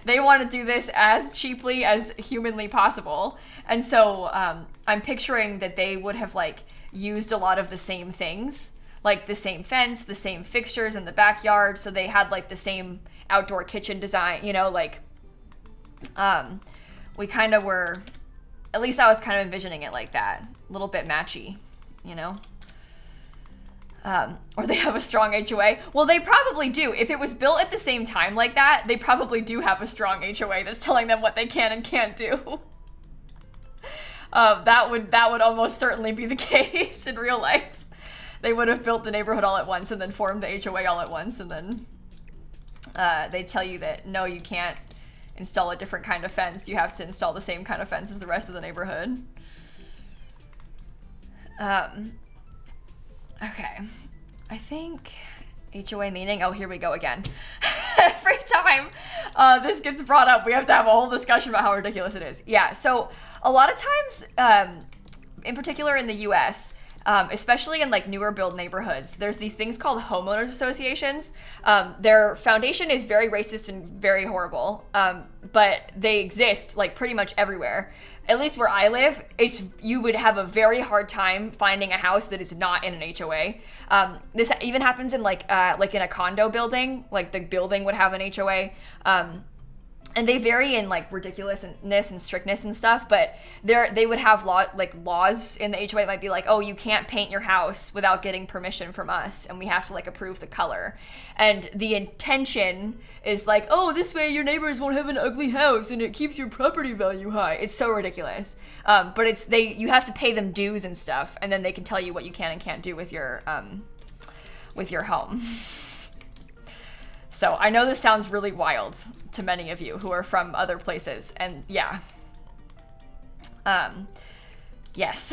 They want to do this as cheaply as humanly possible. And so I'm picturing that they would have like used a lot of the same things, like the same fence, the same fixtures in the backyard. So they had like the same outdoor kitchen design, you know, like we kind of were, at least I was kind of envisioning it like that, a little bit matchy, you know? Or they have a strong HOA. Well, they probably do. If it was built at the same time like that, they probably do have a strong HOA that's telling them what they can and can't do. That would almost certainly be the case in real life. They would have built the neighborhood all at once and then formed the HOA all at once, and then they tell you that, no, you can't install a different kind of fence. You have to install the same kind of fence as the rest of the neighborhood. Okay, I think HOA meaning, oh, here we go again. Every time this gets brought up, we have to have a whole discussion about how ridiculous it is. Yeah, so a lot of times, in particular in the US, especially in like newer build neighborhoods, there's these things called homeowners associations. Their foundation is very racist and very horrible, but they exist like pretty much everywhere. At least where I live, you would have a very hard time finding a house that is not in an HOA. This even happens in like in a condo building, like the building would have an HOA. And and they vary in like ridiculousness and strictness and stuff, but they would have laws in the HOA. It might be like, oh, you can't paint your house without getting permission from us, and we have to like approve the color. And the intention is like, oh, this way your neighbors won't have an ugly house and it keeps your property value high. It's so ridiculous. But you have to pay them dues and stuff, and then they can tell you what you can and can't do with your home. So I know this sounds really wild to many of you who are from other places, and yeah. Yes.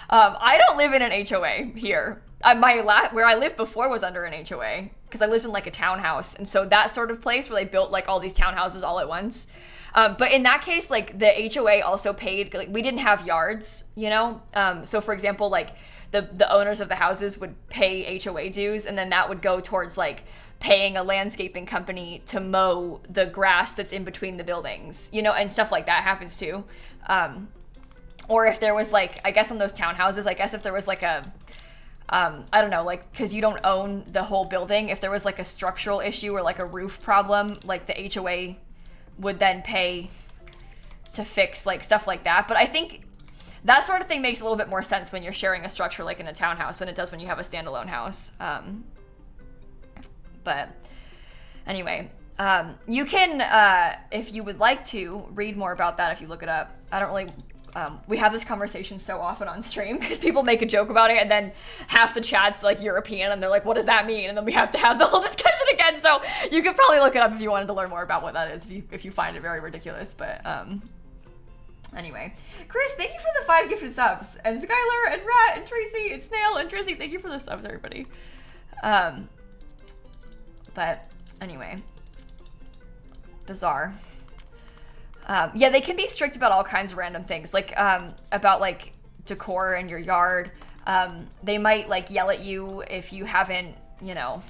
I don't live in an HOA here. Where I lived before was under an HOA, because I lived in like a townhouse, and so that sort of place where they built like all these townhouses all at once. But in that case, like the HOA also paid, like we didn't have yards, you know? So for example, like the owners of the houses would pay HOA dues, and then that would go towards like paying a landscaping company to mow the grass that's in between the buildings, you know, and stuff like that happens too. Or if there was like, I guess on those townhouses, I guess if there was like a, I don't know, like, because you don't own the whole building, if there was like a structural issue or like a roof problem, like the HOA would then pay to fix like stuff like that. But I think that sort of thing makes a little bit more sense when you're sharing a structure like in a townhouse than it does when you have a standalone house. But anyway, you can, if you would like to read more about that, if you look it up. I don't really, we have this conversation so often on stream because people make a joke about it, and then half the chat's like European and they're like, what does that mean? And then we have to have the whole discussion again. So you could probably look it up if you wanted to learn more about what that is, if you find it very ridiculous. But anyway, Chris, thank you for the 5 gifted subs, and Skylar and Rat and Tracy and Snail and Tracy, thank you for the subs, everybody. But anyway, bizarre. Yeah, they can be strict about all kinds of random things, like about like decor in your yard. They might like yell at you if you haven't, you know,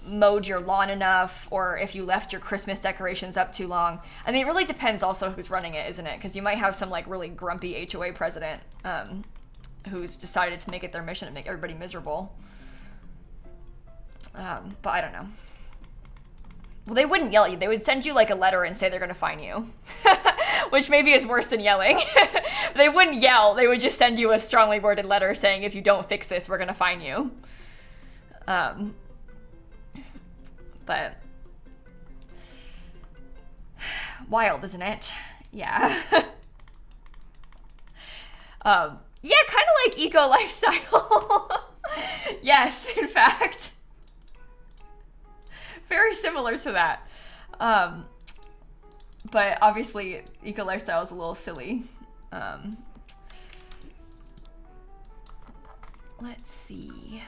mowed your lawn enough, or if you left your Christmas decorations up too long. I mean, it really depends also who's running it, isn't it? Because you might have some like really grumpy HOA president who's decided to make it their mission to make everybody miserable. But I don't know. Well, they wouldn't yell at you. They would send you like a letter and say they're going to fine you, which maybe is worse than yelling. They wouldn't yell. They would just send you a strongly worded letter saying, if you don't fix this, we're going to fine you. But wild, isn't it? Yeah. Yeah, kind of like eco lifestyle. Yes, in fact. Very similar to that. But obviously, eco lifestyle is a little silly. Let's see.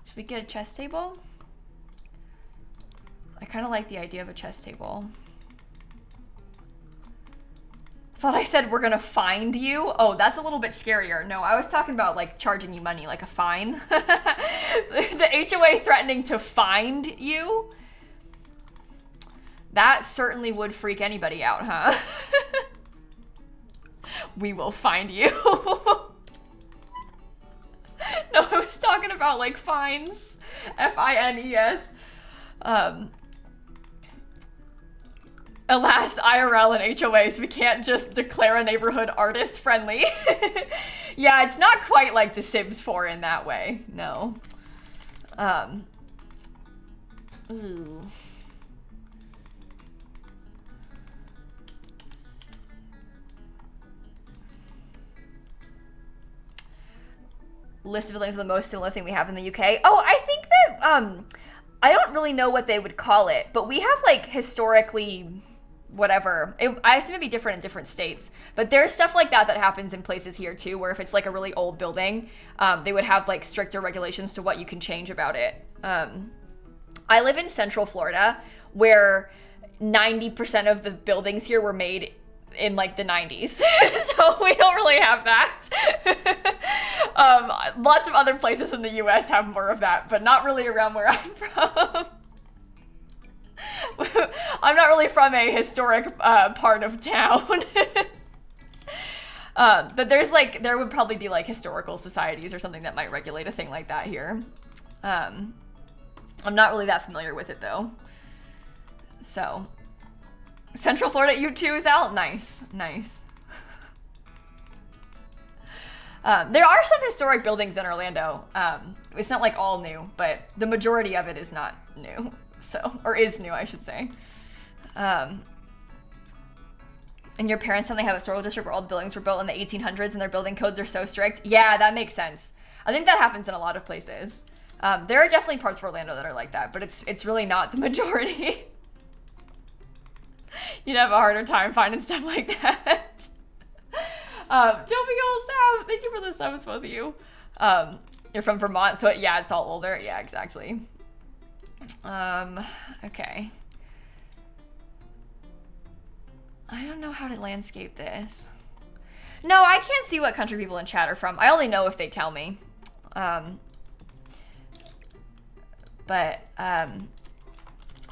Should we get a chess table? I kind of like the idea of a chess table. Thought I said we're gonna find you. Oh, that's a little bit scarier. No, I was talking about like charging you money, like a fine. The HOA threatening to find you. That certainly would freak anybody out, huh? We will find you. No, I was talking about like fines. F-I-N-E-S. Alas, IRL and HOAs, we can't just declare a neighborhood artist friendly. Yeah, it's not quite like The Sims 4 in that way. No. Ooh. List of buildings is the most similar thing we have in the UK. Oh, I think that, I don't really know what they would call it, but we have like historically whatever. I assume it'd be different in different states, but there's stuff like that that happens in places here too, where if it's like a really old building, they would have like stricter regulations to what you can change about it. I live in Central Florida, where 90% of the buildings here were made in like the 90s. So we don't really have that. Lots of other places in the US have more of that, but not really around where I'm from. I'm not really from a historic part of town. But there would probably be like historical societies or something that might regulate a thing like that here. I'm not really that familiar with it though. So, Central Florida U2 is out? Nice, nice. There are some historic buildings in Orlando. It's not like all new, but the majority of it is not new. So, or is new, I should say. And your parents said they have a historical district where all the buildings were built in the 1800s and their building codes are so strict. Yeah, that makes sense. I think that happens in a lot of places. There are definitely parts of Orlando that are like that, but it's really not the majority. You'd have a harder time finding stuff like that. Jumping old Sam, thank you for the subs, both of you. You're from Vermont, so yeah, it's all older. Yeah, exactly. Okay. I don't know how to landscape this. No, I can't see what country people in chat are from. I only know if they tell me. But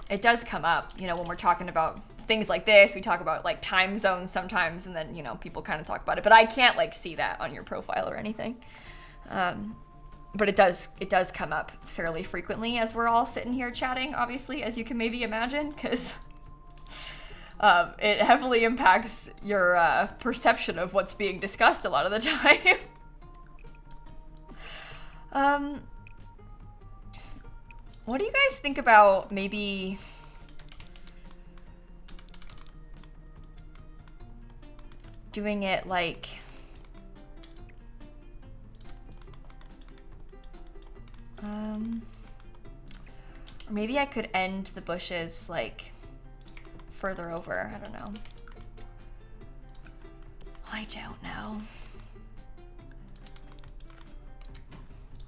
it does come up, you know, when we're talking about things like this. We talk about like time zones sometimes, and then, you know, people kind of talk about it. But I can't like see that on your profile or anything. But it does come up fairly frequently as we're all sitting here chatting, obviously, as you can maybe imagine, because it heavily impacts your perception of what's being discussed a lot of the time. What do you guys think about maybe doing it like or maybe I could end the bushes like further over. I don't know. I don't know.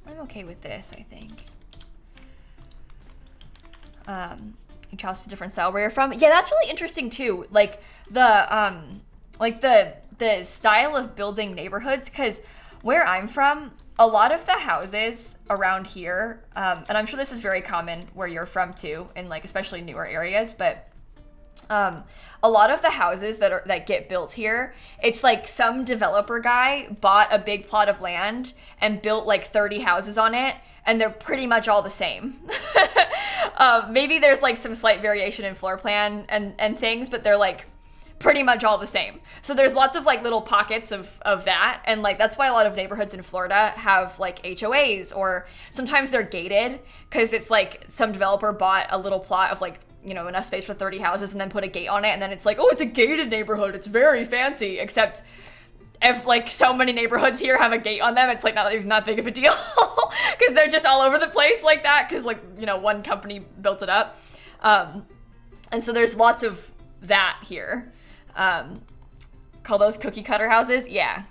I'm okay with this, I think. Charles is a different style where you're from. Yeah, that's really interesting too. Like the style of building neighborhoods, because where I'm from, a lot of the houses around here, and I'm sure this is very common where you're from too, in like especially newer areas, but a lot of the houses that get built here, it's like some developer guy bought a big plot of land and built like 30 houses on it, and they're pretty much all the same. Maybe there's like some slight variation in floor plan and things, but they're like pretty much all the same. So there's lots of like little pockets of that, and like that's why a lot of neighborhoods in Florida have like HOAs, or sometimes they're gated because it's like some developer bought a little plot of like, you know, enough space for 30 houses and then put a gate on it, and then it's like, oh, it's a gated neighborhood, it's very fancy, except if like so many neighborhoods here have a gate on them, it's like not even that big of a deal because they're just all over the place like that because, like, you know, one company built it up. And so there's lots of that here. Call those cookie cutter houses? Yeah.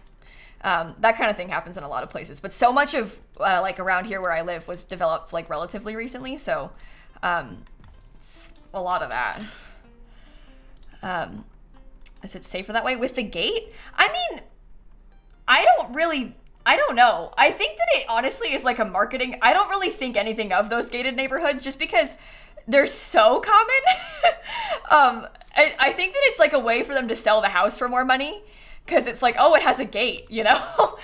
That kind of thing happens in a lot of places, but so much of like around here where I live was developed like relatively recently, so it's a lot of that. Is it safer that way with the gate? I mean, I don't know. I think that it honestly is like a marketing. I don't really think anything of those gated neighborhoods just because they're so common. I think that it's like a way for them to sell the house for more money because it's like, oh, it has a gate, you know?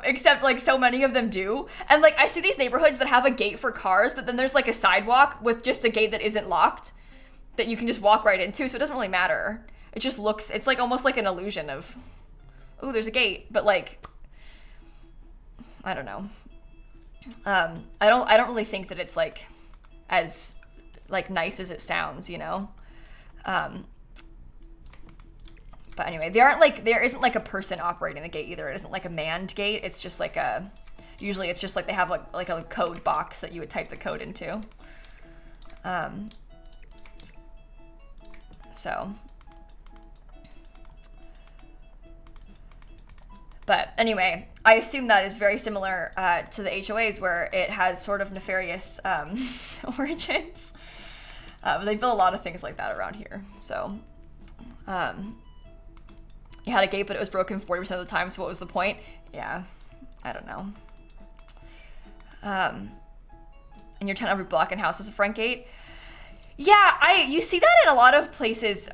Except like so many of them do. And like I see these neighborhoods that have a gate for cars, but then there's like a sidewalk with just a gate that isn't locked that you can just walk right into. So it doesn't really matter. It just looks, it's like almost like an illusion of, oh, there's a gate, but like, I don't know. I don't really think that it's like as like nice as it sounds, you know? But anyway, there isn't like a person operating the gate either. It isn't like a manned gate. It's just like usually it's just like they have like a code box that you would type the code into. So. But anyway, I assume that is very similar to the HOAs where it has sort of nefarious origins. They build a lot of things like that around here. So you had a gate, but it was broken 40% of the time, so what was the point? Yeah, I don't know. And your 10 every block and house is a front gate. Yeah, you see that in a lot of places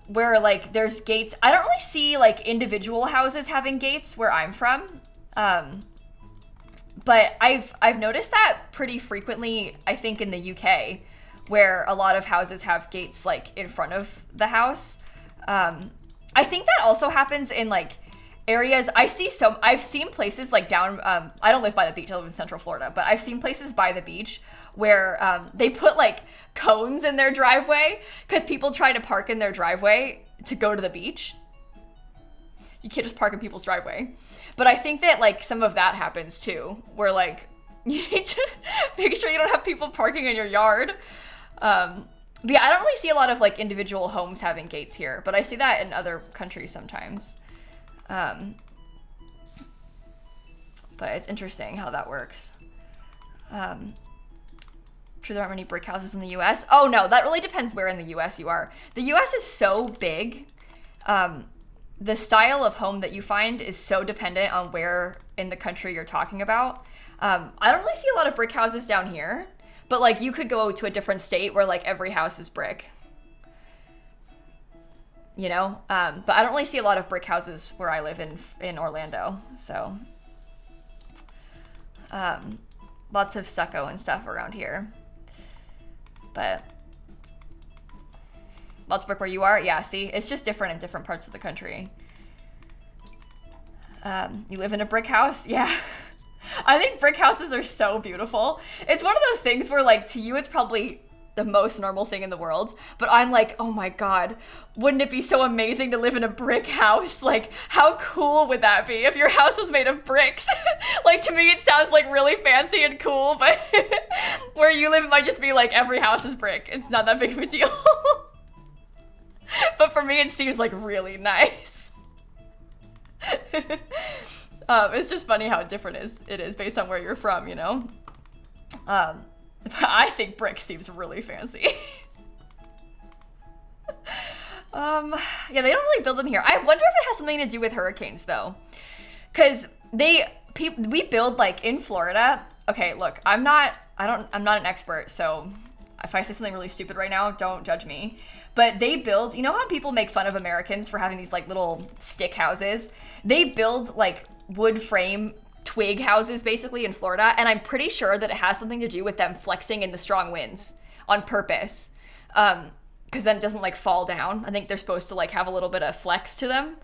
where like there's gates. I don't really see like individual houses having gates where I'm from. But But I've noticed that pretty frequently, I think, in the UK, where a lot of houses have gates like in front of the house. I think that also happens in like areas. I've seen places like down, I don't live by the beach, I live in Central Florida, but I've seen places by the beach where they put like cones in their driveway because people try to park in their driveway to go to the beach. You can't just park in people's driveway. But I think that like some of that happens too, where like you need to make sure you don't have people parking in your yard. But yeah, I don't really see a lot of like individual homes having gates here, but I see that in other countries sometimes. But it's interesting how that works. True, there aren't many brick houses in the US. Oh no, that really depends where in the US you are. The US is so big. The style of home that you find is so dependent on where in the country you're talking about. I don't really see a lot of brick houses down here, but like you could go to a different state where like every house is brick. You know, but I don't really see a lot of brick houses where I live in Orlando. So lots of stucco and stuff around here, but lots of brick where you are. Yeah, see, it's just different in different parts of the country. You live in a brick house? Yeah. I think brick houses are so beautiful. It's one of those things where like to you it's probably the most normal thing in the world, but I'm like, oh my god, wouldn't it be so amazing to live in a brick house? Like, how cool would that be if your house was made of bricks? Like, to me it sounds like really fancy and cool, but where you live it might just be like every house is brick. It's not that big of a deal. But for me it seems like really nice. It's just funny how different it is based on where you're from, you know? I think brick seems really fancy. Yeah, they don't really build them here. I wonder if it has something to do with hurricanes though. Cause we build like in Florida. Okay, look, I'm not an expert, so if I say something really stupid right now, don't judge me. But they build, you know how people make fun of Americans for having these like little stick houses? They build like wood frame twig houses basically in Florida, and I'm pretty sure that it has something to do with them flexing in the strong winds on purpose, because then it doesn't like fall down. I think they're supposed to like have a little bit of flex to them.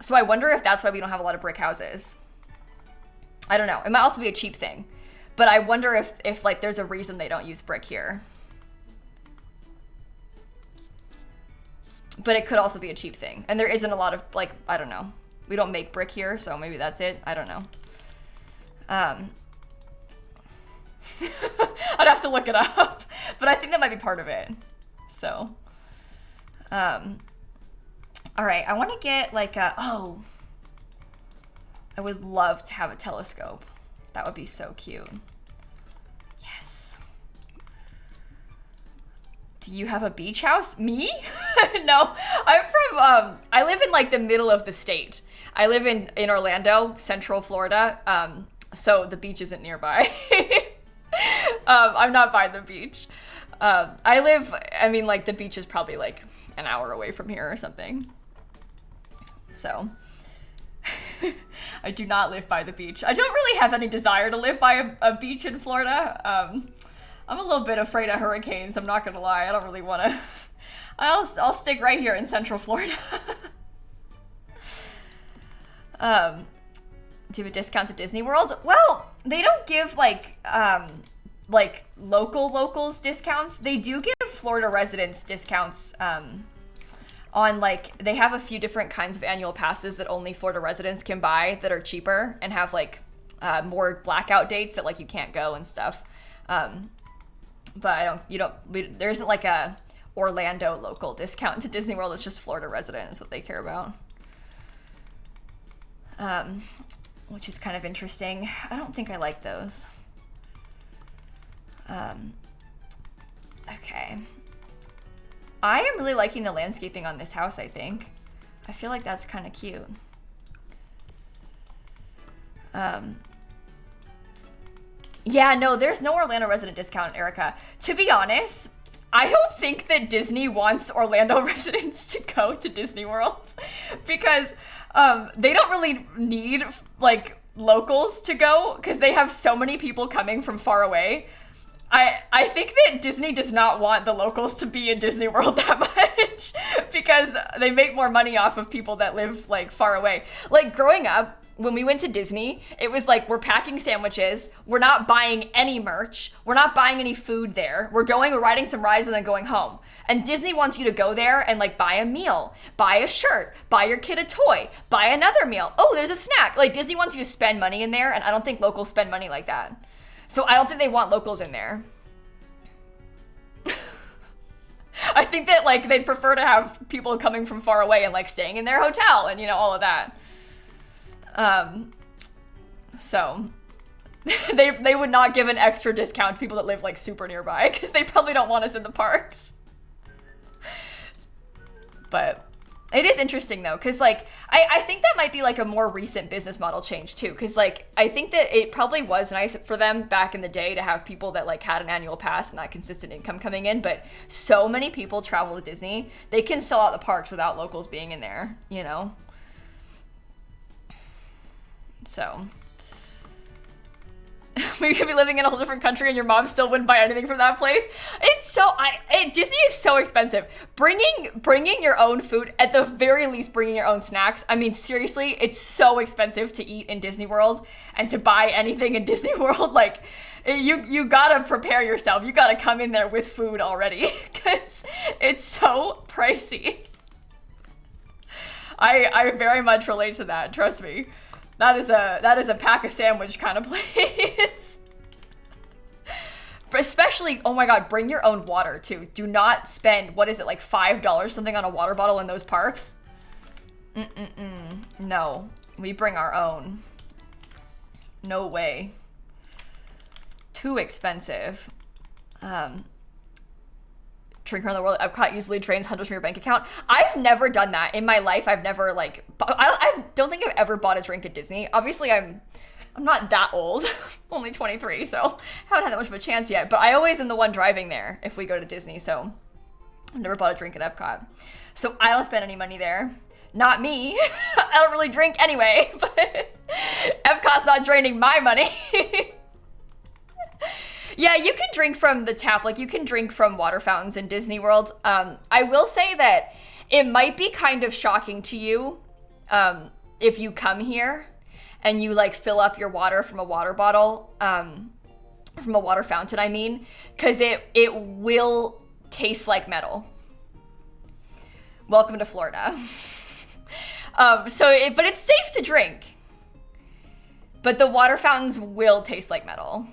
So I wonder if that's why we don't have a lot of brick houses. I don't know. It might also be a cheap thing, but I wonder if like there's a reason they don't use brick here. But it could also be a cheap thing, and there isn't a lot of like, I don't know. We don't make brick here, so maybe that's it. I don't know. I'd have to look it up, but I think that might be part of it. So, all right, I want to get like I would love to have a telescope. That would be so cute. Yes. Do you have a beach house? Me? No, I'm from, I live in like the middle of the state. I live in Orlando, Central Florida, so the beach isn't nearby. I'm not by the beach. I mean, like, the beach is probably, like, an hour away from here or something. So, I do not live by the beach. I don't really have any desire to live by a beach in Florida. I'm a little bit afraid of hurricanes, I'm not gonna lie. I don't really want to... I'll stick right here in Central Florida. Do you have a discount to Disney World? Well, they don't give like locals discounts. They do give Florida residents discounts on like, they have a few different kinds of annual passes that only Florida residents can buy that are cheaper and have like more blackout dates that like you can't go and stuff. But there isn't like a Orlando local discount to Disney World. It's just Florida resident is what they care about. Which is kind of interesting. I don't think I like those. Okay. I am really liking the landscaping on this house, I think. I feel like that's kind of cute. Yeah, no, there's no Orlando resident discount, Erica. To be honest, I don't think that Disney wants Orlando residents to go to Disney World because they don't really need like locals to go because they have so many people coming from far away. I think that Disney does not want the locals to be in Disney World that much because they make more money off of people that live like far away. Like growing up, when we went to Disney, it was like, we're packing sandwiches. We're not buying any merch. We're not buying any food there. We're riding some rides and then going home. And Disney wants you to go there and like buy a meal, buy a shirt, buy your kid a toy, buy another meal. Oh, there's a snack. Like Disney wants you to spend money in there. And I don't think locals spend money like that. So I don't think they want locals in there. I think that like they'd prefer to have people coming from far away and like staying in their hotel and, you know, all of that. So they would not give an extra discount to people that live like super nearby because they probably don't want us in the parks. But it is interesting though, because like I think that might be like a more recent business model change too, because like I think that it probably was nice for them back in the day to have people that like had an annual pass and that consistent income coming in, but so many people travel to Disney, they can sell out the parks without locals being in there, you know? So we could be living in a whole different country and your mom still wouldn't buy anything from that place. It's so, Disney is so expensive. Bringing your own food, at the very least bringing your own snacks. I mean, seriously, it's so expensive to eat in Disney World and to buy anything in Disney World. Like, you gotta prepare yourself. You gotta come in there with food already because it's so pricey. I very much relate to that, trust me. That is a pack a sandwich kind of place. But especially, oh my god, bring your own water too. Do not spend, what is it, like $5 something on a water bottle in those parks? No, we bring our own. No way. Too expensive. Drink around the world at Epcot easily drains hundreds from your bank account. I've never done that in my life. I've never like, I don't think I've ever bought a drink at Disney. Obviously I'm not that old, only 23, so I haven't had that much of a chance yet, but I always am the one driving there if we go to Disney, so I've never bought a drink at Epcot. So I don't spend any money there. Not me. I don't really drink anyway, but Epcot's not draining my money. Yeah, you can drink from the tap, like you can drink from water fountains in Disney World. I will say that it might be kind of shocking to you if you come here and you like fill up your water from a water bottle, from a water fountain, I mean, because it will taste like metal. Welcome to Florida. But it's safe to drink. But the water fountains will taste like metal.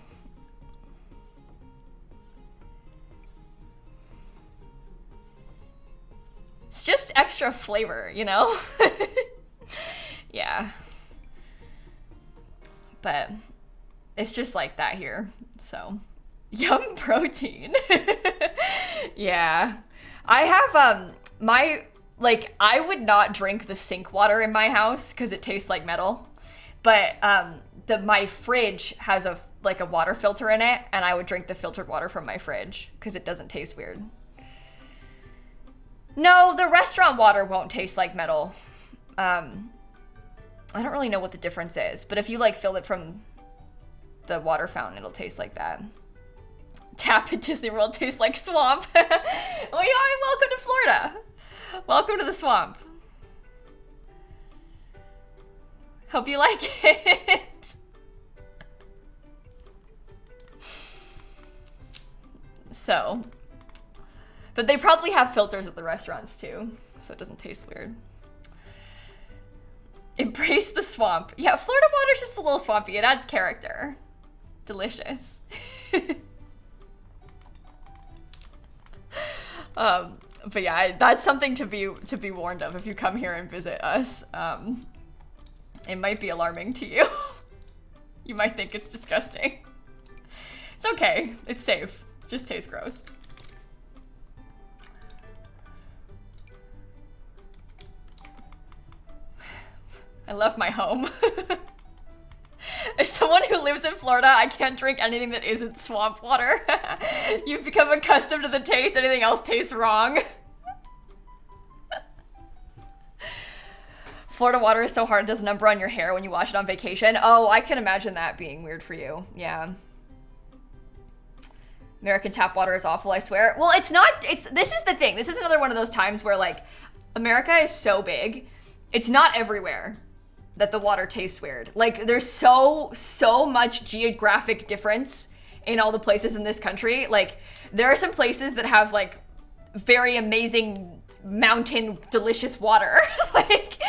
It's just extra flavor, you know? Yeah. But it's just like that here, so. Yum protein. Yeah. I have, I would not drink the sink water in my house because it tastes like metal. But my fridge has a water filter in it, and I would drink the filtered water from my fridge because it doesn't taste weird. No, the restaurant water won't taste like metal. I don't really know what the difference is, but if you like fill it from the water fountain, it'll taste like that. Tap at Disney World tastes like swamp. Oh yeah, welcome to Florida. Welcome to the swamp. Hope you like it. So. But they probably have filters at the restaurants too, so it doesn't taste weird. Embrace the swamp. Yeah, Florida water's just a little swampy. It adds character. Delicious. But yeah, that's something to be warned of if you come here and visit us. It might be alarming to you. You might think it's disgusting. It's okay. It's safe. It just tastes gross. I love my home. As someone who lives in Florida, I can't drink anything that isn't swamp water. You've become accustomed to the taste. Anything else tastes wrong. Florida water is so hard it does a number on your hair when you wash it on vacation. Oh, I can imagine that being weird for you. Yeah. American tap water is awful, I swear. Well, it's not, this is the thing. This is another one of those times where like, America is so big, it's not everywhere that the water tastes weird. Like there's so much geographic difference in all the places in this country. Like there are some places that have like very amazing mountain delicious water. Like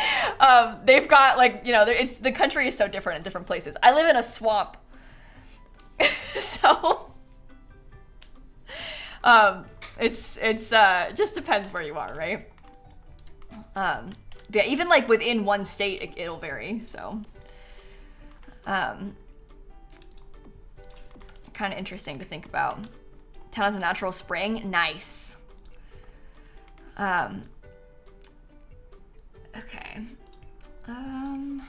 they've got like, you know, the country is so different in different places. I live in a swamp. So it's just depends where you are, right? But yeah, even like within one state, it'll vary. So, kind of interesting to think about. Town has a natural spring. Nice. Okay. I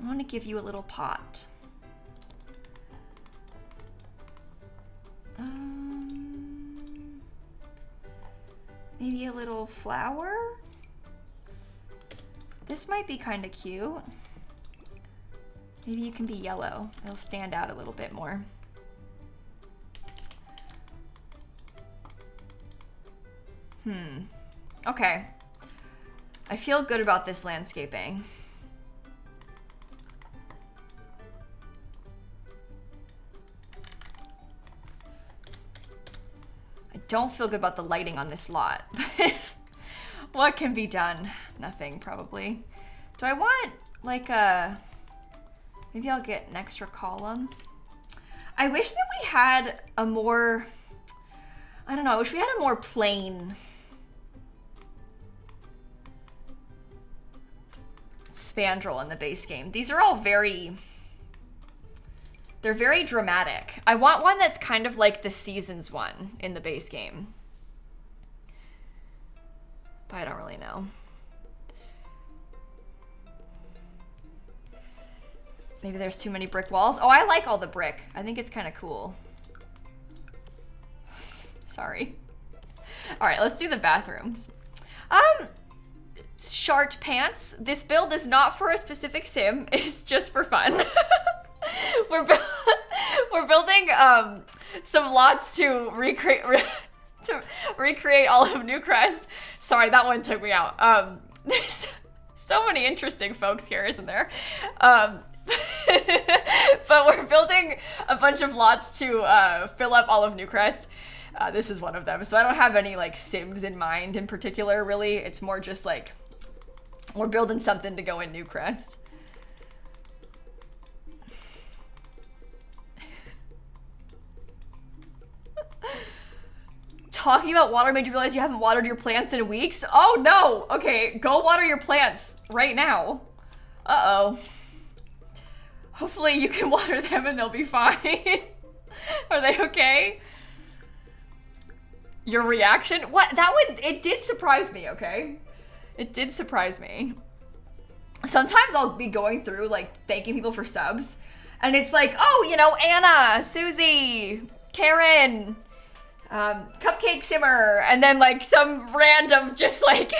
want to give you a little pot. Maybe a little flower? This might be kind of cute. Maybe you can be yellow. It'll stand out a little bit more. Okay. I feel good about this landscaping. Don't feel good about the lighting on this lot. What can be done? Nothing, probably. Do I want like maybe I'll get an extra column. I wish that we had a more, I don't know, I wish we had a more plain spandrel in the base game. These are all they're very dramatic. I want one that's kind of like the Seasons one in the base game. But I don't really know. Maybe there's too many brick walls. Oh, I like all the brick. I think it's kind of cool. Sorry. All right, let's do the bathrooms. Shart pants. This build is not for a specific sim. It's just for fun. We're building some lots to recreate all of Newcrest. Sorry, that one took me out. There's so many interesting folks here, isn't there? But we're building a bunch of lots to fill up all of Newcrest. This is one of them. So I don't have any like sims in mind in particular, really. It's more just like we're building something to go in Newcrest. Talking about water made you realize you haven't watered your plants in weeks? Oh no! Okay, go water your plants right now. Uh-oh. Hopefully you can water them and they'll be fine. Are they okay? Your reaction? What? It did surprise me, okay? It did surprise me. Sometimes I'll be going through like thanking people for subs and it's like, oh, you know, Anna, Susie, Karen, Cupcake Simmer, and then like some random just like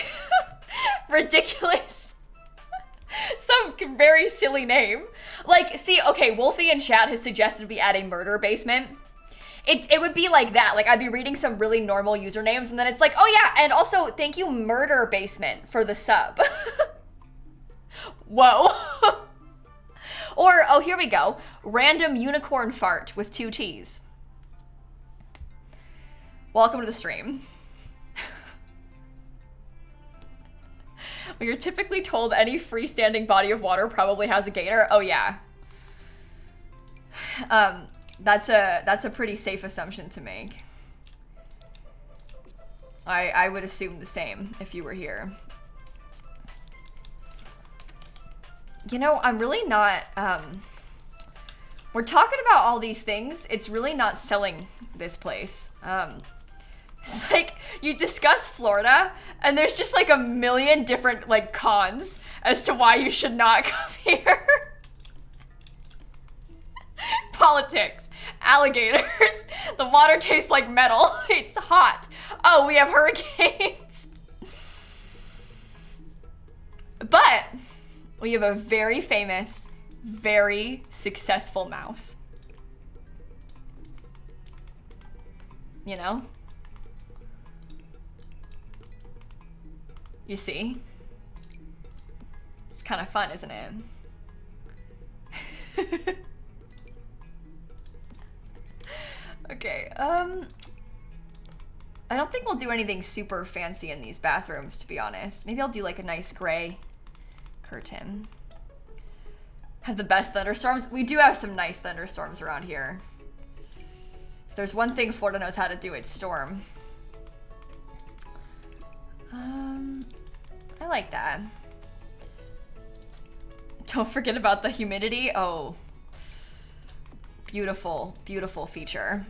ridiculous, some very silly name. Like, see, okay, Wolfie in chat has suggested we add a murder basement. It would be like that. Like, I'd be reading some really normal usernames, and then it's like, oh yeah, and also thank you Murder Basement for the sub. Whoa. Or, oh, here we go. Random Unicorn Fart with 2 T's. Welcome to the stream. Well, you're typically told any freestanding body of water probably has a gator. Oh yeah. That's a pretty safe assumption to make. I would assume the same if you were here. You know, I'm really not, we're talking about all these things. It's really not selling this place. It's like, you discuss Florida, and there's just like a million different like cons as to why you should not come here. Politics, alligators, the water tastes like metal, it's hot. Oh, we have hurricanes. But we have a very famous, very successful mouse. You know? You see? It's kind of fun, isn't it? Okay, I don't think we'll do anything super fancy in these bathrooms, to be honest. Maybe I'll do like a nice gray curtain. Have the best thunderstorms. We do have some nice thunderstorms around here. If there's one thing Florida knows how to do, it's storm. I like that. Don't forget about the humidity. Oh, beautiful, beautiful feature.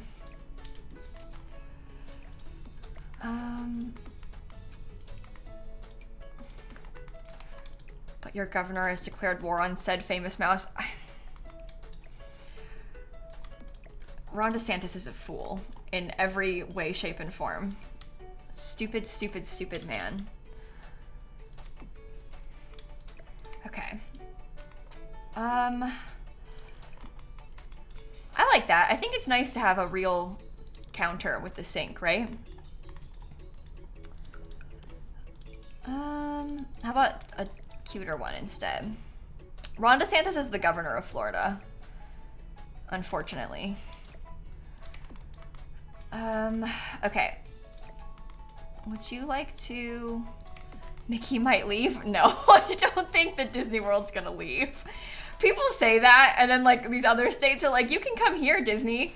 But your governor has declared war on said famous mouse. Ron DeSantis is a fool in every way, shape, and form. Stupid, stupid, stupid man. Okay. I like that. I think it's nice to have a real counter with the sink, right? How about a cuter one instead? Ron DeSantis is the governor of Florida, unfortunately. Okay. Would you like to... Mickey might leave? No, I don't think that Disney World's gonna leave. People say that, and then like these other states are like, you can come here, Disney.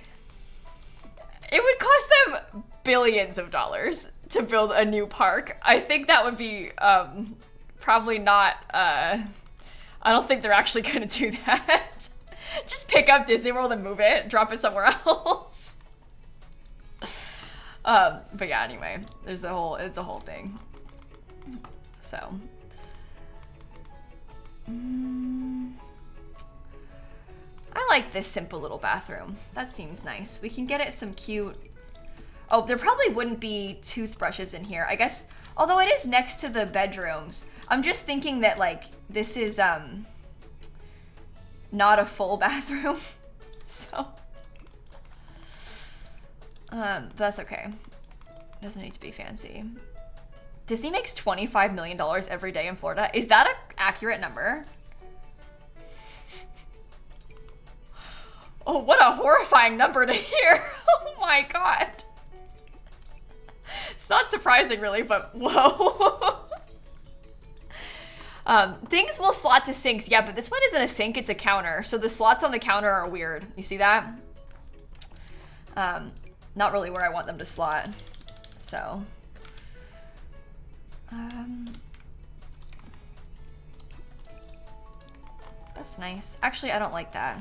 It would cost them billions of dollars to build a new park. I think that would be probably not, I don't think they're actually gonna do that. Just pick up Disney World and move it, drop it somewhere else. But yeah, anyway, it's a whole thing. So, I like this simple little bathroom. That seems nice. We can get it some cute... Oh, there probably wouldn't be toothbrushes in here. I guess, although it is next to the bedrooms. I'm just thinking that, like, this is, not a full bathroom. So, that's okay. Doesn't need to be fancy. Disney makes $25 million every day in Florida. Is that an accurate number? Oh, what a horrifying number to hear. Oh my God. It's not surprising really, but whoa. Things will slot to sinks. Yeah, but this one isn't a sink, it's a counter. So the slots on the counter are weird. You see that? Not really where I want them to slot. So. That's nice. Actually, I don't like that.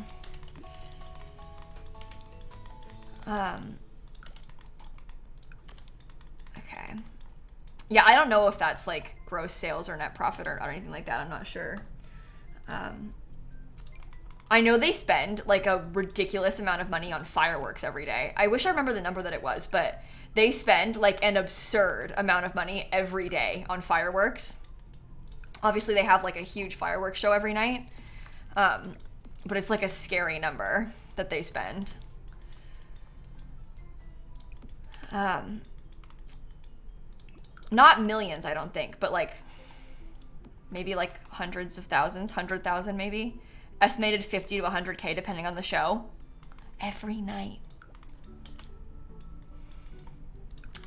Okay. Yeah, I don't know if that's like gross sales or net profit or anything like that. I'm not sure. I know they spend like a ridiculous amount of money on fireworks every day. I wish I remember the number that it was, but they spend like an absurd amount of money every day on fireworks. Obviously they have like a huge fireworks show every night. But it's like a scary number that they spend. Not millions, I don't think, but like maybe like hundreds of thousands, 100,000 maybe. Estimated 50 to 100K depending on the show. Every night.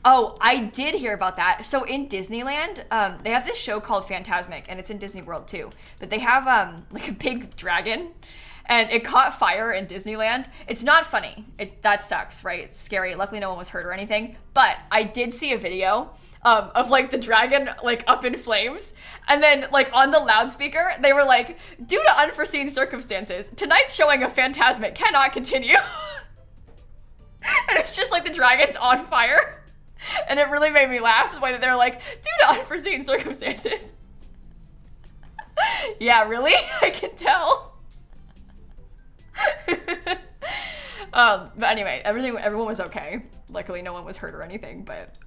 Oh, I did hear about that. So in Disneyland, they have this show called Fantasmic, and it's in Disney World too. But they have like a big dragon, and it caught fire in Disneyland. It's not funny. That sucks, right? It's scary. Luckily, no one was hurt or anything. But I did see a video of like the dragon like up in flames, and then like on the loudspeaker, they were like, "Due to unforeseen circumstances, tonight's showing of Fantasmic cannot continue." And it's just like the dragon's on fire. And it really made me laugh the way that they're like, due to unforeseen circumstances. Yeah, really? I can tell. But anyway, everyone was okay. Luckily, no one was hurt or anything, but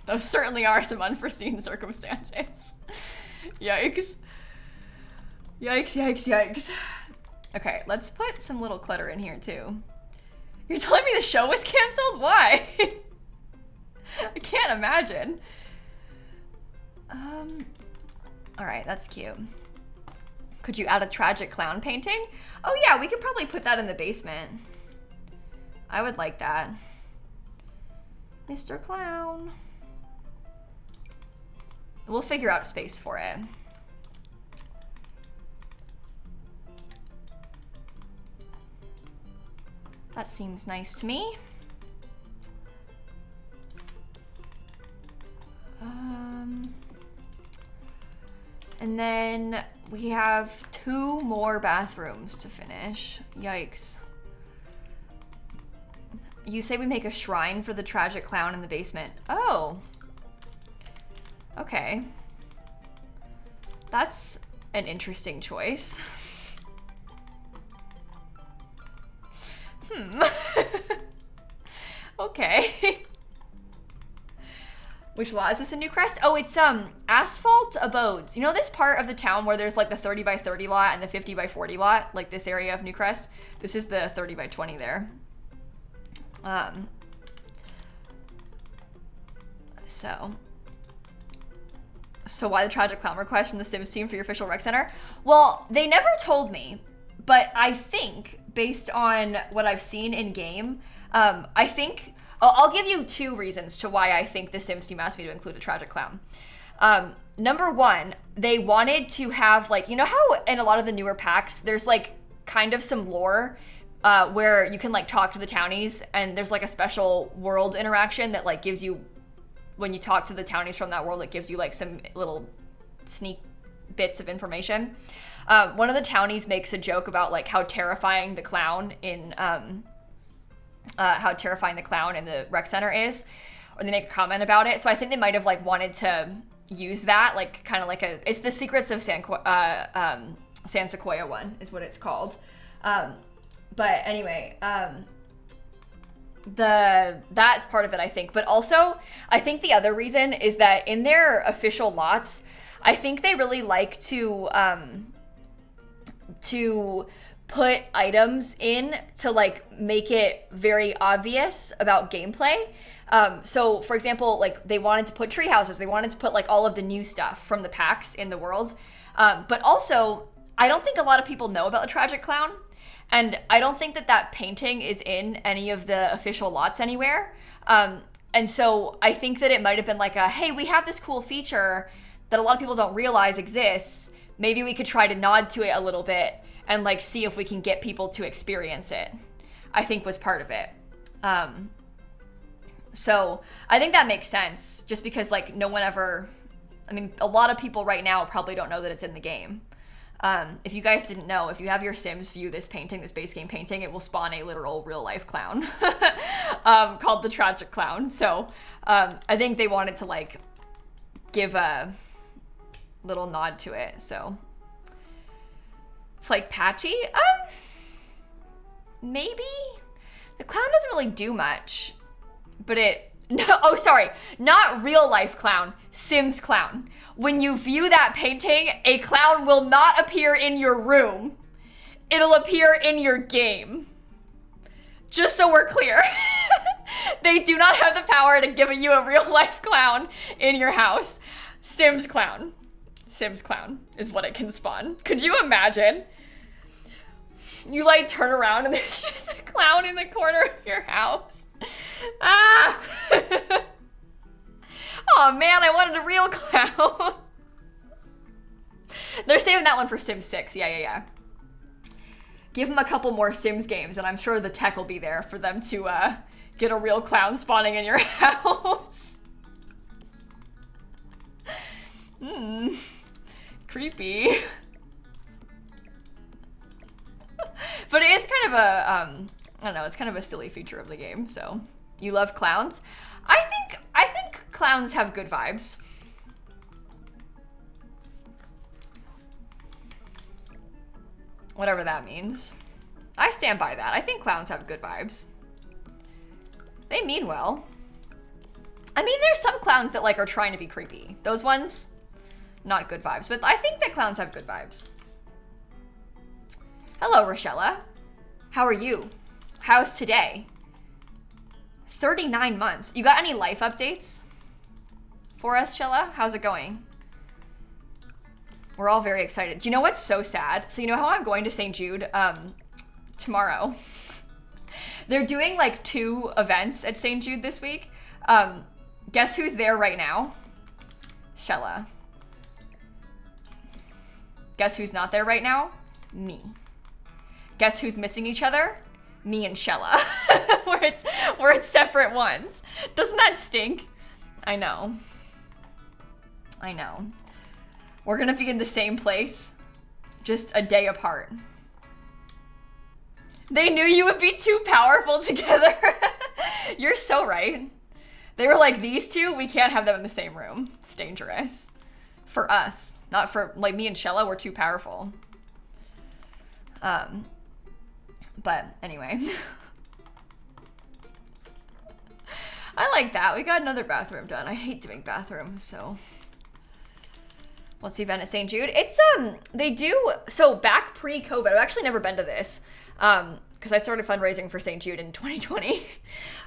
Those certainly are some unforeseen circumstances. Yikes. Yikes, yikes, yikes. Okay, let's put some little clutter in here too. You're telling me the show was canceled? Why? I can't imagine. All right, that's cute. Could you add a tragic clown painting? Oh yeah, we could probably put that in the basement. I would like that. Mr. Clown. We'll figure out space for it. That seems nice to me. And then we have 2 more bathrooms to finish. Yikes. You say we make a shrine for the tragic clown in the basement. Oh. Okay. That's an interesting choice. Okay. Which lot is this in Newcrest? Oh, it's asphalt abodes. You know this part of the town where there's like the 30 by 30 lot and the 50 by 40 lot, like this area of Newcrest? This is the 30 by 20 there. So why the tragic clown request from the Sims team for your official rec center? Well, they never told me, but I think based on what I've seen in game, I think I'll give you 2 reasons to why I think the Sims team asked me to include a tragic clown. Number 1, they wanted to have, like, you know how in a lot of the newer packs, there's like kind of some lore where you can like talk to the townies, and there's like a special world interaction that like gives you, when you talk to the townies from that world, it gives you like some little sneak bits of information. One of the townies makes a joke about like how terrifying the clown in the rec center is, or they make a comment about it. So I think they might have like wanted to use that, like kind of like it's the Secrets of San Sequoia one is what it's called. But anyway, that's part of it, I think. But also, I think the other reason is that in their official lots, I think they really like to put items in to like make it very obvious about gameplay. So for example, like they wanted to put tree houses, they wanted to put like all of the new stuff from the packs in the world. But also, I don't think a lot of people know about the Tragic Clown. And I don't think that painting is in any of the official lots anywhere. And so I think that it might have been like hey, we have this cool feature that a lot of people don't realize exists. Maybe we could try to nod to it a little bit and like see if we can get people to experience it, I think was part of it. So I think that makes sense, just because like no one ever, I mean, a lot of people right now probably don't know that it's in the game. If you guys didn't know, if you have your Sims view this painting, this base game painting, it will spawn a literal real life clown called the Tragic Clown. So I think they wanted to like give a little nod to it. So it's like patchy. Maybe the clown doesn't really do much, but oh, sorry, not real life clown, Sims clown. When you view that painting, a clown will not appear in your room. It'll appear in your game. Just so we're clear. They do not have the power to give you a real life clown in your house. Sims clown. Sims clown is what it can spawn. Could you imagine? You like turn around and there's just a clown in the corner of your house. Ah! Oh man, I wanted a real clown. They're saving that one for Sims 6. Yeah. Give them a couple more Sims games and I'm sure the tech will be there for them to get a real clown spawning in your house. Creepy. But it is kind of a, I don't know, it's kind of a silly feature of the game, so. You love clowns? I think clowns have good vibes. Whatever that means. I stand by that. I think clowns have good vibes. They mean well. I mean, there's some clowns that like are trying to be creepy. Those ones, not good vibes, but I think that clowns have good vibes. Hello, Rochella. How are you? How's today? 39 months. You got any life updates for us, Shella? How's it going? We're all very excited. Do you know what's so sad? So you know how I'm going to St. Jude tomorrow? They're doing like 2 events at St. Jude this week. Guess who's there right now? Shella. Guess who's not there right now? Me. Guess who's missing each other? Me and Shella. We're at separate ones. Doesn't that stink? I know. I know. We're gonna be in the same place, just a day apart. They knew you would be too powerful together. You're so right. They were like, these two, we can't have them in the same room. It's dangerous. For us, not for, like, me and Shella, we're too powerful. But anyway. I like that. We got another bathroom done. I hate doing bathrooms, so. What's the event at St. Jude? It's, they do, so back pre-COVID, I've actually never been to this, because I started fundraising for St. Jude in 2020.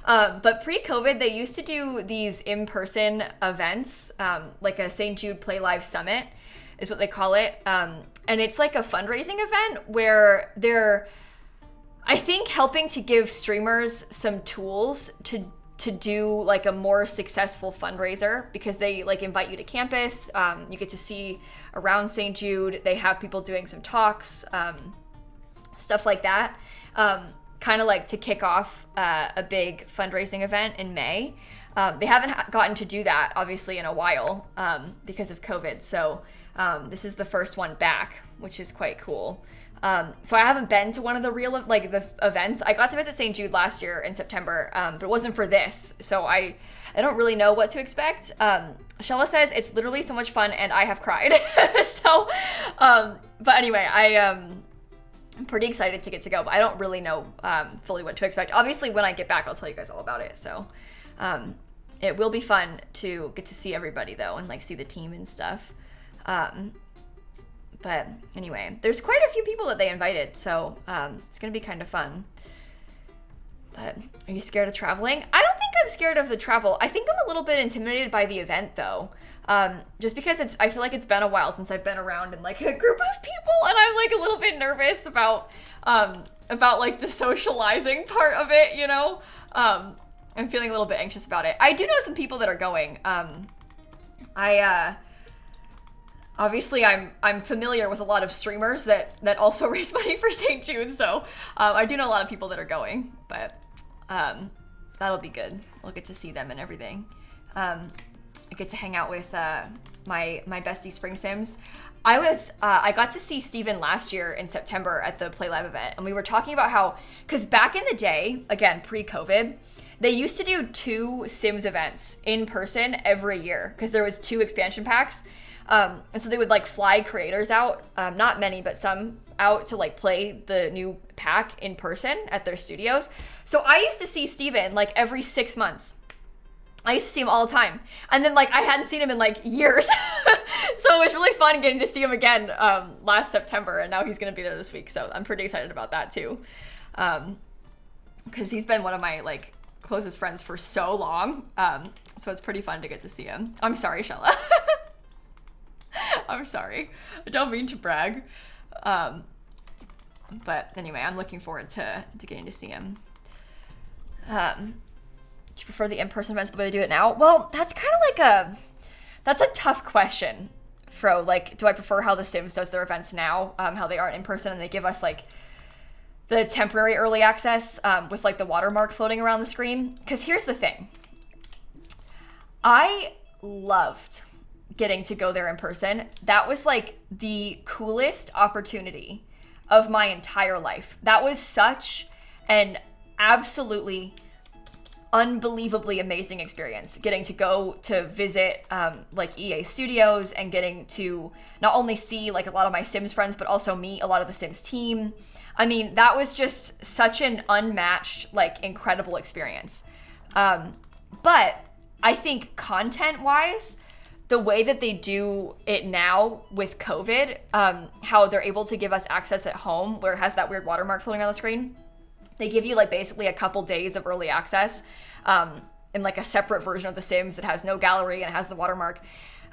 But pre-COVID, they used to do these in-person events, like a St. Jude Play Live Summit is what they call it. And it's like a fundraising event where they're, I think, helping to give streamers some tools to do like a more successful fundraiser, because they like invite you to campus. You get to see around St. Jude. They have people doing some talks, stuff like that. Kind of like to kick off a big fundraising event in May. They haven't gotten to do that obviously in a while because of COVID. So this is the first one back, which is quite cool. So I haven't been to one of the real, like the events. I got to visit St. Jude last year in September, but it wasn't for this. So I don't really know what to expect. Shella says it's literally so much fun and I have cried. So, but anyway, I'm pretty excited to get to go, but I don't really know fully what to expect. Obviously, when I get back, I'll tell you guys all about it. So it will be fun to get to see everybody though, and like see the team and stuff. But anyway, there's quite a few people that they invited, so it's gonna be kind of fun. But are you scared of traveling? I don't think I'm scared of the travel. I think I'm a little bit intimidated by the event though. Just because I feel like it's been a while since I've been around in like a group of people, and I'm like a little bit nervous about like the socializing part of it, you know? I'm feeling a little bit anxious about it. I do know some people that are going. Obviously, I'm familiar with a lot of streamers that also raise money for St. Jude, so I do know a lot of people that are going, but that'll be good. We'll get to see them and everything. I get to hang out with my bestie Spring Sims. I got to see Steven last year in September at the Play Live event, and we were talking about how, because back in the day, again, pre-COVID, they used to do 2 Sims events in person every year, because there was 2 expansion packs. And so they would like fly creators out, not many, but some out to like play the new pack in person at their studios. So I used to see Steven like every 6 months. I used to see him all the time. And then like I hadn't seen him in like years. So it was really fun getting to see him again last September, and now he's going to be there this week. So I'm pretty excited about that too. Because he's been one of my like closest friends for so long. So it's pretty fun to get to see him. I'm sorry, Shella. I'm sorry. I don't mean to brag. But anyway, I'm looking forward to getting to see him. Do you prefer the in-person events the way they do it now? Well, that's kind of like that's a tough question, Fro. Like, do I prefer how The Sims does their events now, how they aren't in person and they give us like the temporary early access with like the watermark floating around the screen? Because here's the thing. I loved getting to go there in person. That was like the coolest opportunity of my entire life. That was such an absolutely unbelievably amazing experience, getting to go to visit like EA Studios and getting to not only see like a lot of my Sims friends, but also meet a lot of the Sims team. I mean, that was just such an unmatched, like incredible experience. But I think content-wise, the way that they do it now with COVID, how they're able to give us access at home where it has that weird watermark floating on the screen. They give you like basically a couple days of early access in like a separate version of The Sims that has no gallery and has the watermark.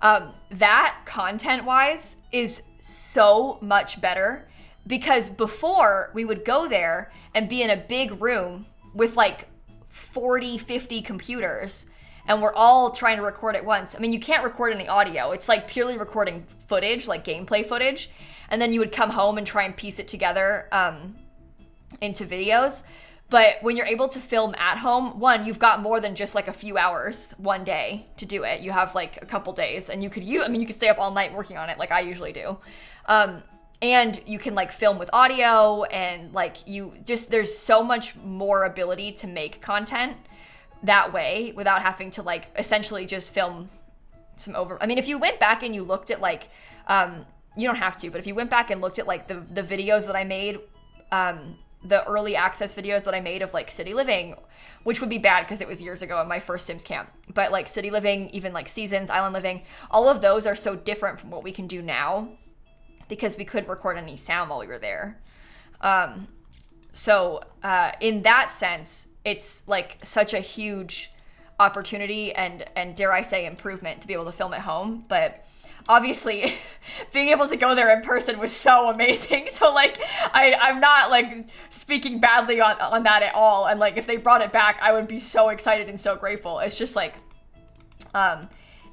That content-wise is so much better, because before we would go there and be in a big room with like 40, 50 computers, and we're all trying to record at once. I mean, you can't record any audio. It's like purely recording footage, like gameplay footage. And then you would come home and try and piece it together into videos. But when you're able to film at home, one, you've got more than just like a few hours one day to do it. You have like a couple days, and you could stay up all night working on it like I usually do. And you can like film with audio, and like there's so much more ability to make content that way without having to like essentially just film if you went back and you looked at like, you don't have to, but if you went back and looked at like the videos that I made, the early access videos that I made of like city living, which would be bad because it was years ago in my first Sims camp, but like city living, even like seasons, island living, all of those are so different from what we can do now because we couldn't record any sound while we were there. So in that sense, it's like such a huge opportunity and dare I say improvement to be able to film at home. But obviously being able to go there in person was so amazing. So like I'm not like speaking badly on that at all. And like if they brought it back, I would be so excited and so grateful. It's just like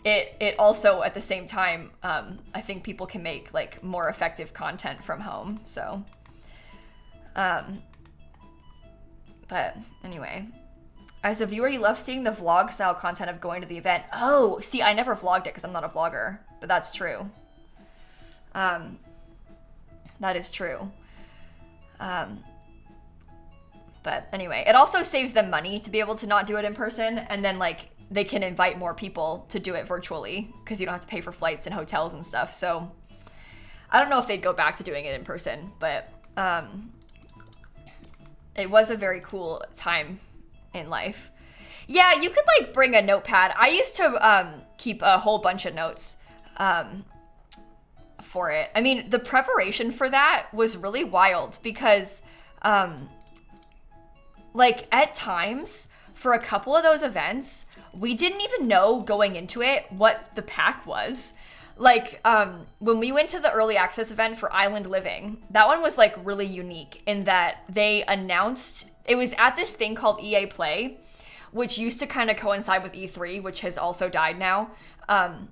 it also at the same time, I think people can make like more effective content from home. So but anyway, as a viewer, you love seeing the vlog style content of going to the event. Oh, see, I never vlogged it because I'm not a vlogger, but that's true. That is true. But anyway, it also saves them money to be able to not do it in person, and then like they can invite more people to do it virtually because you don't have to pay for flights and hotels and stuff. So I don't know if they'd go back to doing it in person, but it was a very cool time in life. Yeah, you could like bring a notepad. I used to keep a whole bunch of notes for it. I mean, the preparation for that was really wild because like at times for a couple of those events, we didn't even know going into it what the pack was. Like, when we went to the early access event for Island Living, that one was like really unique in that they announced, it was at this thing called EA Play, which used to kind of coincide with E3, which has also died now. And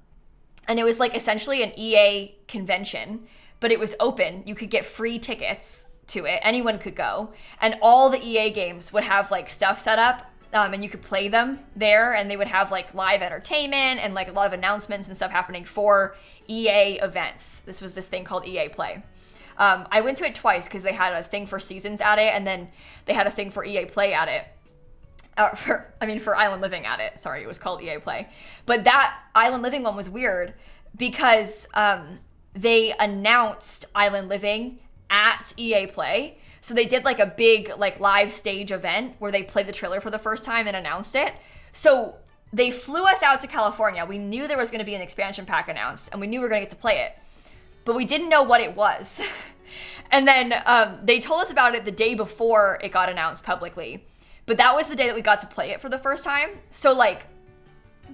it was like essentially an EA convention, but it was open. You could get free tickets to it. Anyone could go. And all the EA games would have like stuff set up. And you could play them there, and they would have like live entertainment and like a lot of announcements and stuff happening for EA events. This was this thing called EA Play. I went to it twice because they had a thing for seasons at it, and then they had a thing for EA Play at it. For Island Living at it. Sorry, it was called EA Play. But that Island Living one was weird because they announced Island Living at EA Play. So they did like a big like live stage event where they played the trailer for the first time and announced it. So they flew us out to California. We knew there was going to be an expansion pack announced, and we knew we were going to get to play it, but we didn't know what it was. And then they told us about it the day before it got announced publicly, but that was the day that we got to play it for the first time. So like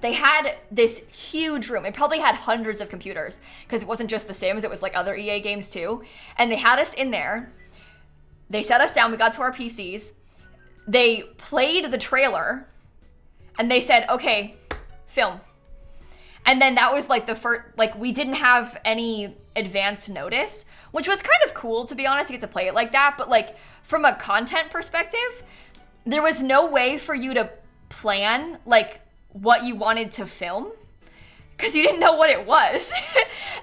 they had this huge room. It probably had hundreds of computers because it wasn't just The Sims, it was like other EA games too. And they had us in there. They sat us down, we got to our PCs, they played the trailer, and they said, okay, film. And then that was like the first, like we didn't have any advance notice, which was kind of cool, to be honest, to get to play it like that. But like from a content perspective, there was no way for you to plan like what you wanted to film because you didn't know what it was.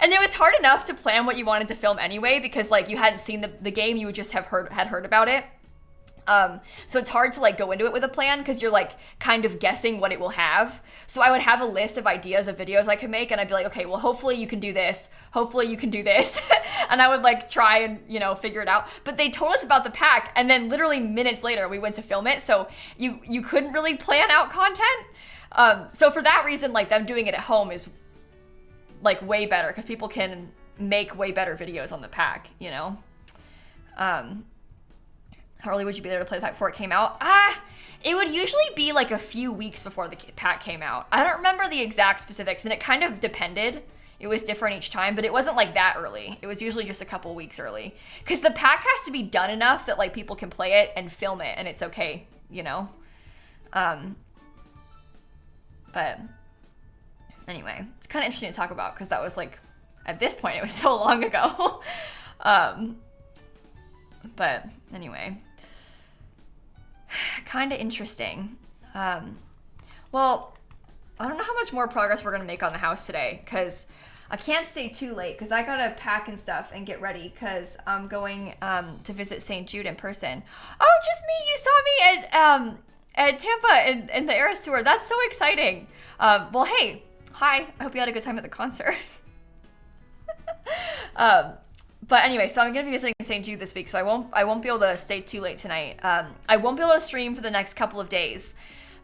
And it was hard enough to plan what you wanted to film anyway because like you hadn't seen the game, you would just have heard about it. So it's hard to like go into it with a plan because you're like kind of guessing what it will have. So I would have a list of ideas of videos I could make, and I'd be like, okay, well, hopefully you can do this. Hopefully you can do this. And I would like try and, you know, figure it out. But they told us about the pack, and then literally minutes later we went to film it. So you couldn't really plan out content. So for that reason, like them doing it at home is like way better because people can make way better videos on the pack, you know? How early would you be there to play the pack before it came out? It would usually be like a few weeks before the pack came out. I don't remember the exact specifics, and it kind of depended. It was different each time, but it wasn't like that early. It was usually just a couple weeks early. Because the pack has to be done enough that like people can play it and film it, and it's okay, you know? But anyway, it's kind of interesting to talk about because that was like, at this point, it was so long ago. But anyway, kind of interesting. Well, I don't know how much more progress we're gonna make on the house today because I can't stay too late because I gotta pack and stuff and get ready because I'm going to visit St. Jude in person. Oh, just me! You saw me at Tampa in the Eras Tour. That's so exciting. Well, hey, hi. I hope you had a good time at the concert. But anyway, so I'm gonna be visiting St. Jude this week, so I won't be able to stay too late tonight. I won't be able to stream for the next couple of days,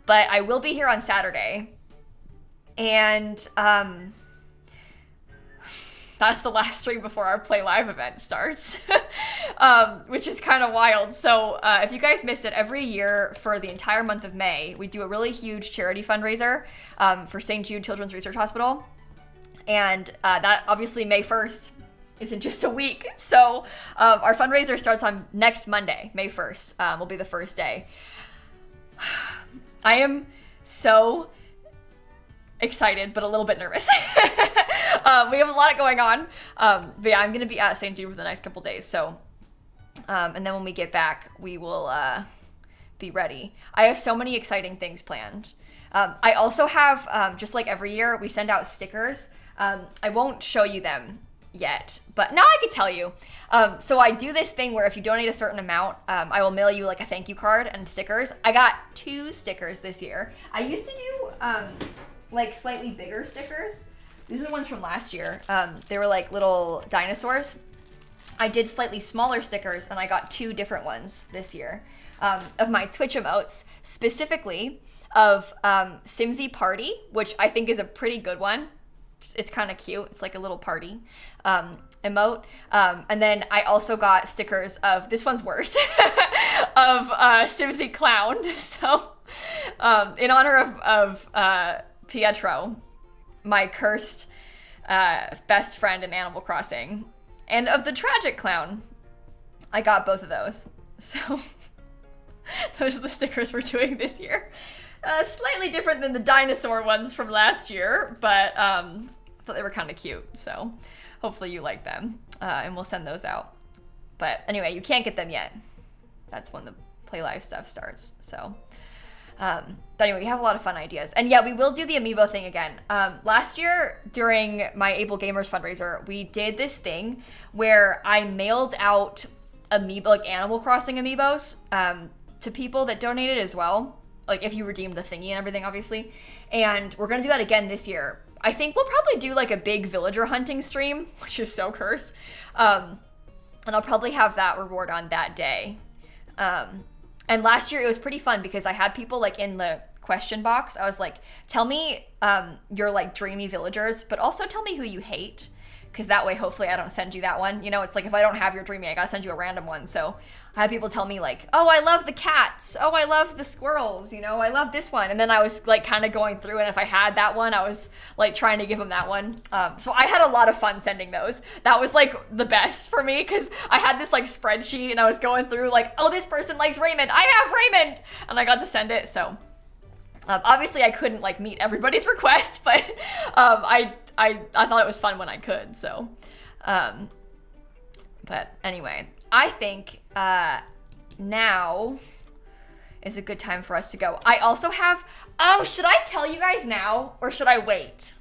but I will be here on Saturday, and that's the last stream before our Play Live event starts, which is kind of wild. So if you guys missed it, every year for the entire month of May, we do a really huge charity fundraiser for St. Jude Children's Research Hospital, and that obviously May 1st isn't just a week. So our fundraiser starts on next Monday, May 1st, will be the first day. I am so excited, but a little bit nervous. We have a lot going on. But yeah, I'm going to be at St. Jude for the next couple days. So, and then when we get back, we will be ready. I have so many exciting things planned. I also have, just like every year, we send out stickers. I won't show you them yet, but now I can tell you. So I do this thing where if you donate a certain amount, I will mail you like a thank you card and stickers. I got 2 stickers this year. I used to do like slightly bigger stickers. These are the ones from last year. They were like little dinosaurs. I did slightly smaller stickers, and I got 2 different ones this year of my Twitch emotes, specifically of Simsie Party, which I think is a pretty good one. It's kind of cute. It's like a little party emote. And then I also got stickers of, this one's worse, of Simsie Clown. So in honor of Pietro, my cursed best friend in Animal Crossing, and of the Tragic Clown, I got both of those. So those are the stickers we're doing this year. Slightly different than the dinosaur ones from last year, but I thought they were kind of cute, so hopefully you like them, and we'll send those out. But anyway, you can't get them yet. That's when the Play Live stuff starts, so. But anyway, we have a lot of fun ideas. And yeah, we will do the amiibo thing again. Last year, during my Able Gamers fundraiser, we did this thing where I mailed out amiibo, like Animal Crossing amiibos, to people that donated as well. Like if you redeemed the thingy and everything, obviously. And we're gonna do that again this year. I think we'll probably do like a big villager hunting stream, which is so cursed. And I'll probably have that reward on that day. And last year it was pretty fun because I had people like in the question box. I was like, tell me your like dreamy villagers, but also tell me who you hate. Because that way, hopefully I don't send you that one. You know, it's like if I don't have your dreamy, I gotta send you a random one. So I had people tell me like, oh, I love the cats. Oh, I love the squirrels. You know, I love this one. And then I was like kind of going through, and if I had that one, I was like trying to give them that one. So I had a lot of fun sending those. That was like the best for me because I had this like spreadsheet and I was going through like, oh, this person likes Raymond. I have Raymond. And I got to send it. So obviously I couldn't like meet everybody's request, but I thought it was fun when I could. So, but anyway, I think now is a good time for us to go. I also have, oh, should I tell you guys now or should I wait?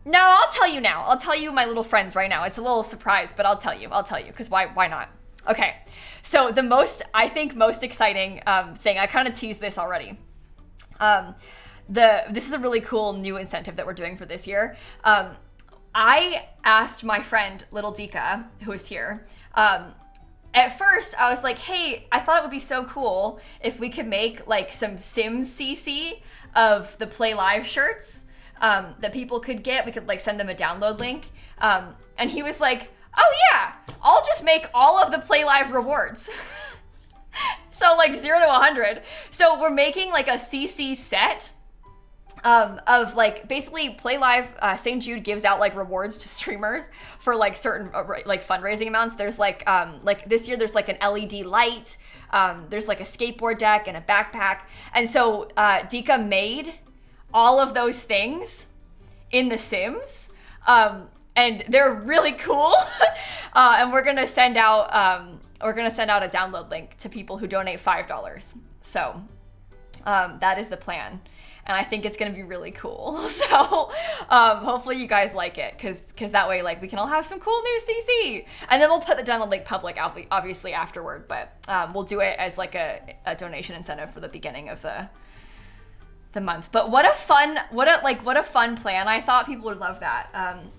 No, I'll tell you now. I'll tell you my little friends right now. It's a little surprise, but I'll tell you because why not? Okay, so the most exciting thing, I kind of teased this already. This is a really cool new incentive that we're doing for this year. I asked my friend, Little Dika, who is here, at first I was like, hey, I thought it would be so cool if we could make like some SimCC of the Play Live shirts that people could get. We could like send them a download link. And he was like, oh yeah, I'll just make all of the Play Live rewards. So like 0 to 100. So we're making like a CC set of like basically Play Live. St. Jude gives out like rewards to streamers for like certain like fundraising amounts. There's like this year there's like an LED light. There's like a skateboard deck and a backpack. And so Dika made all of those things in The Sims. And they're really cool. And we're gonna send out a download link to people who donate $5. So that is the plan. And I think it's gonna be really cool. So hopefully you guys like it, because that way like we can all have some cool new CC. And then we'll put the download link public obviously afterward, but we'll do it as like a donation incentive for the beginning of the month. But what a fun plan. I thought people would love that.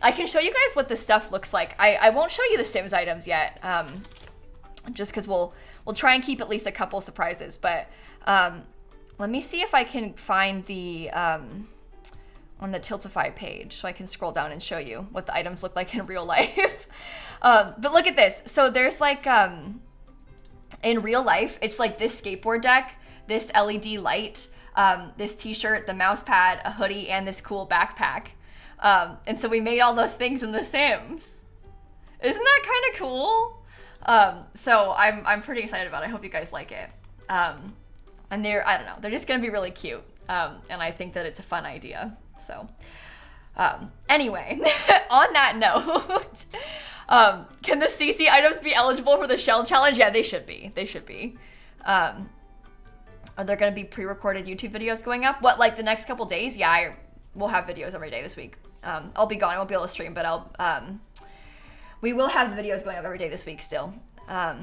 I can show you guys what this stuff looks like. I won't show you the Sims items yet, just because we'll try and keep at least a couple surprises. But let me see if I can find the on the Tiltify page, so I can scroll down and show you what the items look like in real life. But look at this. So there's like in real life, it's like this skateboard deck, this LED light, this t-shirt, the mouse pad, a hoodie, and this cool backpack. And so we made all those things in The Sims. Isn't that kind of cool? So I'm pretty excited about it. I hope you guys like it. And I don't know, they're just gonna be really cute. And I think that it's a fun idea. So anyway, on that note, can the CC items be eligible for the shell challenge? Yeah, they should be. They should be. Are there going to be pre-recorded YouTube videos going up? What, like the next couple days? Yeah, we'll have videos every day this week. I'll be gone. I won't be able to stream, but we will have videos going up every day this week still. But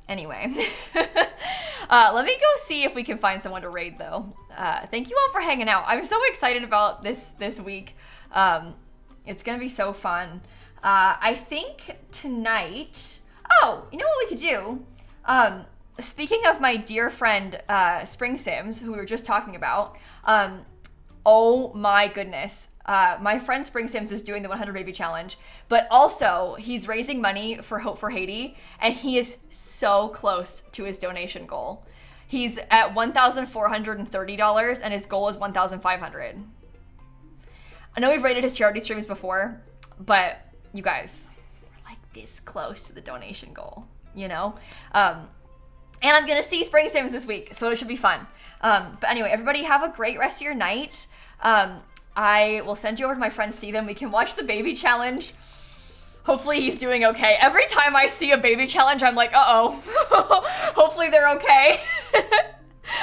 anyway, let me go see if we can find someone to raid though. Thank you all for hanging out. I'm so excited about this week. It's going to be so fun. I think tonight, oh, you know what we could do? Speaking of my dear friend, Spring Sims, who we were just talking about, oh my goodness. My friend Spring Sims is doing the 100 Baby Challenge, but also he's raising money for Hope for Haiti, and he is so close to his donation goal. He's at $1,430, and his goal is $1,500. I know we've rated his charity streams before, but you guys, we're like this close to the donation goal, you know? And I'm gonna see Spring Sims this week, so it should be fun. But anyway, everybody have a great rest of your night. I will send you over to my friend Steven. We can watch the baby challenge. Hopefully he's doing okay. Every time I see a baby challenge, I'm like, uh-oh. Hopefully they're okay.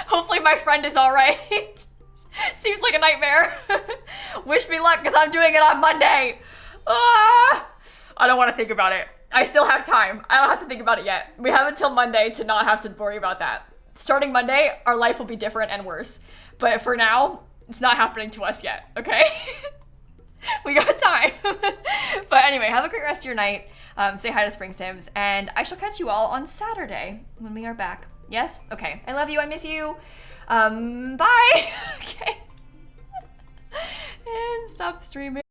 Hopefully my friend is all right. Seems like a nightmare. Wish me luck, because I'm doing it on Monday. I don't want to think about it. I still have time. I don't have to think about it yet. We have until Monday to not have to worry about that. Starting Monday, our life will be different and worse. But for now, it's not happening to us yet, okay? We got time. But anyway, have a great rest of your night. Say hi to Spring Sims, and I shall catch you all on Saturday when we are back. Yes? Okay. I love you. I miss you. Bye. Okay. And stop streaming.